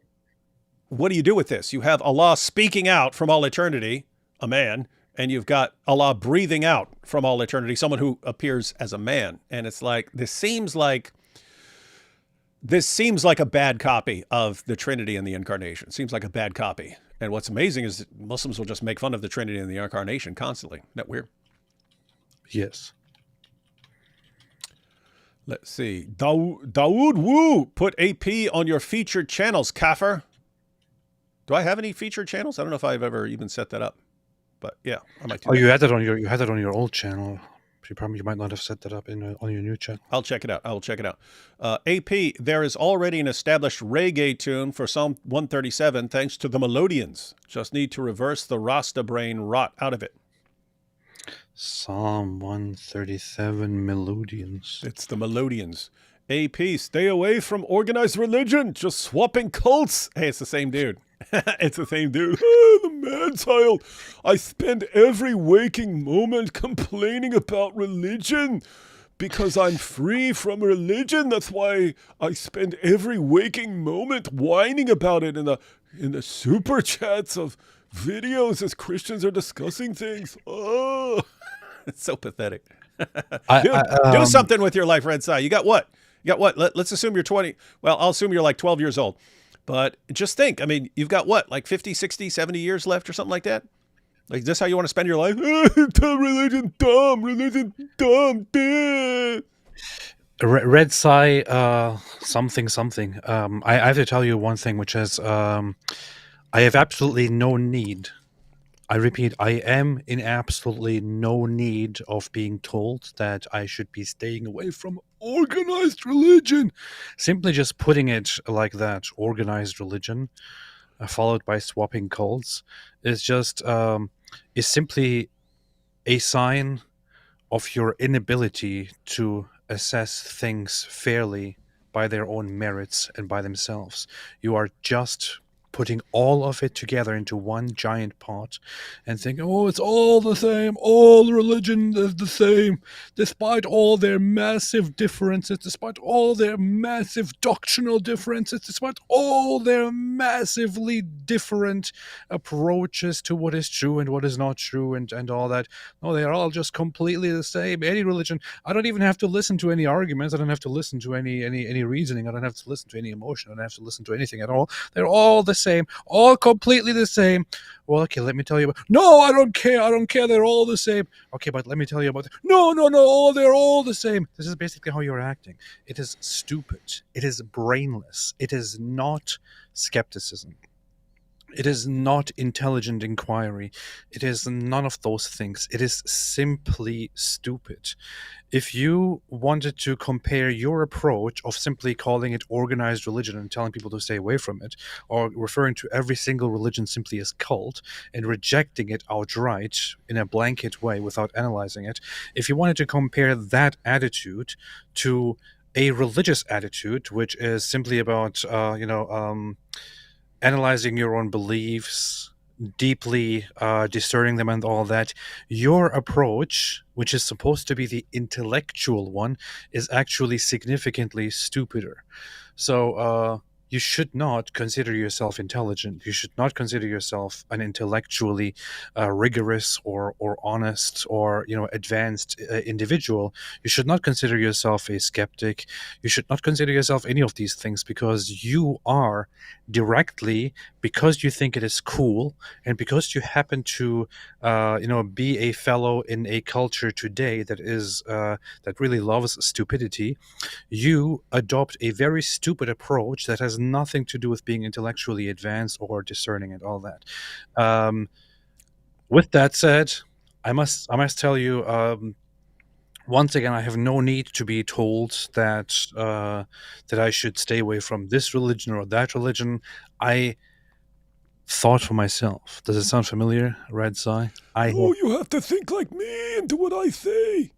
what do you do with this? You have Allah speaking out from all eternity, a man, and you've got Allah breathing out from all eternity, someone who appears as a man. And it's like, this seems like a bad copy of the Trinity and the Incarnation. It seems like a bad copy. And what's amazing is that Muslims will just make fun of the Trinity and the Incarnation constantly. Isn't that weird? Yes. Let's see. Dawood Woo, put AP on your featured channels, Kafir. Do I have any featured channels? I don't know if I've ever even set that up. But yeah, I might do that. You had it on your old channel. You might not have set that up on your new channel. I'll check it out. I will check it out. AP, there is already an established reggae tune for Psalm 137 thanks to the Melodians. Just need to reverse the Rasta brain rot out of it. Psalm 137 Melodians. It's the Melodians. AP, stay away from organized religion. Just swapping cults. Hey, it's the same dude. It's the same dude. Oh, the man-child. I spend every waking moment complaining about religion because I'm free from religion. That's why I spend every waking moment whining about it in the super chats of videos as Christians are discussing things. Oh, it's so pathetic. Do something with your life, Red Sai. You got what? Let's assume you're 20. Well, I'll assume you're like 12 years old. But just think, I mean, you've got what, like 50, 60, 70 years left or something like that? Like, is this how you want to spend your life? Religion dumb. Red Sai, something. I have to tell you one thing, which is I have absolutely no need. I repeat, I am in absolutely no need of being told that I should be staying away from organized religion. Simply just putting it like that, organized religion, followed by swapping cults, is simply a sign of your inability to assess things fairly by their own merits and by themselves. You are just putting all of it together into one giant pot and thinking, oh, it's all the same, all religion is the same, despite all their massive differences, despite all their massive doctrinal differences, despite all their massively different approaches to what is true and what is not true and all that. No, they are all just completely the same. Any religion, I don't even have to listen to any arguments, I don't have to listen to any reasoning, I don't have to listen to any emotion, I don't have to listen to anything at all. They're all the same, all completely the same. Well, okay, let me tell you about. No, I don't care. I don't care. They're all the same. Okay, but let me tell you about. No, no, no. Oh, they're all the same. This is basically how you're acting. It is stupid. It is brainless. It is not skepticism. It is not intelligent inquiry. It is none of those things. It is simply stupid. If you wanted to compare your approach of simply calling it organized religion and telling people to stay away from it, or referring to every single religion simply as cult and rejecting it outright in a blanket way without analyzing it, if you wanted to compare that attitude to a religious attitude, which is simply about, analyzing your own beliefs, deeply discerning them and all that, your approach, which is supposed to be the intellectual one, is actually significantly stupider. So you should not consider yourself intelligent. You should not consider yourself an intellectually rigorous or honest or advanced individual. You should not consider yourself a skeptic. You should not consider yourself any of these things, because you are directly, because you think it is cool and because you happen to be a fellow in a culture today that is that really loves stupidity, you adopt a very stupid approach that has nothing to do with being intellectually advanced or discerning and all that. With that said, I must tell you, once again, I have no need to be told that I should stay away from this religion or that religion. I thought for myself. Does it sound familiar, Red Sai? You have to think like me and do what I say.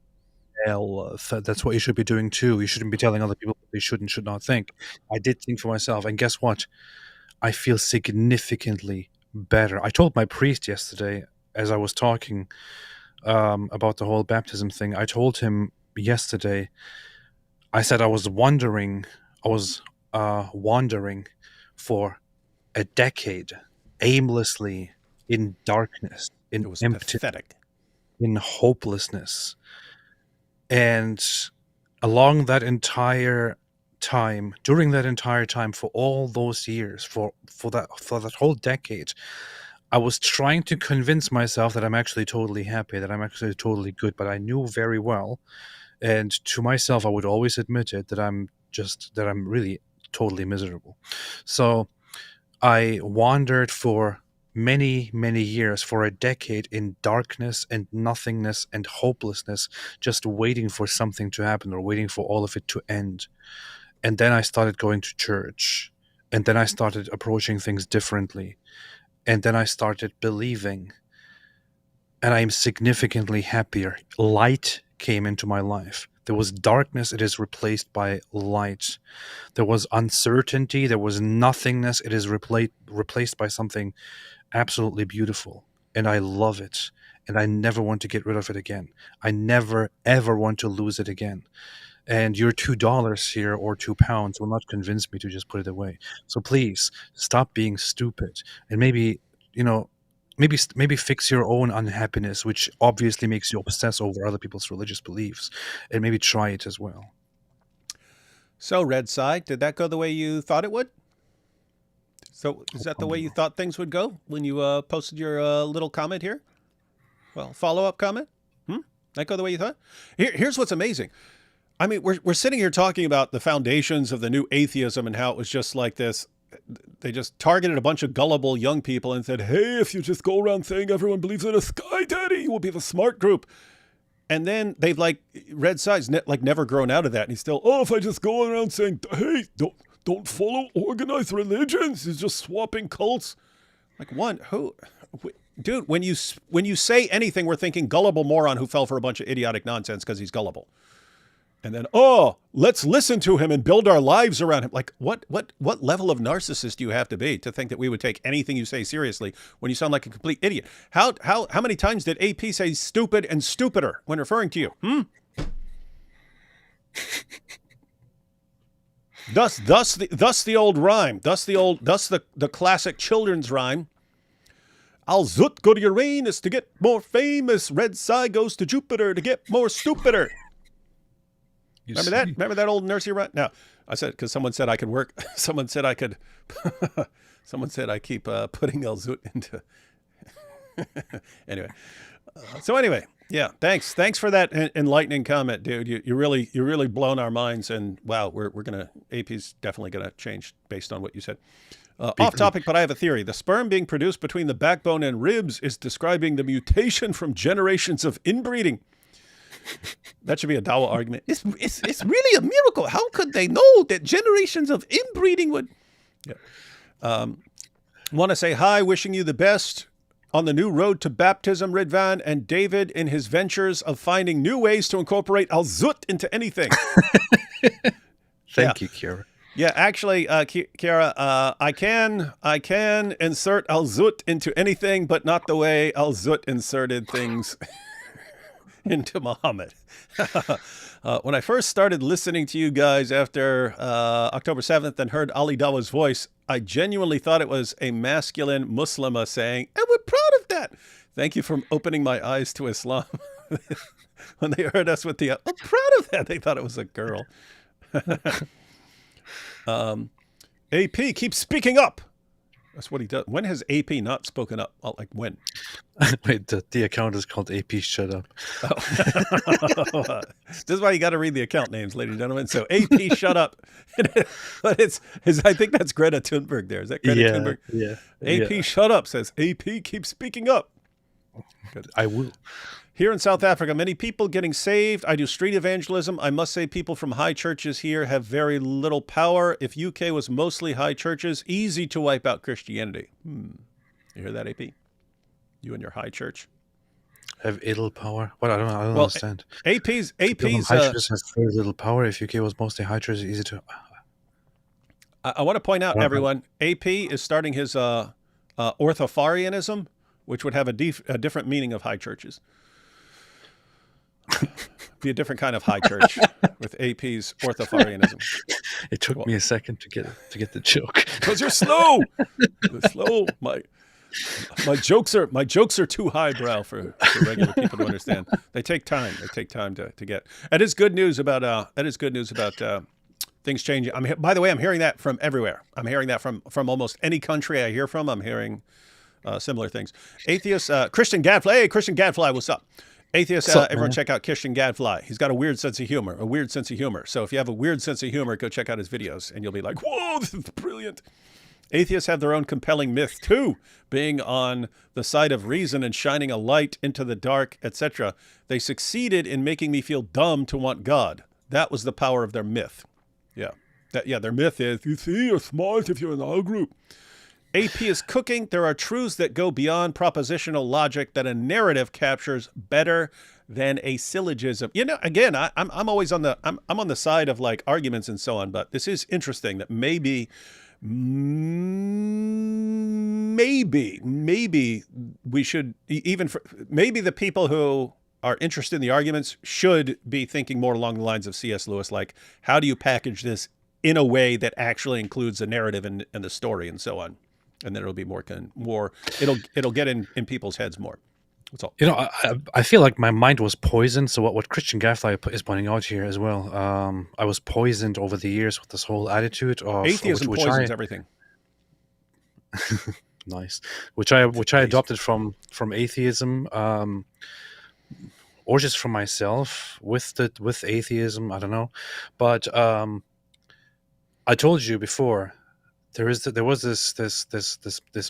Well, that's what you should be doing too. You shouldn't be telling other people what they should and should not think. I did think for myself, and guess what? I feel significantly better. I told my priest yesterday, as I was talking about the whole baptism thing, I told him yesterday, I said I was wandering for a decade, aimlessly, in darkness, in It was emptiness, pathetic. in hopelessness. And along that entire time, during that entire time, for all those years, for that whole decade, I was trying to convince myself that I'm actually totally happy, that I'm actually totally good, but I knew very well, and to myself I would always admit it, that I'm really totally miserable. So I wandered for many, many years, for a decade, in darkness and nothingness and hopelessness, just waiting for something to happen or waiting for all of it to end. And then I started going to church, and then I started approaching things differently, and then I started believing, and I am significantly happier. Light came into my life. There was darkness, it is replaced by light. There was uncertainty, there was nothingness, it is replaced by something absolutely beautiful. And I love it. And I never want to get rid of it again. I never, ever want to lose it again. And your $2 here or £2 will not convince me to just put it away. So please stop being stupid, and maybe fix your own unhappiness, which obviously makes you obsess over other people's religious beliefs, and maybe try it as well. So, Red Side, did that go the way you thought it would? So, is that the way you thought things would go when you posted your little comment here? Well, follow-up comment? That go the way you thought? Here's what's amazing. I mean, we're sitting here talking about the foundations of the new atheism and how it was just like this. They just targeted a bunch of gullible young people and said, hey, if you just go around saying everyone believes in a sky daddy, you will be the smart group. And then they've Red Side's never grown out of that. And he's still, if I just go around saying, hey, don't follow organized religions, he's just swapping cults. Dude, when you say anything, we're thinking gullible moron who fell for a bunch of idiotic nonsense because he's gullible. And then, let's listen to him and build our lives around him. Like, what level of narcissist do you have to be to think that we would take anything you say seriously when you sound like a complete idiot? How many times did AP say stupid and stupider when referring to you? Thus the old rhyme. Thus the classic children's rhyme. I'll zoot go to Uranus to get more famous. Red Side goes to Jupiter to get more stupider. Remember that? Remember that old nursery rhyme? No, I said, because someone said I could work. Someone said I could Someone said I keep putting El Zut into. Anyway, yeah. Thanks for that enlightening comment, dude. You really blown our minds, and wow, we're gonna AP's definitely gonna change based on what you said. Off topic, but I have a theory. The sperm being produced between the backbone and ribs is describing the mutation from generations of inbreeding. That should be a Dawa argument. It's really a miracle. How could they know that generations of inbreeding would? Yeah. Want to say hi, wishing you the best on the new road to baptism, Ridvan, and David in his ventures of finding new ways to incorporate Al Zut into anything. Thank you, Kira. Yeah, actually, Kiara, I can insert Al Zut into anything, but not the way Al Zut inserted things into Muhammad. When I first started listening to you guys after October 7th and heard Ali Dawa's voice, I genuinely thought it was a masculine Muslima saying, and we're proud of that. Thank you for opening my eyes to Islam. When they heard us with the, I'm proud of that, they thought it was a girl. AP, keep speaking up. That's what he does. When has AP not spoken up? Well, like when? Wait, the account is called AP Shut Up. Oh. This is why you got to read the account names, ladies and gentlemen. So AP Shut Up. But I think that's Greta Thunberg there. Is that Greta Thunberg? Yeah. AP Shut Up says, AP, keep speaking up. Good. I will. Here in South Africa, many people getting saved. I do street evangelism. I must say people from high churches here have very little power. If UK was mostly high churches, easy to wipe out Christianity. You hear that, AP? You and your high church? Have little power? What? I don't understand. AP's high churches has very little power. If UK was mostly high churches, easy to... I want to point out, everyone, AP is starting his orthofarianism, which would have a different meaning of high churches. Be a different kind of high church with AP's orthofarianism. It took me a second to get the joke. Because you're slow. You're slow. My jokes are too highbrow for regular people to understand. They take time. They take time to get. That is good news about things changing. By the way, I'm hearing that from everywhere. I'm hearing that from almost any country I hear from. I'm hearing similar things. Atheist Christian Gadfly. Hey, Christian Gadfly, what's up? Atheists, everyone check out Christian Gadfly. He's got a weird sense of humor, So if you have a weird sense of humor, go check out his videos and you'll be like, whoa, this is brilliant. Atheists have their own compelling myth too, being on the side of reason and shining a light into the dark, etc. They succeeded in making me feel dumb to want God. That was the power of their myth. Their myth is, you see, you're smart if you're in our group. AP is cooking. There are truths that go beyond propositional logic that a narrative captures better than a syllogism. You know, again, I'm always on the side of like arguments and so on, but this is interesting that maybe we should maybe the people who are interested in the arguments should be thinking more along the lines of C.S. Lewis, like how do you package this in a way that actually includes a narrative and the story and so on. And then it'll be more. It'll get in people's heads more. That's all. You know, I feel like my mind was poisoned. So what Christian Gadfly is pointing out here as well. I was poisoned over the years with this whole attitude of atheism poisons everything. Nice, which I adopted from atheism, or just from myself with atheism. I don't know, but I told you before. There was this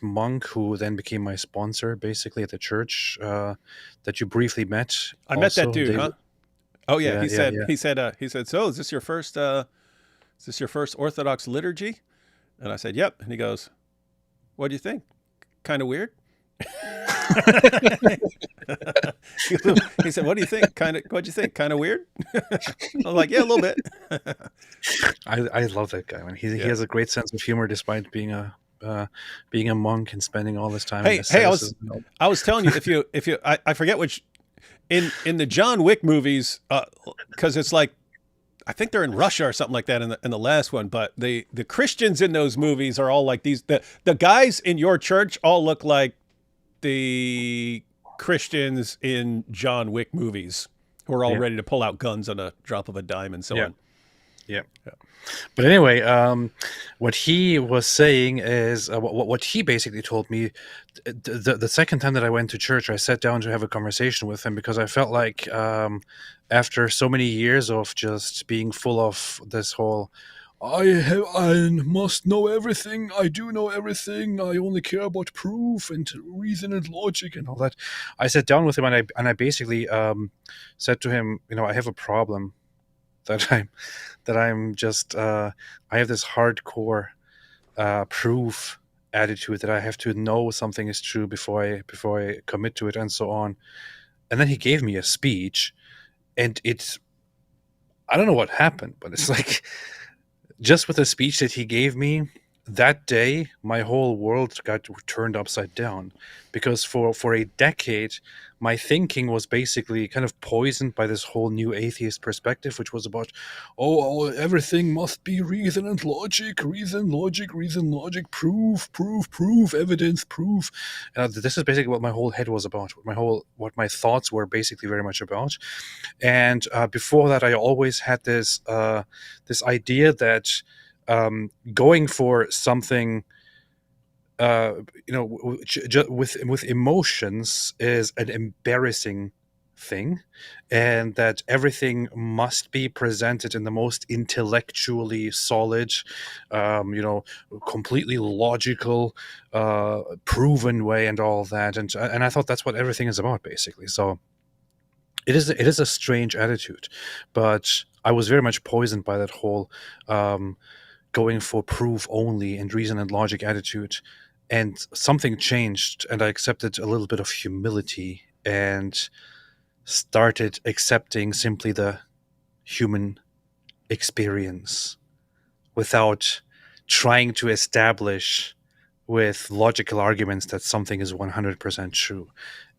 monk who then became my sponsor, basically at the church that you briefly met. I met that dude, huh? Oh yeah, he said. So is this your first Orthodox liturgy? And I said, yep. And he goes, what do you think? Kind of weird. He said, what do you think? What'd you think? Kind of weird? I'm like, yeah, a little bit. I love that guy. I mean, he has a great sense of humor despite being a monk and spending all this time. I was telling you, if you I forget which in the John Wick movies, because it's like I think they're in Russia or something like that in the last one, but the Christians in those movies are all like these. The guys in your church all look like the Christians in John Wick movies who are all ready to pull out guns on a drop of a dime and so on. Yeah. But anyway, what he was saying is what he basically told me. The second time that I went to church, I sat down to have a conversation with him because I felt like after so many years of just being full of this whole I must know everything. I do know everything. I only care about proof and reason and logic and all that. I sat down with him and I basically said to him, I have a problem that I'm just I have this hardcore proof attitude that I have to know something is true before I commit to it and so on. And then he gave me a speech, and I don't know what happened, but it's like just with the speech that he gave me that day, my whole world got turned upside down, because for a decade my thinking was basically kind of poisoned by this whole new atheist perspective, which was about everything must be reason and logic, reason logic, proof, evidence, proof. This is basically what my whole head was about, what my thoughts were basically very much about. And before that, I always had this idea that going for something with emotions is an embarrassing thing, and that everything must be presented in the most intellectually solid, completely logical, proven way and all that. And I thought that's what everything is about, basically. So it is a strange attitude, but I was very much poisoned by that whole going for proof only and reason and logic attitude. And something changed, and I accepted a little bit of humility and started accepting simply the human experience without trying to establish with logical arguments that something is 100% true.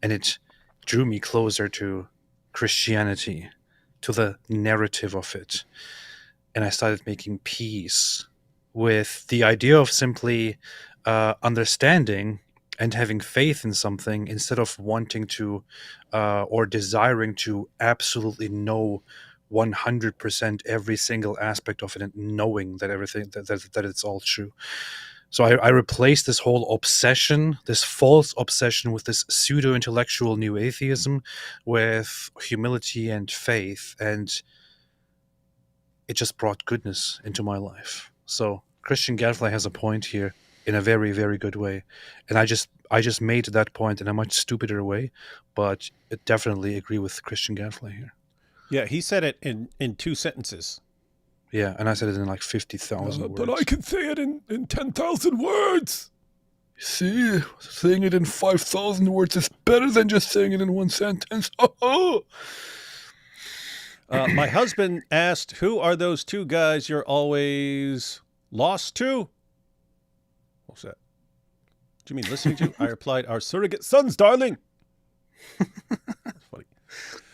And it drew me closer to Christianity, to the narrative of it. And I started making peace with the idea of simply understanding and having faith in something, instead of wanting to or desiring to absolutely know 100% every single aspect of it, and knowing that everything that it's all true. So I replaced this whole obsession, this false obsession with this pseudo-intellectual new atheism, with humility and faith, and it just brought goodness into my life. So Christian Gadfly has a point here in a very, very good way. And I just made that point in a much stupider way, but I definitely agree with Christian Gadfly here. Yeah, he said it in 2 sentences. Yeah, and I said it in like 50,000 words. But I can say it in 10,000 words. See, saying it in 5,000 words is better than just saying it in 1 sentence. My husband asked, who are those 2 guys you're always lost to? What's that? Do you mean listening to? I replied, our surrogate sons, darling. That's funny.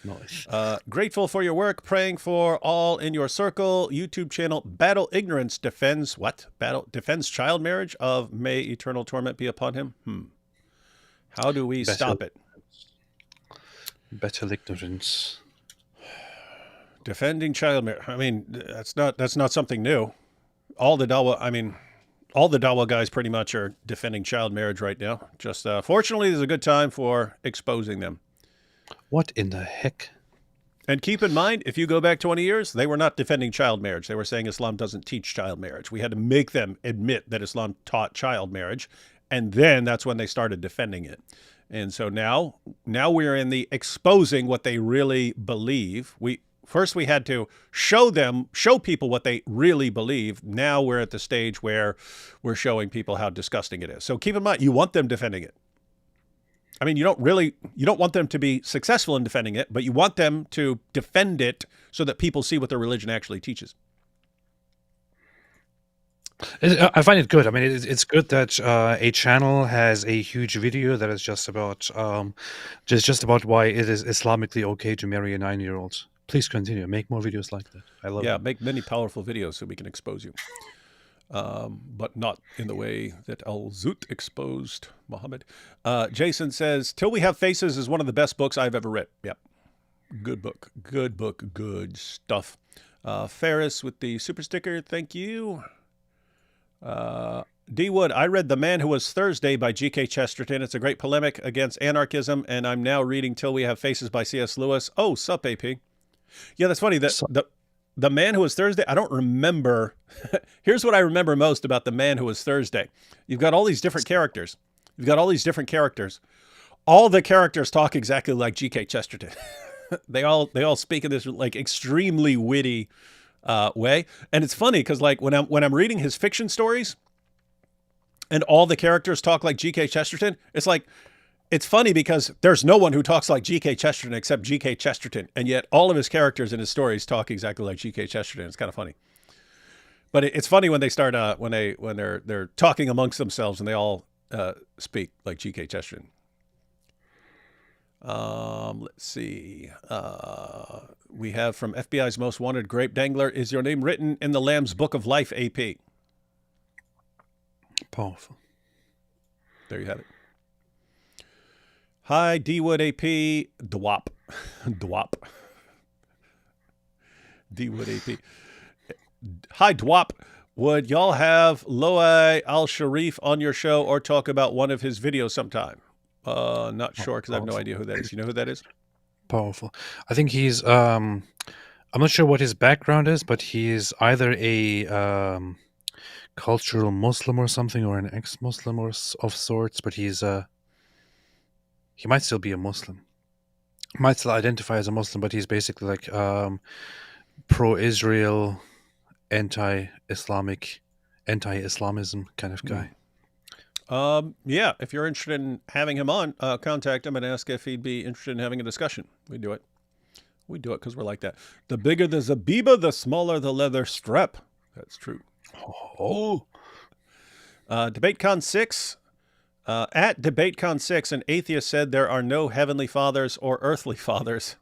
Nice. Grateful for your work, praying for all in your circle. YouTube channel Battle Ignorance defends what? Defends child marriage of may eternal torment be upon him. How do we stop it? Battle Ignorance. Defending child marriage. I mean, that's not something new. All the Dawa guys pretty much are defending child marriage right now. Just fortunately, there's a good time for exposing them. What in the heck? And keep in mind, if you go back 20 years, they were not defending child marriage. They were saying Islam doesn't teach child marriage. We had to make them admit that Islam taught child marriage, and then that's when they started defending it. And so now we're in the exposing what they really believe. First, we had to show people what they really believe. Now we're at the stage where we're showing people how disgusting it is. So keep in mind, you want them defending it. I mean, you don't want them to be successful in defending it, but you want them to defend it so that people see what their religion actually teaches. I find it good. I mean, it's good that a channel has a huge video that is just about why it is Islamically okay to marry a 9-year-old. Please continue. Make more videos like that. I love it. Yeah, make many powerful videos so we can expose you. But not in the way that Al-Zut exposed Muhammad. Jason says, Till We Have Faces is one of the best books I've ever read. Yep. Good book. Good stuff. Ferris with the super sticker. Thank you. D. Wood, I read The Man Who Was Thursday by G.K. Chesterton. It's a great polemic against anarchism, and I'm now reading Till We Have Faces by C.S. Lewis. Oh, sup, AP. Yeah, that's funny. The Man Who Was Thursday, I don't remember. Here's what I remember most about The Man Who Was Thursday. You've got all these different characters. All the characters talk exactly like G.K. Chesterton. They all speak in this like extremely witty way. And it's funny because like when I'm reading his fiction stories and all the characters talk like G.K. Chesterton, it's funny because there's no one who talks like G.K. Chesterton except G.K. Chesterton, and yet all of his characters in his stories talk exactly like G.K. Chesterton. It's kind of funny, but it's funny when they start when they're talking amongst themselves and they all speak like G.K. Chesterton. Let's see. We have from FBI's Most Wanted Grape Dangler. Is your name written in the Lamb's Book of Life, AP? Powerful. There you have it. Hi, D-Wood AP. Dwop. Dwop. D-Wood AP. Hi, Dwop. Would y'all have Loai al-Sharif on your show or talk about one of his videos sometime? Not sure because I have no idea who that is. You know who that is? Powerful. I think he's I'm not sure what his background is, but he's either a cultural Muslim or something, or an ex-Muslim or of sorts, but he might still be a Muslim. Might still identify as a Muslim, but he's basically like pro-Israel, anti-Islamic, anti-Islamism kind of guy. Yeah, if you're interested in having him on, contact him and ask if he'd be interested in having a discussion. We do it. We do it because we're like that. The bigger the Zabiba, the smaller the leather strap. That's true. Oh. DebateCon 6. At DebateCon 6, an atheist said there are no heavenly fathers or earthly fathers.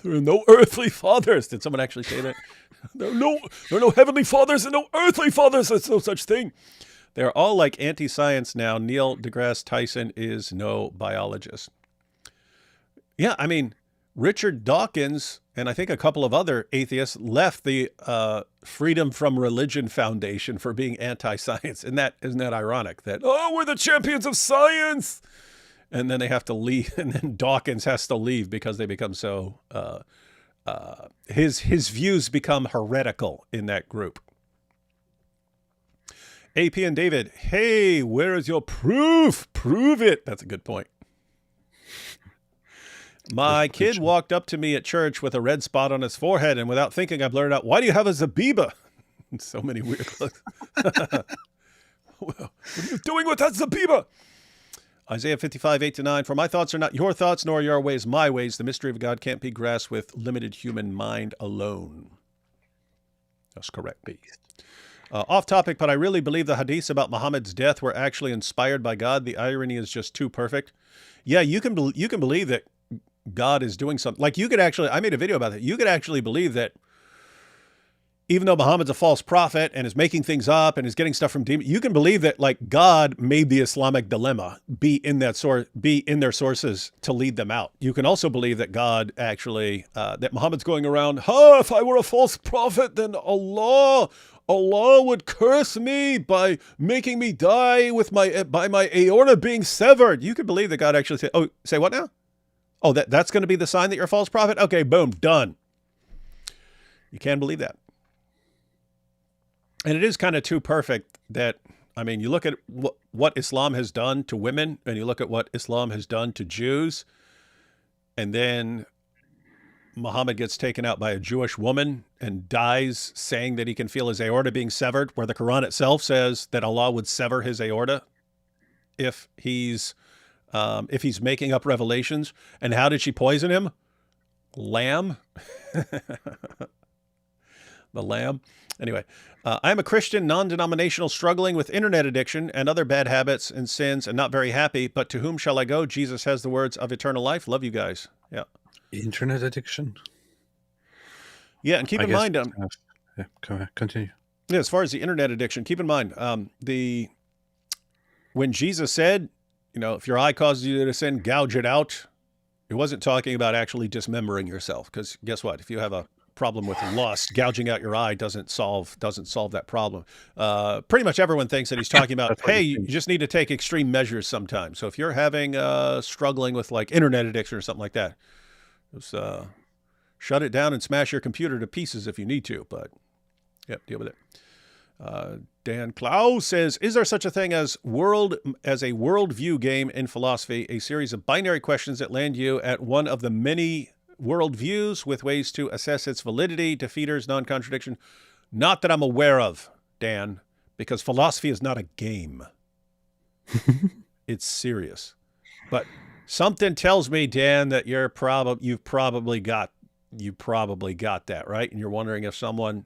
There are no earthly fathers. Did someone actually say that? There are no heavenly fathers and no earthly fathers. There's no such thing. They're all like anti-science now. Neil deGrasse Tyson is no biologist. Yeah, I mean, Richard Dawkins and I think a couple of other atheists left the Freedom from Religion Foundation for being anti-science. Isn't that ironic? That, oh, we're the champions of science! And then they have to leave, and then Dawkins has to leave because they become so... his views become heretical in that group. AP and David, hey, where is your proof? Prove it. That's a good point. My kid walked up to me at church with a red spot on his forehead, and without thinking, I blurted out, why do you have a Zabiba? So many weird looks. Well, what are you doing with that Zabiba? Isaiah 55, 8-9, for my thoughts are not your thoughts, nor your ways my ways. The mystery of God can't be grasped with limited human mind alone. That's correct, Beast. Off topic, but I really believe the hadiths about Muhammad's death were actually inspired by God. The irony is just too perfect. Yeah, you can believe that God is doing something. Like you could actually, I made a video about that. You could actually believe that even though Muhammad's a false prophet and is making things up and is getting stuff from demons, you can believe that like God made the Islamic dilemma be in their sources to lead them out. You can also believe that God actually, that Muhammad's going around, if I were a false prophet, then Allah would curse me by making me die by my aorta being severed. You could believe that God actually said, oh, say what now? Oh, that's going to be the sign that you're a false prophet? Okay, boom, done. You can believe that. And it is kind of too perfect that, I mean, you look at what Islam has done to women, and you look at what Islam has done to Jews, and then Muhammad gets taken out by a Jewish woman and dies saying that he can feel his aorta being severed, where the Quran itself says that Allah would sever his aorta if he's making up revelations. And how did she poison him? Lamb. The lamb. Anyway, I'm a Christian, non-denominational, struggling with internet addiction and other bad habits and sins and not very happy. But to whom shall I go? Jesus has the words of eternal life. Love you guys. Yeah. Internet addiction? Yeah, and keep in mind... yeah, go ahead. Continue. Yeah, as far as the internet addiction, keep in mind, when Jesus said, if your eye causes you to sin, gouge it out, he wasn't talking about actually dismembering yourself. Because guess what? If you have a problem with lust. Gouging out your eye doesn't solve that problem. Pretty much everyone thinks that he's talking about, hey, you just need to take extreme measures sometimes. So if you're having struggling with like internet addiction or something like that, just shut it down and smash your computer to pieces if you need to. But yep, deal with it. Dan Klaus says, is there such a thing as a worldview game in philosophy, a series of binary questions that land you at one of the many worldviews with ways to assess its validity, defeaters, non-contradiction? Not that I'm aware of, Dan, because philosophy is not a game. It's serious. But something tells me, Dan, that you've probably got that, right? And you're wondering if someone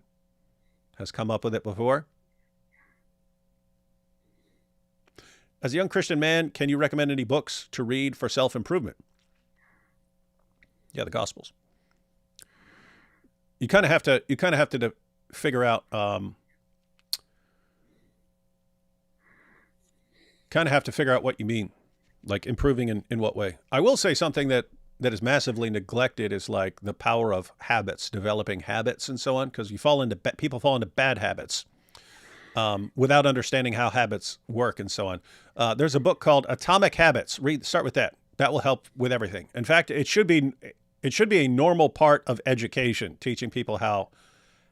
has come up with it before. As a young Christian man, can you recommend any books to read for self-improvement? Yeah, the Gospels. You kind of have to figure out. Kind of have to figure out what you mean, like improving in what way. I will say something that is massively neglected is like the power of habits, developing habits and so on, because people fall into bad habits without understanding how habits work and so on. There's a book called Atomic Habits. Start with that. That will help with everything. In fact, it should be a normal part of education, teaching people how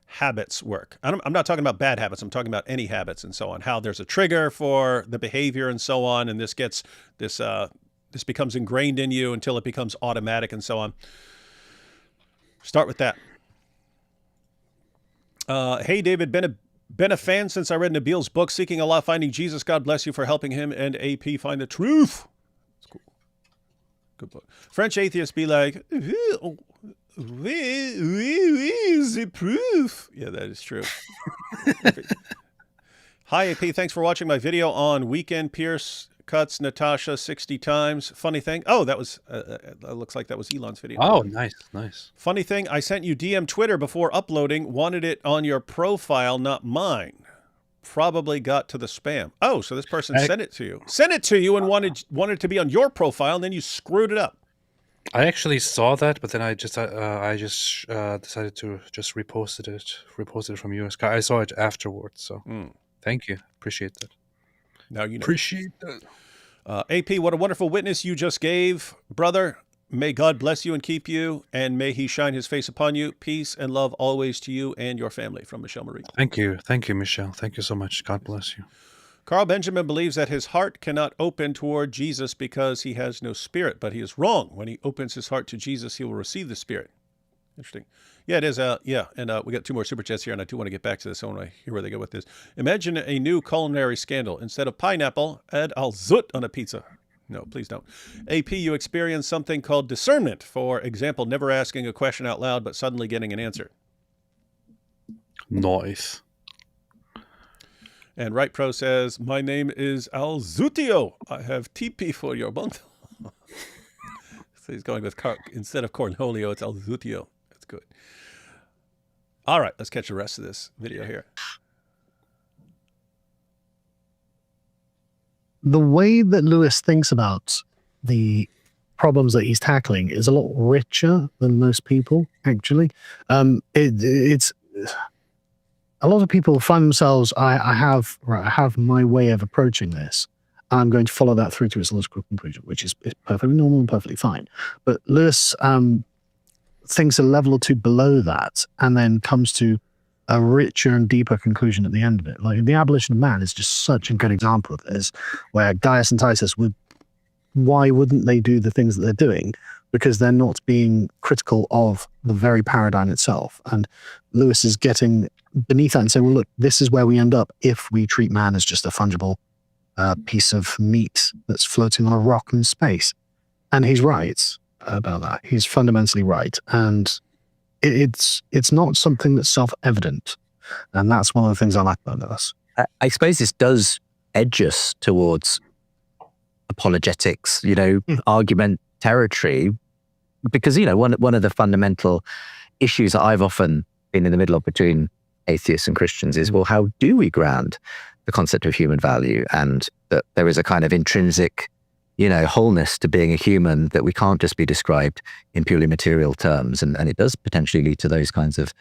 habits work. I'm not talking about bad habits. I'm talking about any habits and so on, how there's a trigger for the behavior and so on. And this becomes ingrained in you until it becomes automatic and so on. Start with that. Hey, David, been a fan since I read Nabil's book, Seeking Allah, Finding Jesus. God bless you for helping him and AP find the truth. That's cool. Good book. French atheists be like, where is the proof? Yeah, that is true. Hi, AP. Thanks for watching my video on Weekend Pierce cuts Natasha 60 times. Funny thing. Oh, that was, looks like that was Elon's video. Oh, nice. Funny thing. I sent you DM Twitter before uploading. Wanted it on your profile, not mine. Probably got to the spam. Oh, so this person sent it to you. Sent it to you and wanted it to be on your profile, and then you screwed it up. I actually saw that, but then I just decided to just repost it from you. I saw it afterwards, so thank you. Appreciate that. Now you know. Appreciate that. AP, what a wonderful witness you just gave, brother. May God bless you and keep you, and may he shine his face upon you. Peace and love always to you and your family. From Michelle Marie. Thank you, Michelle. Thank you so much. God bless you. Carl Benjamin believes that his heart cannot open toward Jesus because he has no spirit, but he is wrong. When he opens his heart to Jesus, he will receive the Spirit. Interesting. Yeah, it is. And we got 2 more super chats here, and I do want to get back to this. I want to hear where they go with this. Imagine a new culinary scandal. Instead of pineapple, add al-zut on a pizza. No, please don't. AP, you experience something called discernment. For example, never asking a question out loud, but suddenly getting an answer. Nice. And Right Pro says, my name is Al-Zutio. I have TP for your bundle. So he's going with, instead of Cornholio, it's Al-Zutio. That's good. All right, let's catch the rest of this video here. The way that Lewis thinks about the problems that he's tackling is a lot richer than most people, actually. It's a lot of people find themselves, I have my way of approaching this, and I'm going to follow that through to its logical conclusion, which is perfectly normal and perfectly fine. But Lewis thinks a level or two below that, and then comes to a richer and deeper conclusion at the end of it. Like the abolition of man is just such a good example of this, where Gaius and Titus why wouldn't they do the things that they're doing? Because they're not being critical of the very paradigm itself. And Lewis is getting beneath that and saying, well, look, this is where we end up if we treat man as just a fungible piece of meat that's floating on a rock in space. And he's right about that. He's fundamentally right. And it's not something that's self-evident. And that's one of the things I like about Lewis. I suppose this does edge us towards apologetics, argument territory, because, one of the fundamental issues that I've often been in the middle of between atheists and Christians is, well, how do we ground the concept of human value, and that there is a kind of intrinsic wholeness to being a human that we can't just be described in purely material terms. And it does potentially lead to those kinds of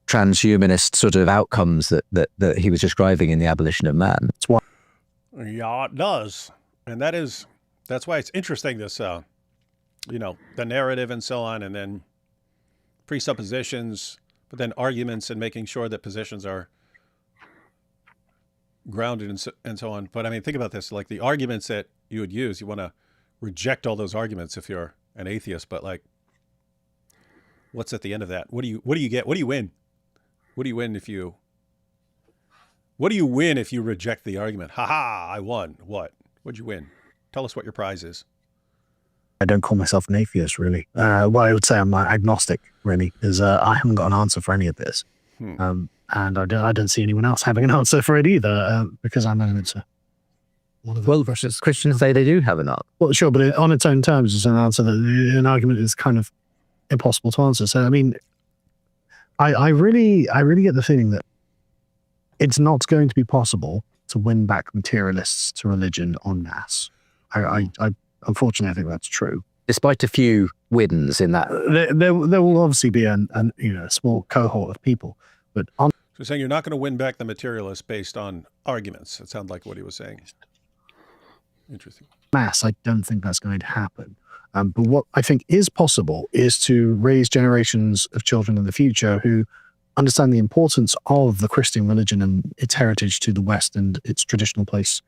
transhumanist sort of outcomes that he was describing in The Abolition of Man. That's why. Yeah, it does. And that's why it's interesting, this, the narrative and so on, and then presuppositions, but then arguments and making sure that positions are grounded and so on. But I mean, think about this, like the arguments that you would use, you want to reject all those arguments if you're an atheist, but like, what's at the end of that? What do you get? What do you win? What do you win if you reject the argument? Ha ha, I won. What'd you win? Tell us what your prize is. I don't call myself an atheist, really. Well, I would say I'm agnostic, really, because I haven't got an answer for any of this. And I don't see anyone else having an answer for it either, because I know it's one of the Well, Christians say they do have an answer. Well, sure, but on its own terms, it's an answer that an argument is kind of impossible to answer. So, I mean, I really get the feeling that it's not going to be possible to win back materialists to religion en masse. I unfortunately, I think that's true. Despite a few wins in that. There will obviously be a small cohort of people, but So you're saying you're not going to win back the materialists based on arguments. It sounds like what he was saying. Interesting. Mass, I don't think that's going to happen. But what I think is possible is to raise generations of children in the future who understand the importance of the Christian religion and its heritage to the West and its traditional place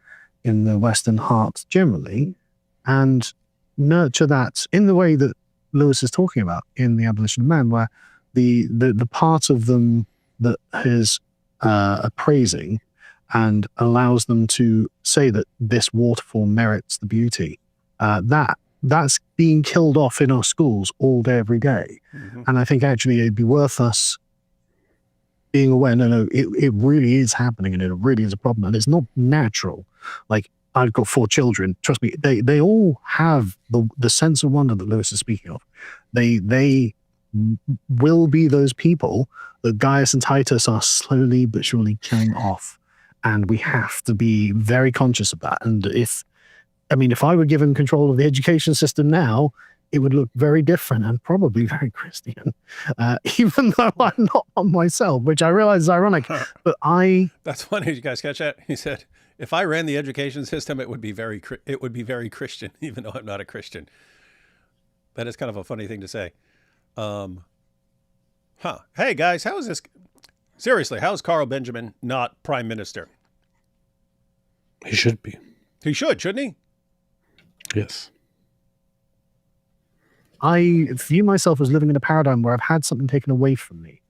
in the Western heart generally, and nurture that in the way that Lewis is talking about in The Abolition of Man, where the part of them that is appraising and allows them to say that this waterfall merits the beauty, that's being killed off in our schools all day, every day. Mm-hmm. And I think actually it'd be worth us being aware, no, it really is happening and it really is a problem and it's not natural. Like, I've got 4 children. Trust me, they all have the sense of wonder that Lewis is speaking of. They will be those people that Gaius and Titus are slowly but surely killing off. And we have to be very conscious of that. And if I were given control of the education system now, it would look very different and probably very Christian, even though I'm not one myself, which I realize is ironic. But That's funny. Did you guys catch that? He said, if I ran the education system, it would be very Christian, even though I'm not a Christian. That is kind of a funny thing to say. Hey guys, how is this? Seriously, how is Carl Benjamin not prime minister? He should be. He should, shouldn't he? Yes. I view myself as living in a paradigm where I've had something taken away from me.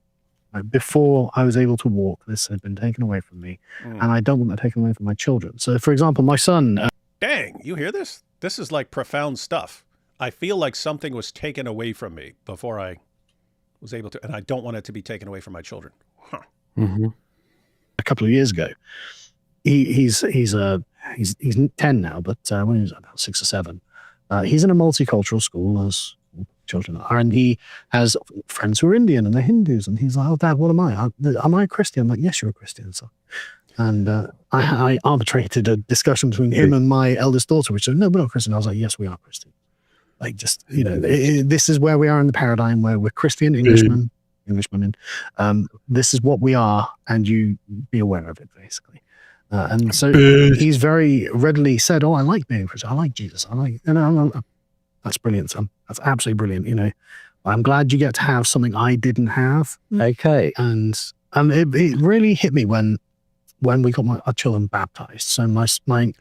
Like before I was able to walk, this had been taken away from me, and I don't want that taken away from my children. So, for example, my son... Dang, you hear this? This is like profound stuff. I feel like something was taken away from me before I was able to, and I don't want it to be taken away from my children. Huh. Mm-hmm. A couple of years ago, he's 10 now, but when he was about 6 or 7, he's in a multicultural school, as children are, and he has friends who are Indian and they're Hindus, and he's like, "Oh, Dad, what am I? Am I a Christian?" I'm like, "Yes, you're a Christian." So, and I arbitrated a discussion between him and my eldest daughter, which said, "No, we're not Christian." I was like, "Yes, we are Christian." Like, just this is where we are in the paradigm where we're Christian, Englishman, Englishwomen. This is what we are, and you be aware of it, basically. And so he's very readily said, "Oh, I like being Christian. I like Jesus. I like," that's brilliant, son. That's absolutely brilliant. I'm glad you get to have something I didn't have. Okay. And it really hit me when we got our children baptized. So my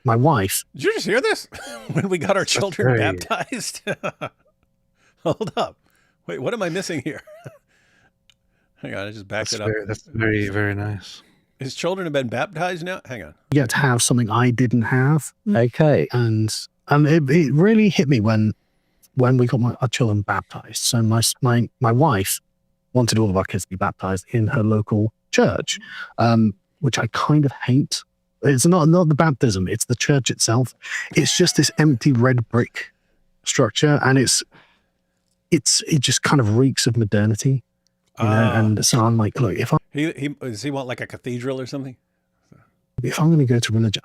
wife. Did you just hear this? When we got our children baptized? Hold up. Wait, what am I missing here? Hang on, I just backed it up. That's very, very nice. His children have been baptized now? Hang on. You get to have something I didn't have. Okay. And it really hit me when we got our children baptized. So my wife wanted all of our kids to be baptized in her local church, which I kind of hate. It's not the baptism, it's the church itself. It's just this empty red brick structure, and it just kind of reeks of modernity. And so I'm like, look, if does he want like a cathedral or something? I'm going to go to religion,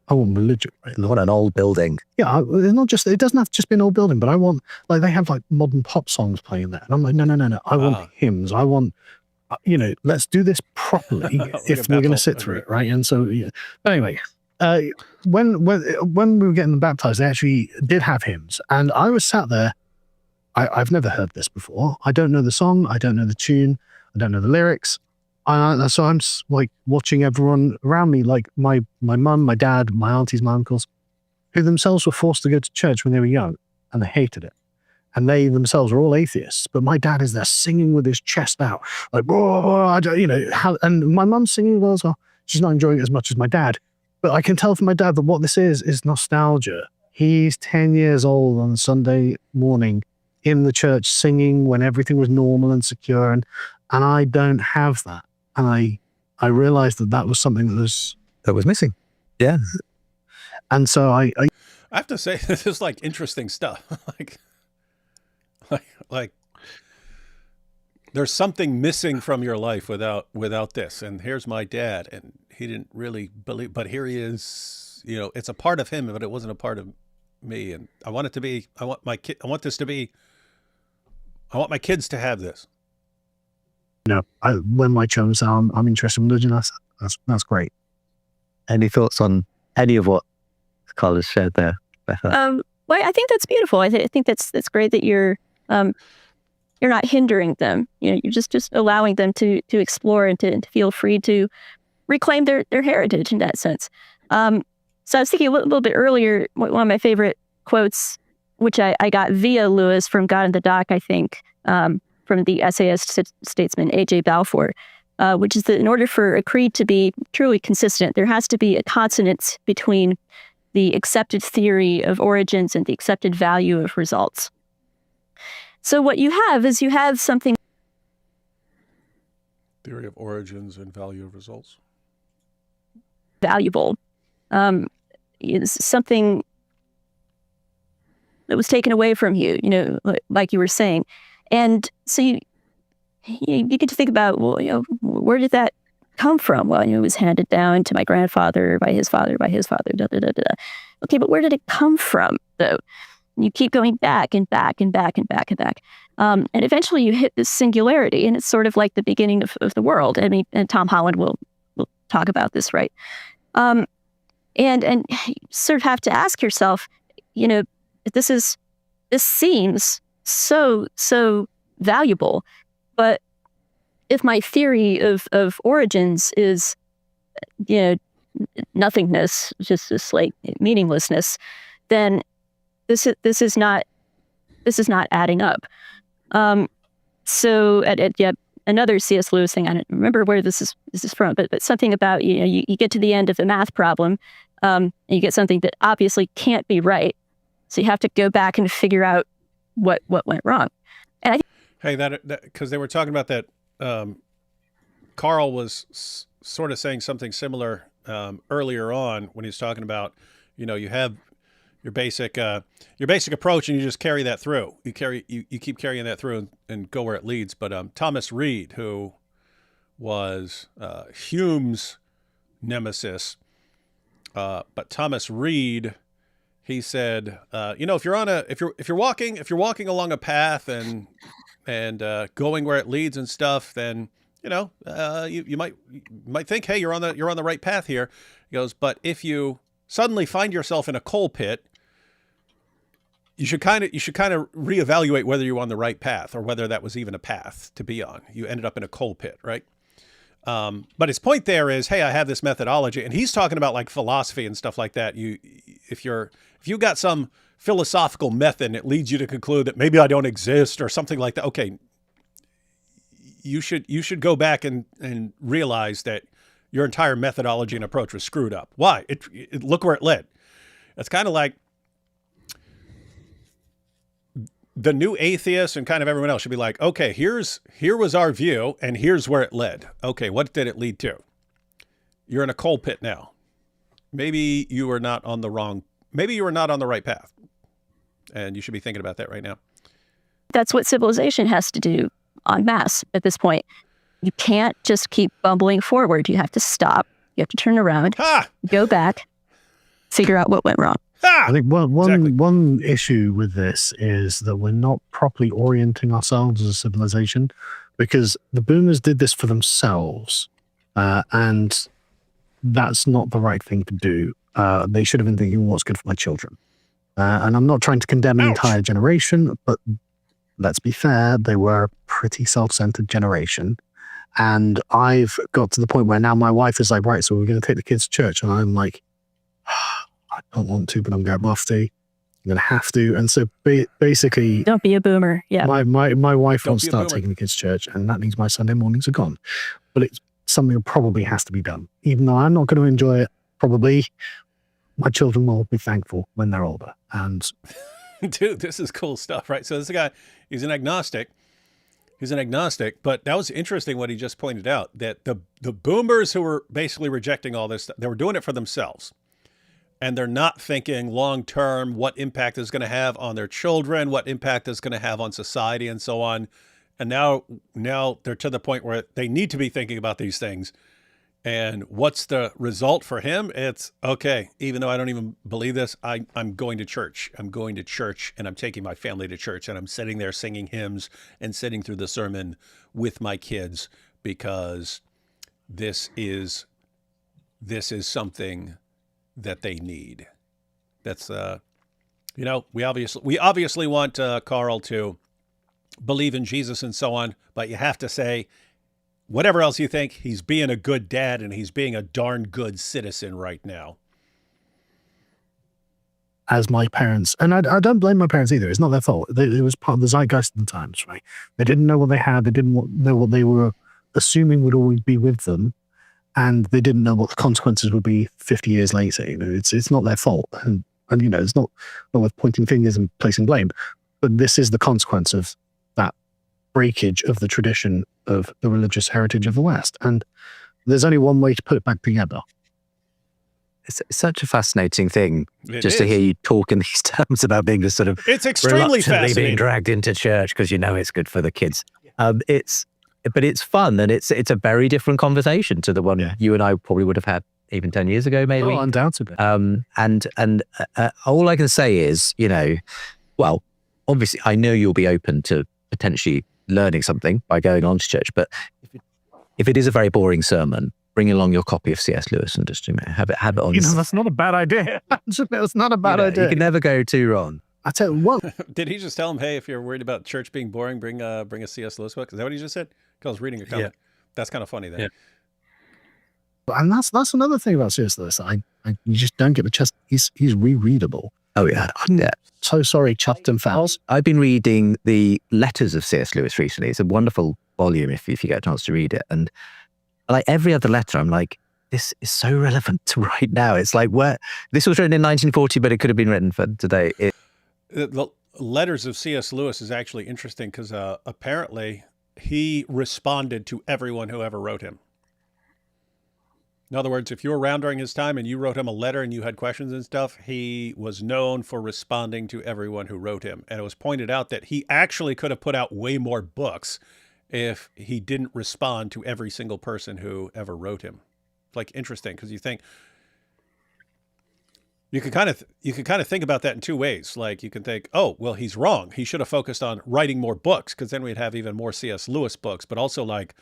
I I want religion. Right? You want an old building. Yeah, it's not just. It doesn't have to just be an old building, but I want they have like modern pop songs playing there, and I'm like, no. I want hymns. I want, let's do this properly if we're going to sit through it, right? And so, yeah. But anyway, when we were getting them baptized, they actually did have hymns, and I was sat there. I've never heard this before. I don't know the song. I don't know the tune. I don't know the lyrics. So I'm like watching everyone around me, like my mum, my dad, my aunties, my uncles, who themselves were forced to go to church when they were young, and they hated it. And they themselves are all atheists. But my dad is there singing with his chest out, like, and my mum's singing well as well. She's not enjoying it as much as my dad. But I can tell from my dad that what this is nostalgia. He's 10 years old on Sunday morning in the church singing when everything was normal and secure, and I don't have that. And I realized that was something that was missing. Yeah. And so I have to say, this is like interesting stuff. like there's something missing from your life without this. And here's my dad, and he didn't really believe, but here he is. It's a part of him, but it wasn't a part of me. And I want it to be. I want my kids to have this. When my chums say I'm interested in religion, that's great. Any thoughts on any of what Carl has shared there, Becca? Well, I think that's beautiful. I think that's great that you're not hindering them. You're just allowing them to explore and to feel free to reclaim their heritage in that sense. So I was thinking a little bit earlier, one of my favorite quotes, which I got via Lewis from God in the Dock, I think, from the essayist statesman A.J. Balfour, which is that in order for a creed to be truly consistent, there has to be a consonance between the accepted theory of origins and the accepted value of results. So what you have is something... Theory of origins and value of results. Valuable. It's something that was taken away from you, like you were saying. And so you get to think about, well, where did that come from? Well, it was handed down to my grandfather, by his father, da, da, da, da. Okay, but where did it come from, though? You keep going back and back and back and back and back. And eventually you hit this singularity, and it's sort of like the beginning of the world. I mean, and Tom Holland will talk about this, right? And you sort of have to ask yourself, this seems so valuable, but if my theory of origins is nothingness, just like meaninglessness, then this is not adding up. So at another C.S. Lewis thing, I don't remember where this is from, but something about you get to the end of the math problem, and you get something that obviously can't be right, so you have to go back and figure out what went wrong. And that because they were talking about that. Carl was sort of saying something similar earlier on when he was talking about, you have your basic approach, and you just carry that through. You keep carrying that through and go where it leads. But Thomas Reid, who was Hume's nemesis, but Thomas Reid, he said, if you're walking along a path and going where it leads and stuff, then you might think, hey, you're on the right path here. He goes, but if you suddenly find yourself in a coal pit, you should kind of reevaluate whether you're on the right path or whether that was even a path to be on. You ended up in a coal pit, right? But his point there is, hey, I have this methodology, and he's talking about like philosophy and stuff like that. If you got some philosophical method, it leads you to conclude that maybe I don't exist or something like that. Okay, you should go back and realize that your entire methodology and approach was screwed up. Why? Look where it led. It's kind of like the new atheists and kind of everyone else should be like, okay, here was our view, and here's where it led. Okay, what did it lead to? You're in a coal pit now. Maybe you were not on the right path. And you should be thinking about that right now. That's what civilization has to do en masse at this point. You can't just keep bumbling forward. You have to stop. You have to turn around, go back, figure out what went wrong. Ah! I think Exactly. one issue with this is that we're not properly orienting ourselves as a civilization, because the boomers did this for themselves, and that's not the right thing to do. They should have been thinking, what's good for my children? And I'm not trying to condemn an Ouch. entire generation, but let's be fair, they were a pretty self-centered generation. And I've got to the point where now my wife is like, right, so we're going to take the kids to church. And I'm like, I don't want to, but I'm going to have to. I'm going to have to. And so basically, Don't be a boomer. Yeah. my wife Don't wants be to a start boomer. taking the kids to church, and that means my Sunday mornings are gone. But it's something that probably has to be done. Even though I'm not going to enjoy it, probably my children will be thankful when they're older. And Dude, this is cool stuff, right? So this guy, he's an agnostic. But that was interesting what he just pointed out, that the boomers who were basically rejecting all this, they were doing it for themselves. And they're not thinking long term what impact is going to have on their children, what impact is going to have on society, and so on. And now they're to the point where they need to be thinking about these things. And what's the result for him? It's, okay, even though I don't even believe this, I'm going to church. I'm going to church, and I'm taking my family to church, and I'm sitting there singing hymns and sitting through the sermon with my kids, because this is something that they need. That's we obviously want Carl to believe in Jesus and so on, but you have to say, whatever else you think, he's being a good dad and he's being a darn good citizen right now. as my parents, and I don't blame my parents either. It's not their fault. It was part of the zeitgeist of the times, right? They didn't know what they had. They didn't know what they were assuming would always be with them. And they didn't know what the consequences would be 50 years later. It's not their fault. And it's not worth pointing fingers and placing blame. But this is the consequence of that breakage of the tradition of the religious heritage of the West. And there's only one way to put it back together. It's such a fascinating thing It just to is. hear you talk in these terms about being this sort of It's extremely reluctantly being fascinating. dragged into church because it's good for the kids. But it's fun, and it's a very different conversation to the one you and I probably would have had even 10 years ago, maybe. Oh, undoubtedly. And all I can say is, well, obviously, I know you'll be open to potentially learning something by going on to church, but if it is a very boring sermon, bring along your copy of C.S. Lewis and just have it on. That's not a bad idea. That's not a bad idea. You can never go too wrong. I tell you what. Did he just tell him, hey, if you're worried about church being boring, bring a C.S. Lewis book? Is that what he just said? Because I was reading a comment. That's kind of funny then. Yeah. And that's another thing about C.S. Lewis. You just don't get the chest. He's rereadable. Oh, yeah. So sorry, chuffed and fouls. I've been reading the letters of C.S. Lewis recently. It's a wonderful volume if you get a chance to read it. And like every other letter, I'm like, this is so relevant to right now. It's like, this was written in 1940, but it could have been written for today. The letters of C.S. Lewis is actually interesting because apparently he responded to everyone who ever wrote him. In other words, if you were around during his time and you wrote him a letter and you had questions and stuff, he was known for responding to everyone who wrote him. And it was pointed out that he actually could have put out way more books if he didn't respond to every single person who ever wrote him. It's like interesting because you think you could kind of think about that in two ways. Like you can think, oh, well, he's wrong. He should have focused on writing more books because then we'd have even more C.S. Lewis books. But also like,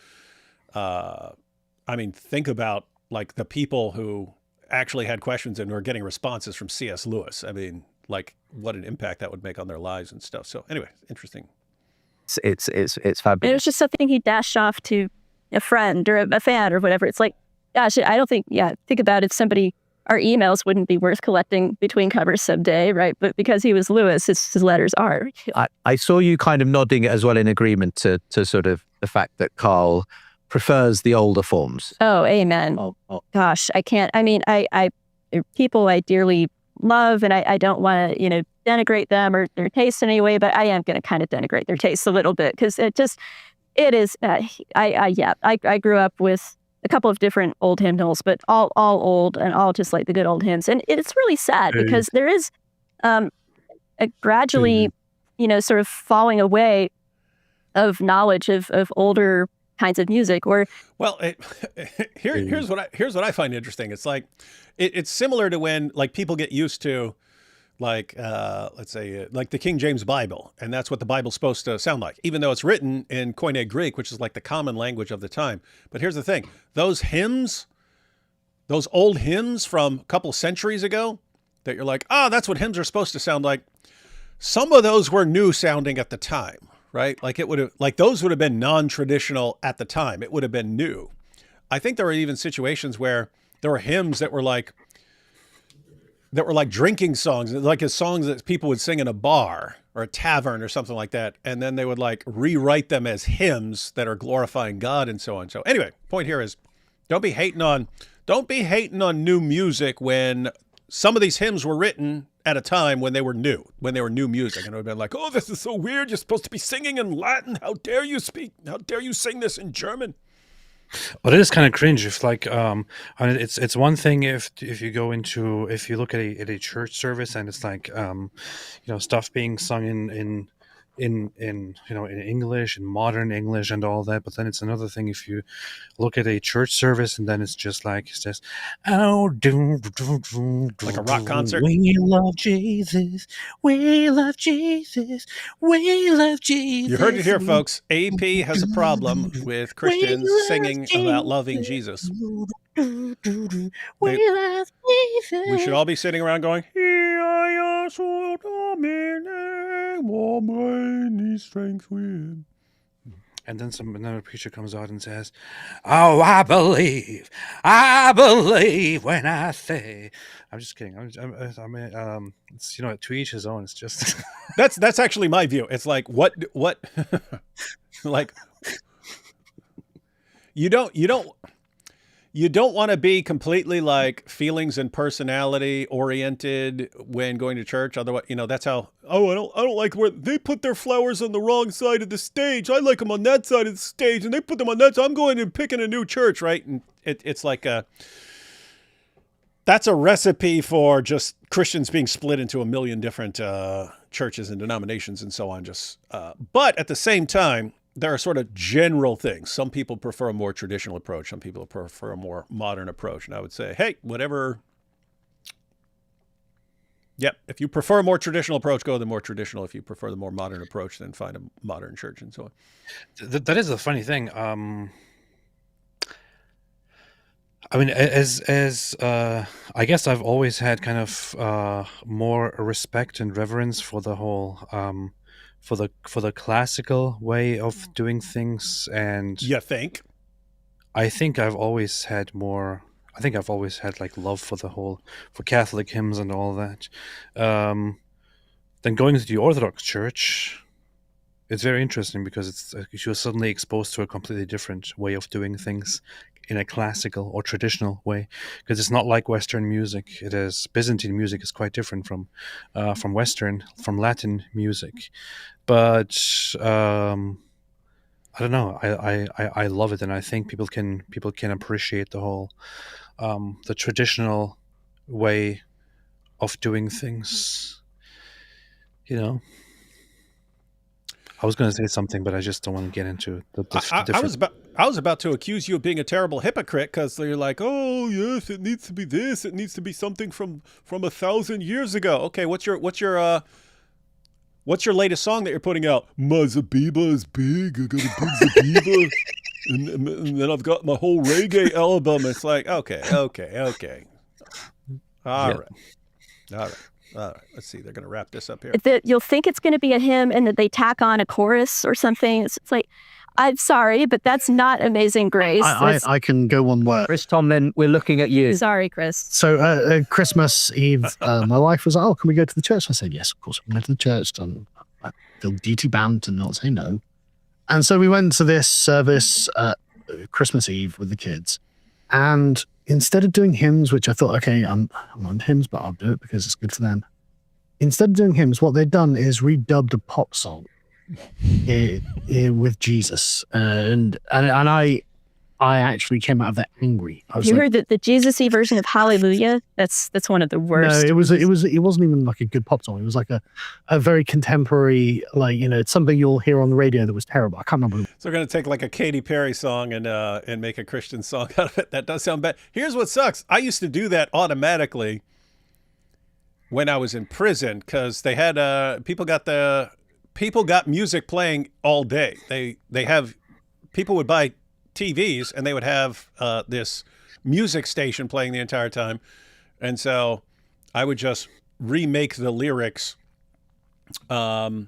think about like the people who actually had questions and were getting responses from C.S. Lewis. I mean, like what an impact that would make on their lives and stuff. So anyway, interesting. It's It fabulous. was just something he dashed off to a friend or a fan or whatever. It's like, gosh, I don't think, think about it. Our emails wouldn't be worth collecting between covers someday, right? But because he was Lewis, his letters are. I saw you kind of nodding as well in agreement to sort of the fact that Carl prefers the older forms. Oh, amen. Gosh, I can't. I mean, they're people I dearly love, and I don't want to, denigrate them or their taste in any way, but I am going to kind of denigrate their taste a little bit because it is. I grew up with a couple of different old hymnals, but all old and all just like the good old hymns, and it's really sad because there is a gradually, sort of falling away of knowledge of older kinds of music. Or well, here's what I find interesting. It's like it's similar to when like people get used to like let's say like the King James Bible, and that's what the Bible's supposed to sound like, even though it's written in Koine Greek, which is like the common language of the time. But here's the thing: those hymns, those old hymns from a couple centuries ago, that you're like, that's what hymns are supposed to sound like. Some of those were new sounding at the time, right? Like those would have been non-traditional at the time. It would have been new. I think there were even situations where there were hymns that were like drinking songs, like songs that people would sing in a bar or a tavern or something like that. And then they would like rewrite them as hymns that are glorifying God and so on. So anyway, point here is don't be hating on new music when some of these hymns were written at a time when they were new music. And it would have been like, this is so weird. You're supposed to be singing in Latin. How dare you sing this in German? But it is kind of cringe if like I mean, it's one thing if you look at a church service and it's like stuff being sung in English and modern English and all that, but then it's another thing if you look at a church service and then it's just like like a rock concert. We love Jesus, we love Jesus, we love Jesus. You heard it here, folks. AP has a problem with Christians singing about loving Jesus. We should all be sitting around going, and then another preacher comes out and says, "Oh, I believe when I say." I'm just kidding. I mean, it's to each his own. It's just that's actually my view. It's like what like you don't want to be completely like feelings and personality oriented when going to church. Otherwise, that's how, I don't like where they put their flowers on the wrong side of the stage. I like them on that side of the stage and they put them on that side. I'm going and picking a new church, right? And it's like that's a recipe for just Christians being split into a million different churches and denominations and so on. But at the same time, there are sort of general things. Some people prefer a more traditional approach. Some people prefer a more modern approach. And I would say, hey, whatever. Yep. If you prefer a more traditional approach, go the more traditional. If you prefer the more modern approach, then find a modern church and so on. That is a funny thing. I mean, as I guess I've always had kind of more respect and reverence for the whole for the classical way of doing things, and you think? I think I've always had like love for for Catholic hymns and all that. Then going to the Orthodox Church, it's very interesting because you're suddenly exposed to a completely different way of doing things in a classical or traditional way, because it's not like Western music. Byzantine music is quite different from Latin music, but I don't know. I love it, and I think people can appreciate the whole the traditional way of doing things. I was going to say something, but I just don't want to get into the I was about to accuse you of being a terrible hypocrite, because you're like, oh yes, it needs to be this, it needs to be something from 1,000 years ago. Okay, what's your latest song that you're putting out? My Zabiba is big. I got a big Zabiba, and then I've got my whole reggae album. It's like, okay. All right. Let's see. They're going to wrap this up here. You'll think it's going to be a hymn and that they tack on a chorus or something. It's like, I'm sorry, but that's not Amazing Grace. I can go one word. Chris Tomlin, we're looking at you. Sorry, Chris. So Christmas Eve, my wife was like, "Oh, can we go to the church?" I said, "Yes, of course." We went to the church. I feel duty bound to not say no. And so we went to this service Christmas Eve with the kids. And instead of doing hymns, which I thought, okay, I'm on hymns, but I'll do it because it's good for them. Instead of doing hymns, what they'd done is redubbed a pop song with Jesus. And I I actually came out of that angry. I was You like, heard the Jesus-y version of Hallelujah? That's one of the worst. no, it wasn't even like a good pop song. It was like a very contemporary, like, you know, it's something you'll hear on the radio that was terrible. I can't remember. So we're going to take like a Katy Perry song and make a Christian song out of it. That does sound bad. Here's what sucks. I used to do that automatically when I was in prison, because they had people got music playing all day. People would buy TVs and they would have this music station playing the entire time. And so I would just remake the lyrics of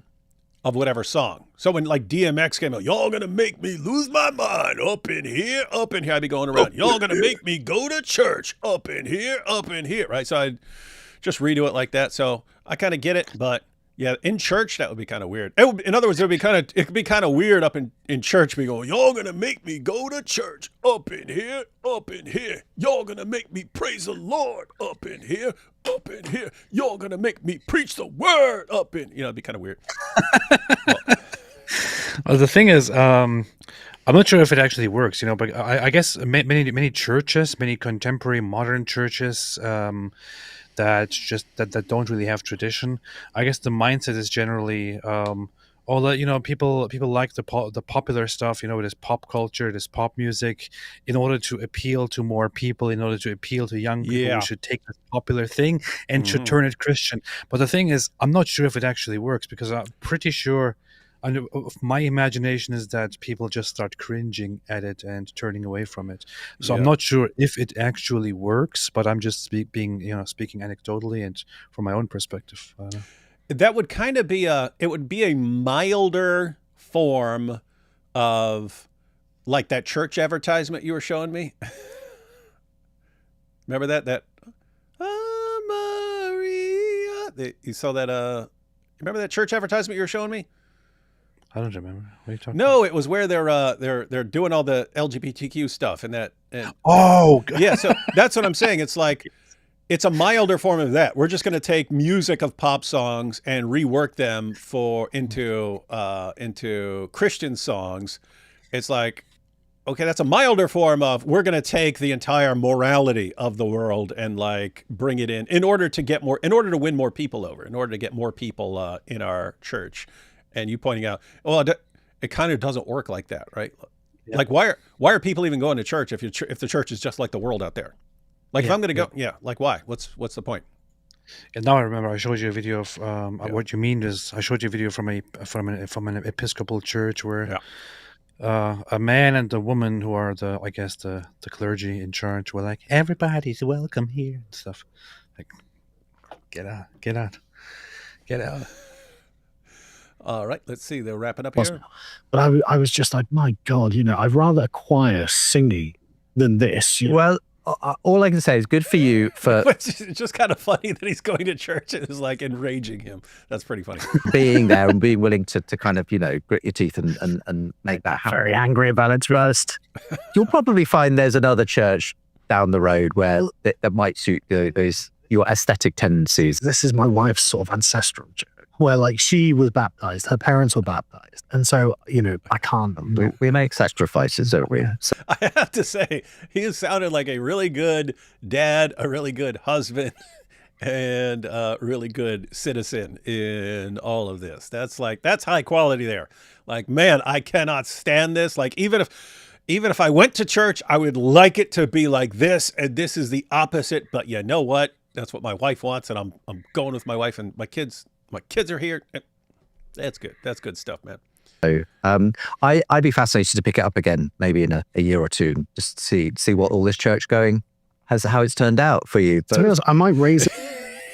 whatever song. So when like DMX came out, y'all gonna make me lose my mind up in here, I'd be going around. Y'all gonna make me go to church up in here, right? So I'd just redo it like that. So I kind of get it, but yeah, in church that would be kind of weird. In other words, it could be kind of weird up in church. Me going, y'all gonna make me go to church up in here. Y'all gonna make me praise the Lord up in here. Y'all gonna make me preach the word up in. It'd be kind of weird. Well, the thing is, I'm not sure if it actually works, but I guess many churches, many contemporary modern churches, that don't really have tradition. I guess the mindset is generally, people like the popular stuff, this pop culture, this pop music, in order to appeal to more people, in order to appeal to young people. Yeah. We should take this popular thing and should turn it Christian. But the thing is, I'm not sure if it actually works, because I'm pretty sure, my imagination is that people just start cringing at it and turning away from it. So I'm not sure if it actually works, but I'm just speaking anecdotally and from my own perspective. That would kind of be a milder form of like that church advertisement you were showing me. Remember that Maria? You saw that? Remember that church advertisement you were showing me? I don't remember. What are you talking No, it was where they're doing all the LGBTQ stuff and Oh, God. yeah. So that's what I'm saying. It's like, it's a milder form of that. We're just going to take music of pop songs and rework them into Christian songs. It's like, okay, that's a milder form of, we're going to take the entire morality of the world and like bring it in order to win more people over, in order to get more people in our church. And you pointing out, well, it kind of doesn't work like that, right? Yep. Like, why are people even going to church if the church is just like the world out there? Like, if I'm going to go, like, why? What's the point? And now I remember I showed you a video of what you mean is I showed you a video from an Episcopal church where a man and a woman who are the clergy in charge were like, everybody's welcome here and stuff. Like, get out. All right, let's see. They're wrapping up here. But I was just like, my God, I'd rather a choir singing than this. Well, all I can say is good for you for It's just kind of funny that he's going to church and is like enraging him. That's pretty funny. being there and being willing to kind of, grit your teeth and make that happen. Very angry about it, Rust. You'll probably find there's another church down the road where that might suit your aesthetic tendencies. This is my wife's sort of ancestral church, where like she was baptized, her parents were baptized. And so, I can't. We make sacrifices, don't we? So, I have to say, he sounded like a really good dad, a really good husband, and a really good citizen in all of this. That's high quality there. Like, man, I cannot stand this. Like, even if I went to church, I would like it to be like this, and this is the opposite. But you know what? That's what my wife wants, and I'm going with my wife, and my kids are here. That's good. That's good stuff, man. So I'd be fascinated to pick it up again, maybe in a year or two, just to see what all this church going how it's turned out for you. But to be honest, I might raise it.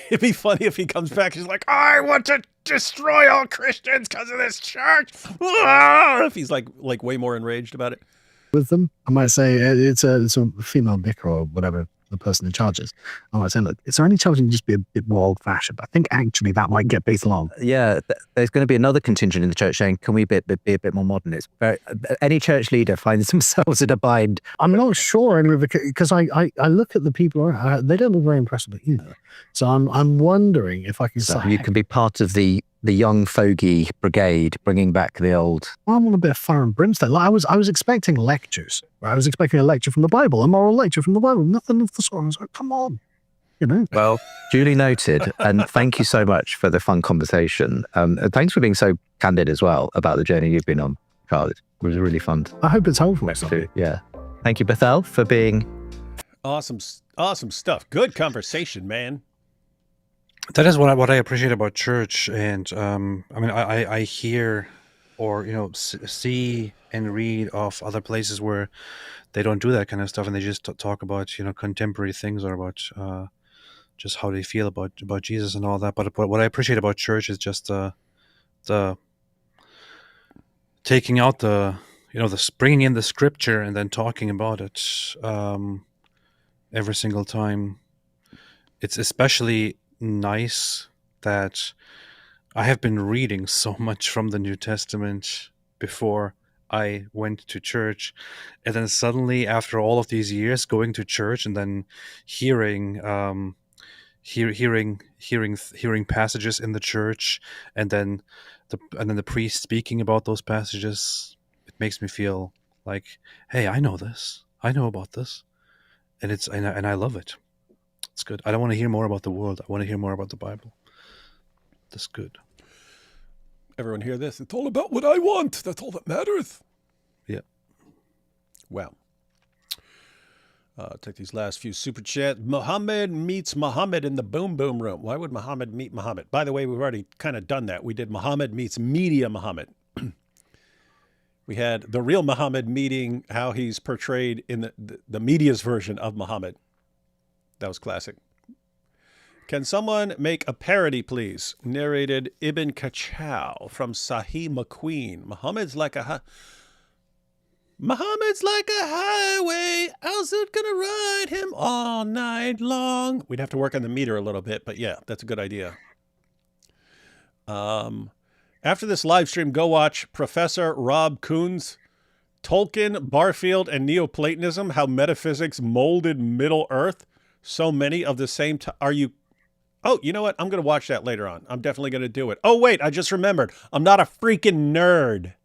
It'd be funny if he comes back. He's like, I want to destroy all Christians because of this church. If he's like way more enraged about it with them, I might say it's a female vicar or whatever the person in charge is. I might say, look, is there any chance you can just be a bit more old-fashioned? But I think actually that might get people on. Yeah, there's going to be another contingent in the church saying, can we be a bit more modern? It's any church leader finds themselves in a bind. I'm not sure, because I look at the people around, they don't look very impressive either. So I'm wondering if I can So you can be part of the the young fogey brigade bringing back the old. Well, I'm on a bit of fire and brimstone. Like I was expecting lectures. Right? I was expecting a lecture from the Bible, a moral lecture from the Bible. Nothing of the sort. I was like, come on, you know. Well, duly noted, and thank you so much for the fun conversation. Thanks for being so candid as well about the journey you've been on, Carl. It was really fun. I hope it's helpful. Something. Yeah. Thank you, Bethel, for being awesome stuff. Good conversation, man. That is what I appreciate about church, and I mean, I hear, or see and read of other places where they don't do that kind of stuff, and they just talk about contemporary things or about just how they feel about Jesus and all that. But what I appreciate about church is just the taking out the bringing in the scripture and then talking about it every single time. It's especially nice that I have been reading so much from the New Testament before I went to church, and then suddenly after all of these years going to church and then hearing passages in the church, and then the priest speaking about those passages, it makes me feel like, hey, I know this, I know about this, and I love it. It's good. I don't want to hear more about the world. I want to hear more about the Bible. That's good. Everyone hear this? It's all about what I want. That's all that matters. Yeah. Wow. Take these last few super chats. Muhammad meets Muhammad in the boom boom room. Why would Muhammad meet Muhammad? By the way, we've already kind of done that. We did Muhammad meets media Muhammad. We had the real Muhammad meeting how he's portrayed in the media's version of Muhammad. That was classic. Can someone make a parody, please? Narrated Ibn Kachow from Sahih McQueen. Muhammad's like a highway. How's it gonna ride him all night long? We'd have to work on the meter a little bit, but yeah, that's a good idea. After this live stream, go watch Professor Rob Kuhn's Tolkien, Barfield, and Neoplatonism, How Metaphysics Molded Middle Earth. So many of the same are you? Oh, you know what? I'm going to watch that later on. I'm definitely going to do it. Oh, wait, I just remembered. I'm not a freaking nerd.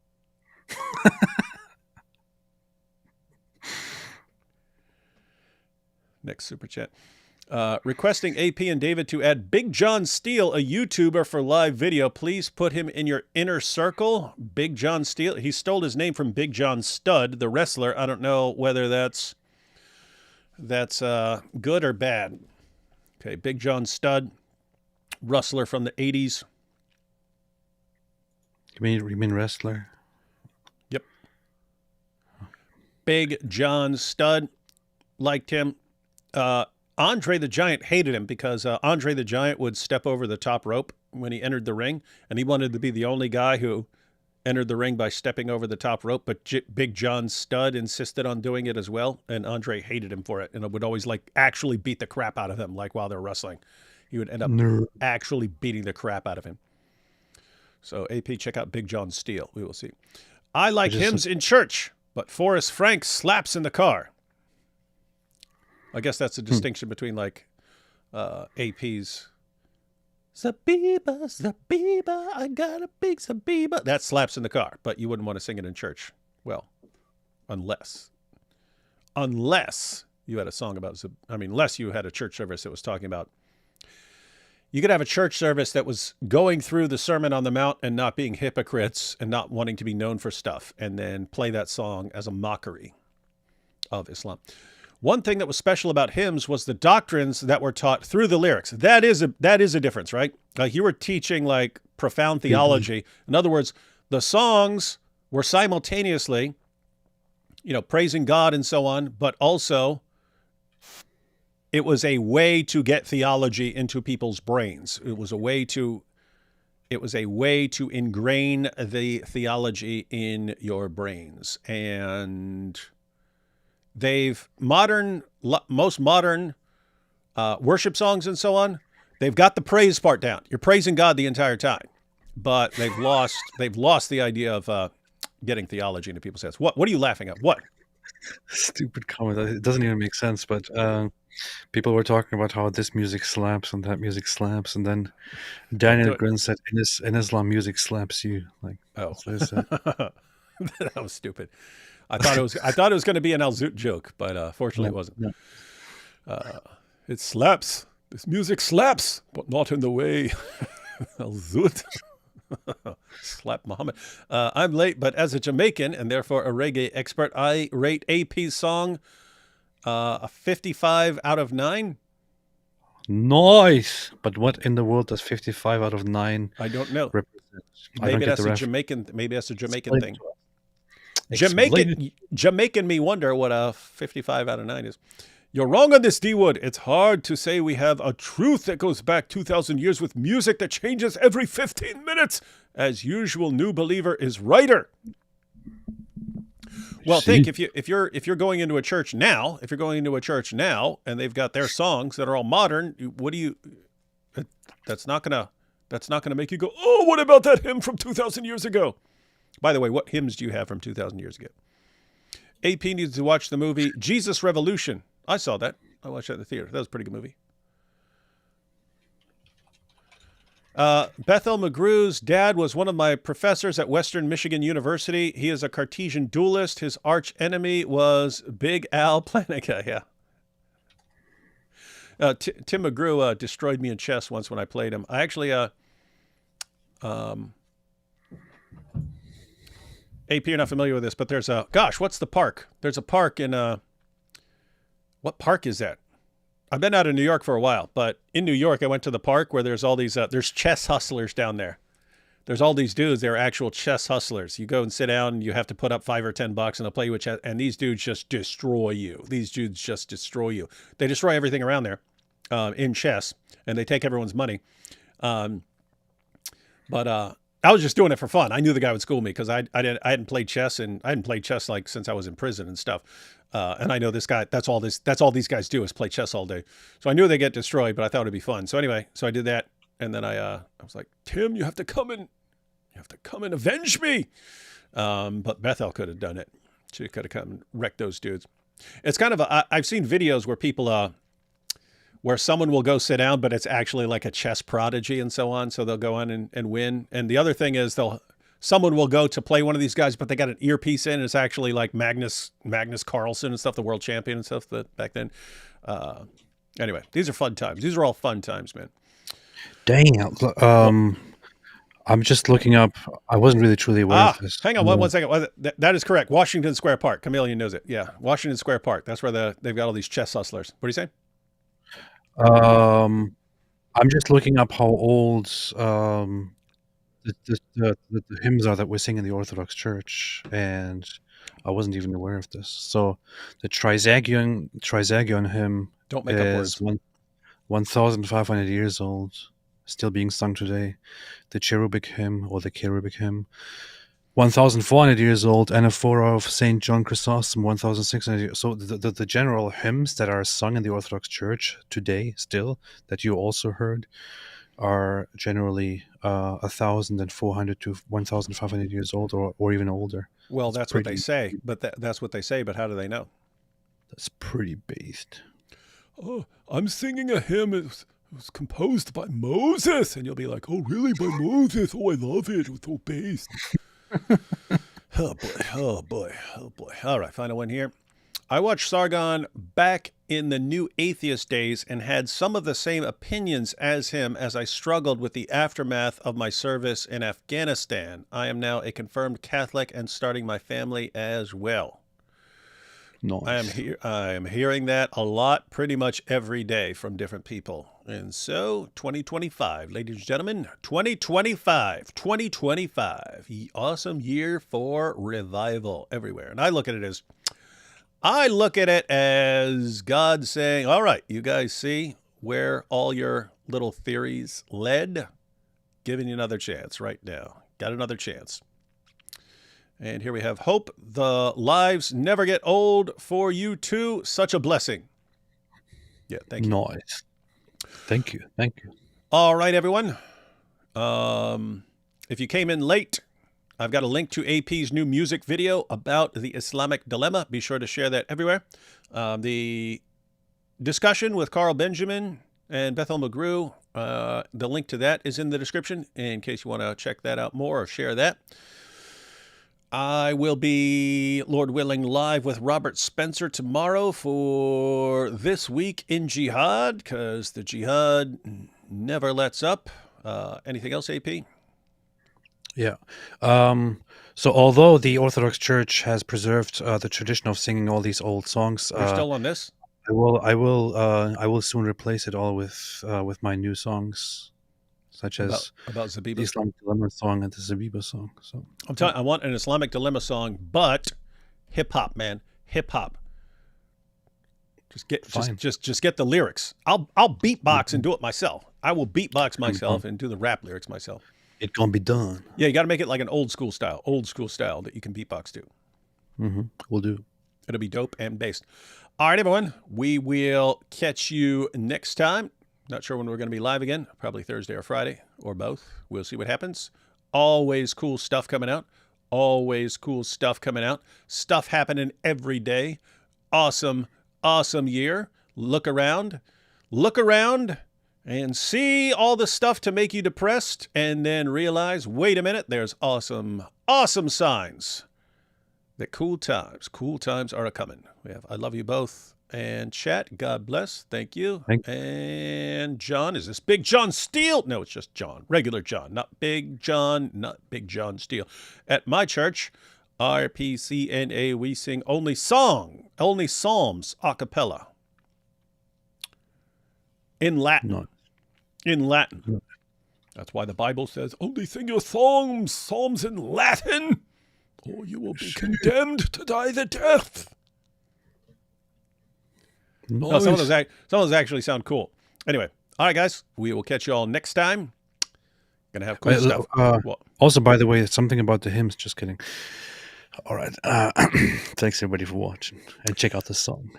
Next super chat. Requesting AP and David to add Big John Steele, a YouTuber, for live video. Please put him in your inner circle. Big John Steele. He stole his name from Big John Studd, the wrestler. I don't know whether that's good or bad. Okay, Big John Studd, wrestler from the 80s. You mean wrestler? Yep. Big John Studd, liked him. Andre the Giant hated him because Andre the Giant would step over the top rope when he entered the ring, and he wanted to be the only guy who entered the ring by stepping over the top rope, but Big John Studd insisted on doing it as well, and Andre hated him for it, and would always actually beat the crap out of him, while they're wrestling. He would end up actually beating the crap out of him. So AP, check out Big John Steele. We will see. I like hymns in church, but Forrest Frank slaps in the car. I guess that's a distinction between AP's Zabiba, I got a big Zabiba. That slaps in the car, but you wouldn't want to sing it in church. Well, unless you had a song about, unless you had a church service that was talking about, you could have a church service that was going through the Sermon on the Mount and not being hypocrites and not wanting to be known for stuff, and then play that song as a mockery of Islam. One thing that was special about hymns was the doctrines that were taught through the lyrics. That is a difference, right? You were teaching profound theology. Mm-hmm. In other words, the songs were simultaneously, praising God and so on, but also it was a way to get theology into people's brains. It was a way to ingrain the theology in your brains. And most modern worship songs and so on, they've got the praise part down. You're praising God the entire time, but they've lost the idea of getting theology into people's heads. What are you laughing at? What? Stupid comment. It doesn't even make sense. But people were talking about how this music slaps and that music slaps, and then Daniel Grin said, "In Islam, music slaps you." Like, Oh, that's what he said. that was stupid. I thought it was going to be an Al Zoot joke, but fortunately it wasn't. No. It slaps. This music slaps, but not in the way Al Zoot. Slap Muhammad. I'm late, but as a Jamaican and therefore a reggae expert, I rate AP's song a 55 out of 9. Nice. But what in the world does 55 out of 9 I don't know. represent? I don't Maybe get that's the a ref. Jamaican. Maybe that's a Jamaican Explain thing. it to us. Jamaican me wonder what a 55 out of 9 is. You're wrong on this, D-Wood. It's hard to say we have a truth that goes back 2,000 years with music that changes every 15 minutes. As usual, new believer is writer. Well, See? think if you're going into a church now, and they've got their songs that are all modern, what do you? That's not gonna make you go, oh, what about that hymn from 2,000 years ago? By the way, what hymns do you have from 2,000 years ago? AP needs to watch the movie Jesus Revolution. I saw that. I watched that in the theater. That was a pretty good movie. Bethel McGrew's dad was one of my professors at Western Michigan University. He is a Cartesian dualist. His arch enemy was Big Al Planica. Yeah. Tim McGrew destroyed me in chess once when I played him. I actually, AP, you're not familiar with this, but there's what's the park? There's a park in, what park is that? I've been out of New York for a while, but in New York, I went to the park where there's all these, there's chess hustlers down there. There's all these dudes. They're actual chess hustlers. You go and sit down and you have to put up $5 or $10 and they'll play you with chess. And these dudes just destroy you. They destroy everything around there in chess, and they take everyone's money. But I was just doing it for fun. I knew the guy would school me because I hadn't played chess, and I hadn't played chess like since I was in prison and stuff. And I know this guy. That's all these guys do is play chess all day. So I knew they get destroyed, but I thought it'd be fun. So anyway, I did that, and then I was like, Tim, you have to come and avenge me. But Bethel could have done it. She could have come and wrecked those dudes. It's kind of I've seen videos where people where someone will go sit down, but it's actually like a chess prodigy and so on. So they'll go on and win. And the other thing is someone will go to play one of these guys, but they got an earpiece in, and it's actually like Magnus Carlsen and stuff, the world champion and stuff back then. Anyway, these are fun times. These are all fun times, man. Dang. I'm just looking up. I wasn't really truly aware of this. Hang on one second. That is correct. Washington Square Park. Chameleon knows it. Yeah, Washington Square Park. That's where they've got all these chess hustlers. What are you saying? I'm just looking up how old the hymns are that we sing in the Orthodox Church, and I wasn't even aware of this. So the Trisagion hymn Don't make up words. 1,500 years old, still being sung today. The cherubic hymn, 1,400 years old. Anaphora of Saint John Chrysostom, 1,600 years. So the general hymns that are sung in the Orthodox Church today, still, that you also heard, are generally 1,400 to 1,500 years old, or even older. Well, that's what they say, but that's what they say. But how do they know? That's pretty based. Oh, I'm singing a hymn. It was composed by Moses, and you'll be like, "Oh, really? By Moses? Oh, I love it. It was so based." Oh boy. All right, final one here. I watched Sargon back in the New Atheist days and had some of the same opinions as him as I struggled with the aftermath of my service in Afghanistan. I am now a confirmed Catholic and starting my family as well. Nice. I am hearing that a lot, pretty much every day from different people. And so 2025, ladies and gentlemen, 2025, awesome year for revival everywhere. And I look at it as God saying, all right, you guys see where all your little theories led? Giving you another chance right now. Got another chance. And here we have hope. The lives never get old for you too. Such a blessing. Yeah, thank you. Nice. Thank you. All right, everyone. If you came in late, I've got a link to AP's new music video about the Islamic dilemma. Be sure to share that everywhere. The discussion with Carl Benjamin and Bethel McGrew, the link to that is in the description in case you want to check that out more or share that. I will be, Lord willing, live with Robert Spencer tomorrow for This Week in Jihad, because the jihad never lets up. Anything else, AP? Yeah. So although the Orthodox Church has preserved the tradition of singing all these old songs, We're still on this? I will soon replace it all with my new songs, such as about the Zabiba. Islamic Dilemma song and the Zabiba song. So I'm telling you, I want an Islamic Dilemma song, but hip hop, man, hip hop. Just get the lyrics. I'll beatbox and do it myself. I will beatbox myself and do the rap lyrics myself. It gonna be done. Yeah, you got to make it like an old school style that you can beatbox to. We'll do. It'll be dope and based. All right, everyone. We will catch you next time. Not sure when we're going to be live again. Probably Thursday or Friday or both. We'll see what happens. Always cool stuff coming out. Always cool stuff coming out. Stuff happening every day. Awesome, awesome year. Look around and see all the stuff to make you depressed and then realize, wait a minute, there's awesome, awesome signs that cool times are a-coming. We have I love you both. And chat, God bless. Thank you. And John, is this Big John Steele? No, it's just John. Regular John, not Big John Steele. At my church, RPCNA, we sing only psalms a cappella. In Latin. No. In Latin. That's why the Bible says, only sing your psalms in Latin, or you will be condemned to die the death. Nice. No, some of those actually sound cool. Anyway, all right, guys, we will catch you all next time. Gonna have cool stuff. Also, by the way, something about the hymns. Just kidding. All right. Thanks everybody for watching, and check out the song.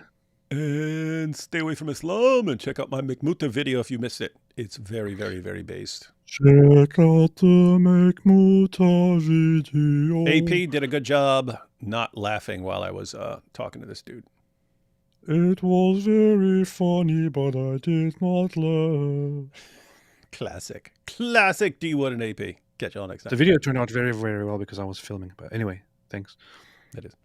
And stay away from Islam and check out my Mekmuta video if you missed it. It's very, very, very based. Check out the Mekmuta video. AP did a good job not laughing while I was talking to this dude. It was very funny, but I did not laugh. Classic D-Wood and AP. Catch y'all next time. The video turned out very, very well because I was filming. But anyway, thanks. That is.